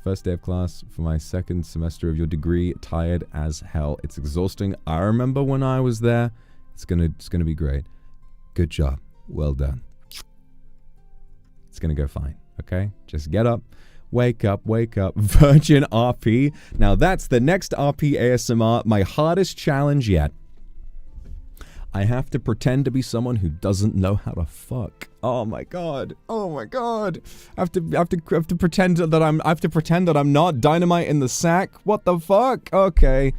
First day of class for my second semester of your degree. Tired as hell. It's exhausting. I remember when I was there. It's gonna be great. Good job. Well done. It's gonna go fine. Okay? Just get up. Wake up. Virgin RP. Now that's the next RP ASMR. My hardest challenge yet. I have to pretend to be someone who doesn't know how to fuck. Oh my god. I have to pretend that I'm not dynamite in the sack. What the fuck? Okay.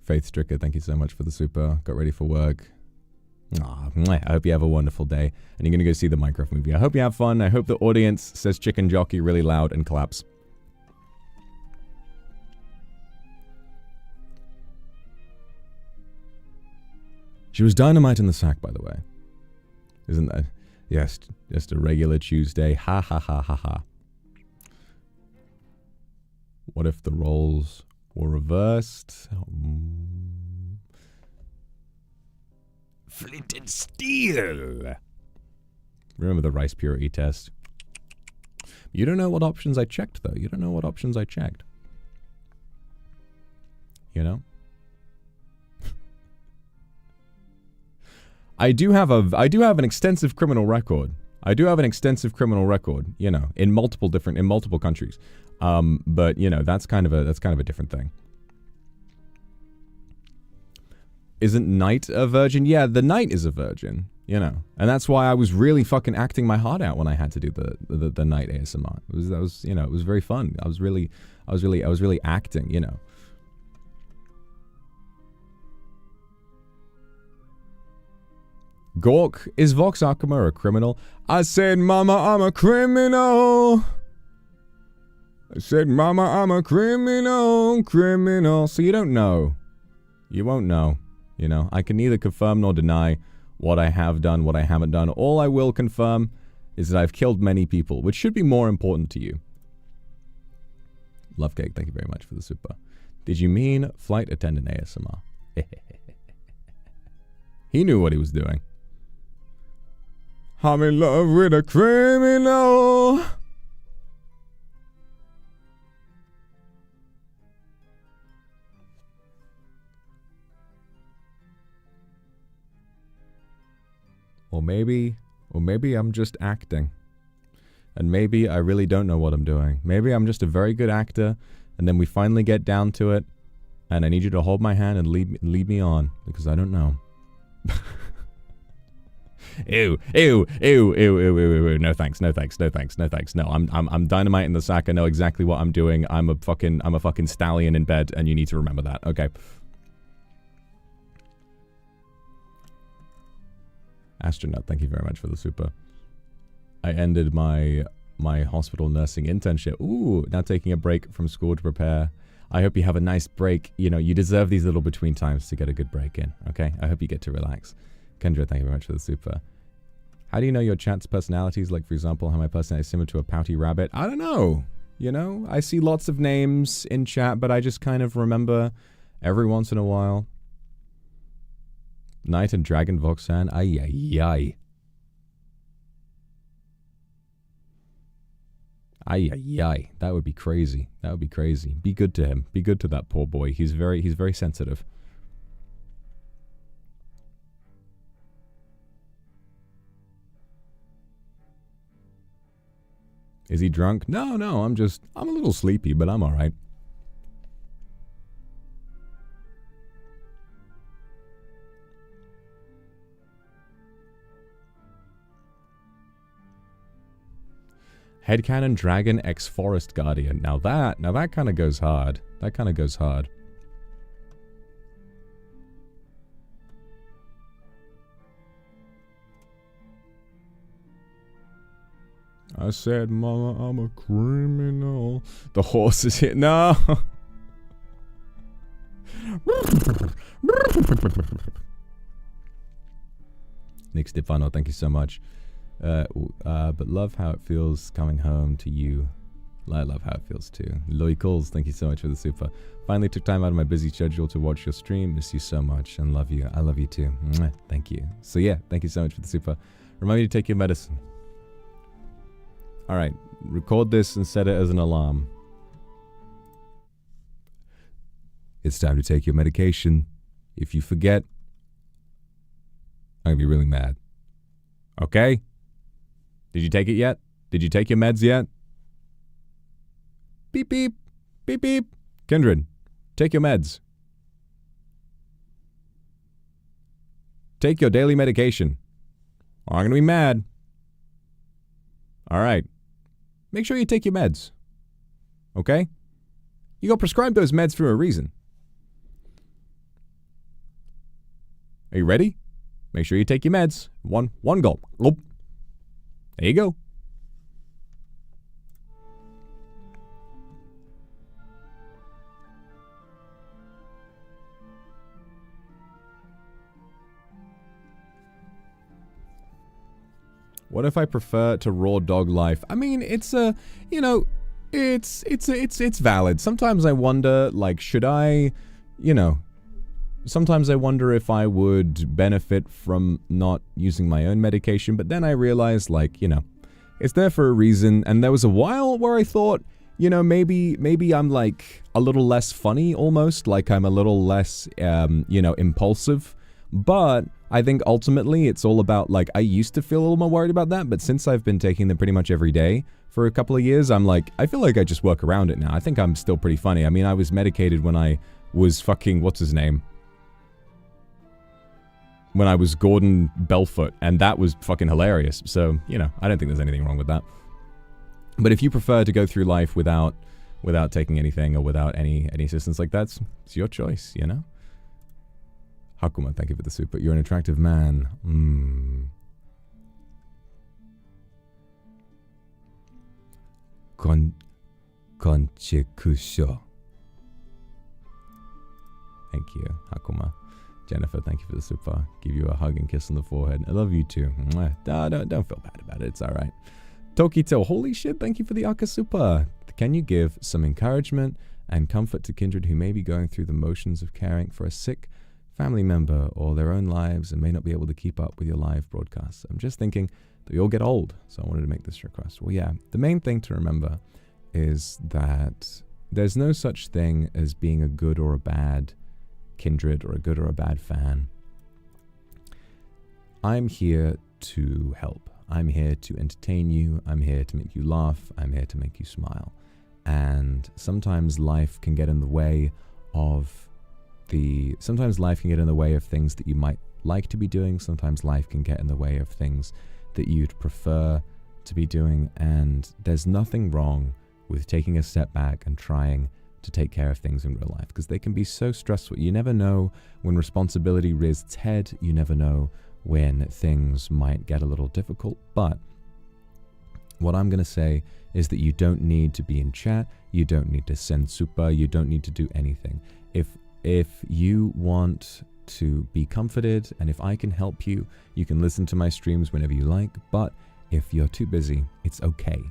Faith Stricker, thank you so much for the super. Got ready for work. I hope you have a wonderful day. And you're gonna go see the Minecraft movie. I hope you have fun. I hope the audience says chicken jockey really loud and claps. She was dynamite in the sack, by the way. Isn't that? Yes, just a regular Tuesday. Ha ha ha ha ha. What if the roles were reversed? Flint and steel! Remember the rice purity test? You don't know what options I checked, though. You don't know what options I checked. You know? I do have an extensive criminal record. You know, in multiple countries. But you know, that's kind of a different thing. Isn't Knight a virgin? Yeah, the Knight is a virgin, you know. And that's why I was really fucking acting my heart out when I had to do the Knight ASMR. That was, you know, it was very fun. I was really acting, you know. Gork, is Vox Akuma a criminal? I said, Mama, I'm a criminal. I said, Mama, I'm a criminal. So you don't know. You won't know. You know, I can neither confirm nor deny what I have done, what I haven't done. All I will confirm is that I've killed many people, which should be more important to you. Love Cake, thank you very much for the super. Did you mean flight attendant ASMR? He knew what he was doing. I'm in love with a criminal. Or maybe I'm just acting. And maybe I really don't know what I'm doing. Maybe I'm just a very good actor, and then we finally get down to it, and I need you to hold my hand and lead me on, because I don't know. Ew. No thanks. No, I'm dynamite in the sack. I know exactly what I'm doing. I'm a fucking stallion in bed, and you need to remember that. Okay. Astronaut, thank you very much for the super. I ended my hospital nursing internship. Ooh, now taking a break from school to prepare. I hope you have a nice break. You know, you deserve these little between times to get a good break in. Okay? I hope you get to relax. Kendra, thank you very much for the super. How do you know your chat's personalities? Like, for example, how my personality is similar to a pouty rabbit? I don't know. You know, I see lots of names in chat, but I just kind of remember every once in a while. Knight and Dragon Voxan. Ay. That would be crazy. Be good to him. Be good to that poor boy. He's very sensitive. Is he drunk? No, I'm a little sleepy, but I'm alright. Headcanon Dragon X Forest Guardian. Now that kind of goes hard. That kind of goes hard. I said, Mama, I'm a criminal. The horse is here. No. Nick Stefano, thank you so much. But love how it feels coming home to you. I love how it feels too. Loicals, thank you so much for the super. Finally took time out of my busy schedule to watch your stream. Miss you so much and love you. I love you too. Mwah. Thank you. So yeah, thank you so much for the super. Remind me to take your medicine. Alright, record this and set it as an alarm. It's time to take your medication. If you forget, I'm gonna be really mad. Okay? Did you take it yet? Did you take your meds yet? Beep, beep. Beep, beep. Kindred, take your meds. Take your daily medication. Or I'm gonna be mad. Alright. Make sure you take your meds. Okay? You got prescribed those meds for a reason. Are you ready? Make sure you take your meds. One gulp. Gulp. There you go. What if I prefer to raw dog life? I mean, it's a, you know, it's valid. Sometimes I wonder, like, should I, you know, sometimes I wonder if I would benefit from not using my own medication, but then I realize, like, you know, it's there for a reason. And there was a while where I thought, you know, maybe I'm like a little less funny almost, like I'm a little less, you know, impulsive. But I think ultimately it's all about, like, I used to feel a little more worried about that, but since I've been taking them pretty much every day for a couple of years, I'm like, I feel like I just work around it now. I think I'm still pretty funny. I mean, I was medicated when I was fucking, what's his name? When I was Gordon Belfoot, and that was fucking hilarious. So, you know, I don't think there's anything wrong with that. But if you prefer to go through life without taking anything or without any assistance like that, it's your choice, you know? Hakuma, thank you for the super. You're an attractive man. Konchikusho. Thank you, Hakuma. Jennifer, thank you for the super. Give you a hug and kiss on the forehead. I love you too. Don't feel bad about it. It's alright. Tokito, holy shit, thank you for the Aka super. Can you give some encouragement and comfort to kindred who may be going through the motions of caring for a sick family member or their own lives and may not be able to keep up with your live broadcasts? I'm just thinking that we all get old, so I wanted to make this request. Well, yeah, the main thing to remember is that there's no such thing as being a good or a bad kindred or a good or a bad fan. I'm here to help. I'm here to entertain you. I'm here to make you laugh. I'm here to make you smile. And sometimes life can get in the way of sometimes life can get in the way of things that you might like to be doing. Sometimes life can get in the way of things that you'd prefer to be doing. And there's nothing wrong with taking a step back and trying to take care of things in real life, because they can be so stressful. You never know when responsibility rears its head. You never know when things might get a little difficult. But what I'm going to say is that you don't need to be in chat. You don't need to send super. You don't need to do anything. If you want to be comforted, and if I can help you, you can listen to my streams whenever you like. But if you're too busy, it's okay.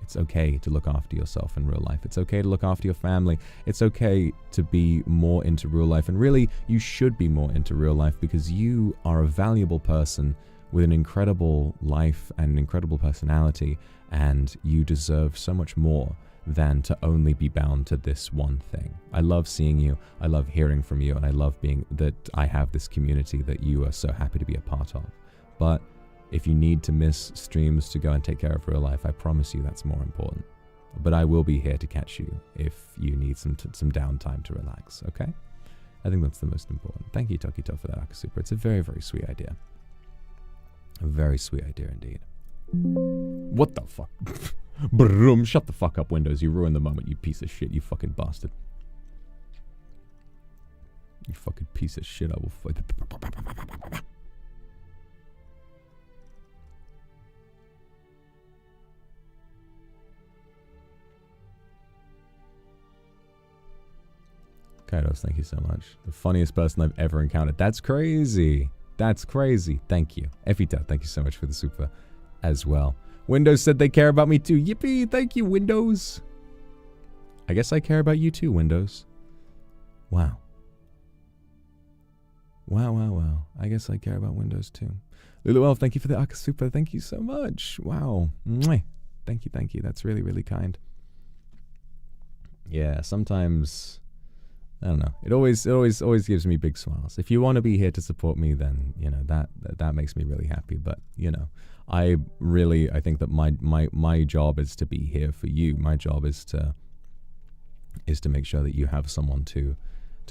It's okay to look after yourself in real life. It's okay to look after your family. It's okay to be more into real life. And really, you should be more into real life, because you are a valuable person with an incredible life and an incredible personality, and you deserve so much more than to only be bound to this one thing. I love seeing you, I love hearing from you, and I love being that I have this community that you are so happy to be a part of. But if you need to miss streams to go and take care of real life, I promise you that's more important. But I will be here to catch you if you need some downtime to relax, okay? I think that's the most important. Thank you, Tokito, for that Akasuper. It's a very, very sweet idea. A very sweet idea indeed. What the fuck? Brum, shut the fuck up, Windows. You ruined the moment, you piece of shit. You fucking bastard. You fucking piece of shit. I will fight. Kairos, thank you so much. The funniest person I've ever encountered. That's crazy. That's crazy. Thank you. Evita, thank you so much for the super as well. Windows said they care about me too. Yippee, thank you, Windows. I guess I care about you too, Windows. Wow. Wow, wow, wow. I guess I care about Windows too. Luluel, thank you for the Aka Super. Thank you so much. Wow. Mwah. Thank you, thank you. That's really, really kind. Yeah, sometimes, I don't know. It always gives me big smiles. If you want to be here to support me, then, you know, that makes me really happy. But, you know, I think that my job is to be here for you. My job is to make sure that you have someone to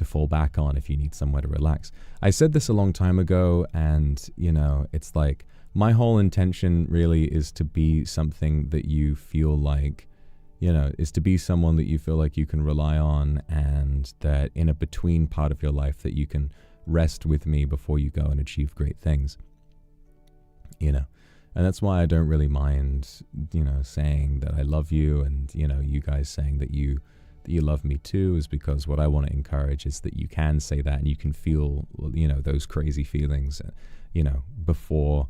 fall back on if you need somewhere to relax. I said this a long time ago, and, you know, it's like my whole intention really is to be something that you feel like, you know, is to be someone that you feel like you can rely on, and that in a between part of your life that you can rest with me before you go and achieve great things, you know. And that's why I don't really mind, you know, saying that I love you, and, you know, you guys saying that you love me too, is because what I want to encourage is that you can say that and you can feel, you know, those crazy feelings, you know, before,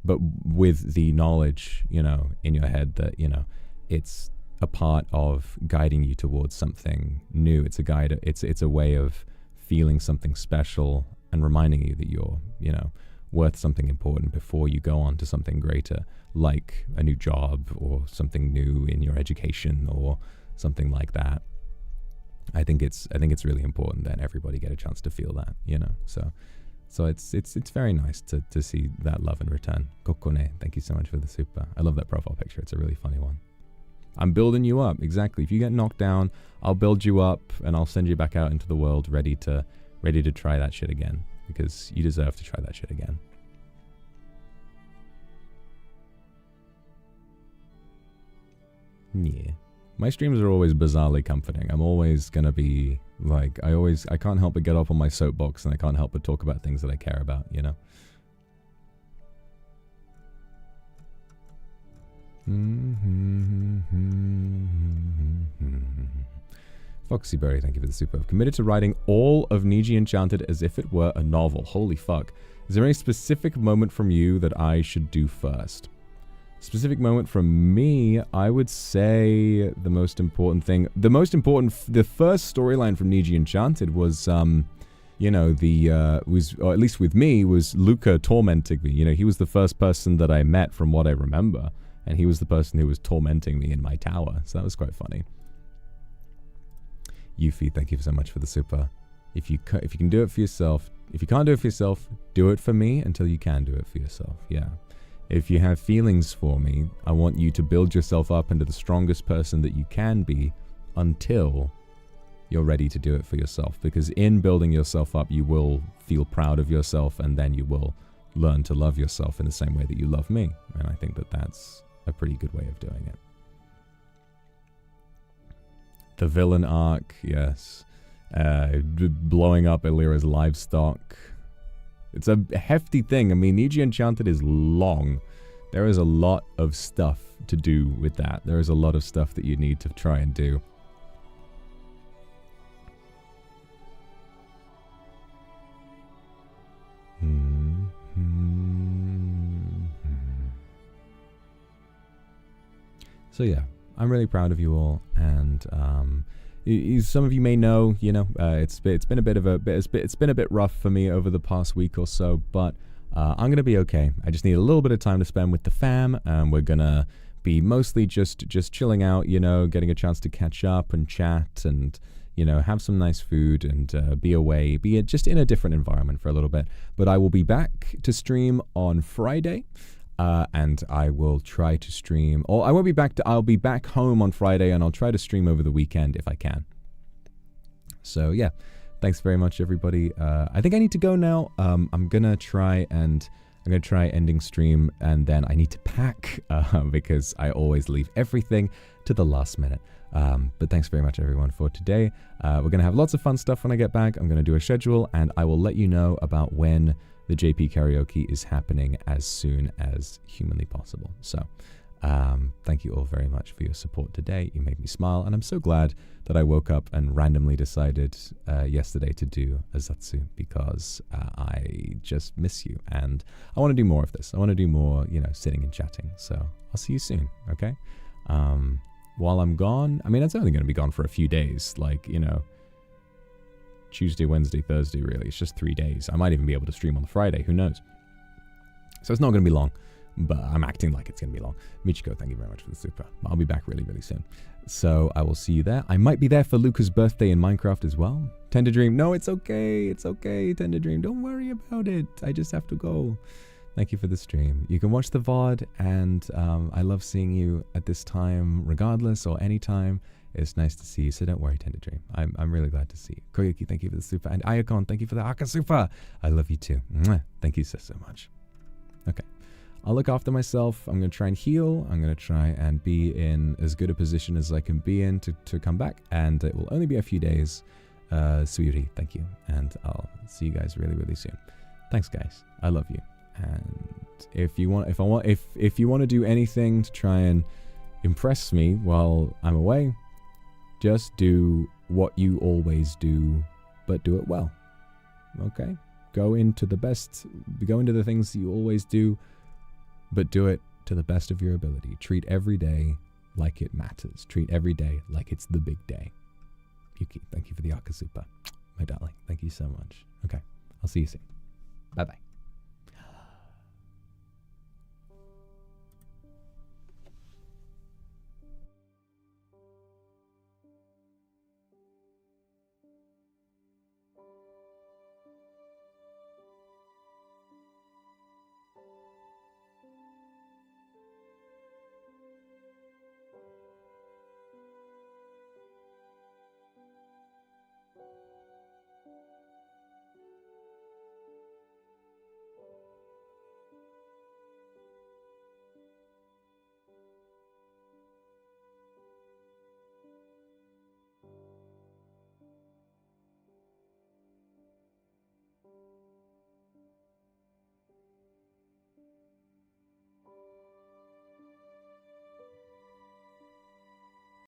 but with the knowledge, you know, in your head that, you know, it's a part of guiding you towards something new. It's a guide. It's a way of feeling something special and reminding you that you're, you know, worth something important before you go on to something greater, like a new job or something new in your education or something like that. I think it's really important that everybody get a chance to feel that, you know. So it's very nice to see that love in return. Kokone, thank you so much for the super. I love that profile picture. It's a really funny one. I'm building you up. Exactly. If you get knocked down, I'll build you up and I'll send you back out into the world ready to try that shit again, because you deserve to try that shit again. Yeah. My streams are always bizarrely comforting. I'm always gonna be like, I can't help but get up on my soapbox, and I can't help but talk about things that I care about, you know? Foxyberry, thank you for the super. I've committed to writing all of Niji Enchanted as if it were a novel. Holy fuck. Is there any specific moment from you that I should do first? Specific moment from me, I would say the most important thing, the first storyline from Niji Enchanted was, you know, or at least with me, was Luca tormenting me. You know, he was the first person that I met from what I remember, and he was the person who was tormenting me in my tower, so that was quite funny. Yuffie, thank you so much for the super. If you can do it for yourself, if you can't do it for yourself, do it for me until you can do it for yourself, yeah. If you have feelings for me, I want you to build yourself up into the strongest person that you can be until you're ready to do it for yourself. Because in building yourself up, you will feel proud of yourself, and then you will learn to love yourself in the same way that you love me. And I think that that's a pretty good way of doing it. The villain arc, yes. Blowing up Illyra's livestock. It's a hefty thing. I mean, Niji Enchanted is long. There is a lot of stuff to do with that. There is a lot of stuff that you need to try and do. So yeah, I'm really proud of you all, and some of you may know, you know, it's been a bit rough for me over the past week or so, but I'm gonna be okay. I just need a little bit of time to spend with the fam, and we're gonna be mostly just chilling out, you know, getting a chance to catch up and chat, and, you know, have some nice food, and be away, just in a different environment for a little bit. But I will be back to stream on Friday. And I will try to stream, or I won't be back I'll be back home on Friday, and I'll try to stream over the weekend if I can. So yeah, thanks very much everybody. I think I need to go now. I'm gonna try and I'm going to try ending stream, and then I need to pack because I always leave everything to the last minute. But thanks very much, everyone, for today. We're going to have lots of fun stuff when I get back. I'm going to do a schedule, and I will let you know about when the JP Karaoke is happening as soon as humanly possible. So thank you all very much for your support today. You made me smile, and I'm so glad that I woke up and randomly decided yesterday to do a Zatsu, because I just miss you, and I want to do more of this. I want to do more, sitting and chatting. So I'll see you soon, okay? While I'm gone, I mean, it's only going to be gone for a few days, Tuesday, Wednesday, Thursday, really. It's just 3 days. I might even be able to stream on the Friday. Who knows? So it's not going to be long, but I'm acting like it's going to be long. Michiko, thank you very much for the super. I'll be back really, really soon. So I will see you there. I might be there for Luca's birthday in Minecraft as well. Tender Dream. No, it's okay. It's okay, Tender Dream. Don't worry about it. I just have to go. Thank you for the stream. You can watch the VOD, and I love seeing you at this time, regardless, or anytime. It's nice to see you, so don't worry, Tender Dream. I'm really glad to see you. Koyuki, thank you for the super. And Ayakon, thank you for the Aka super. I love you too. Mwah. Thank you so much. Okay. I'll look after myself. I'm going to try and heal. I'm going to try and be in as good a position as I can be in to come back. And it will only be a few days. Sweetie, thank you. And I'll see you guys really, really soon. Thanks, guys. I love you. And if you want to do anything to try and impress me while I'm away, just do what you always do, but do it well. Okay? Go into the things you always do, but do it to the best of your ability. Treat every day like it matters. Treat every day like it's the big day. Yuki, thank you for the Akasupa. My darling, thank you so much. Okay, I'll see you soon. Bye-bye.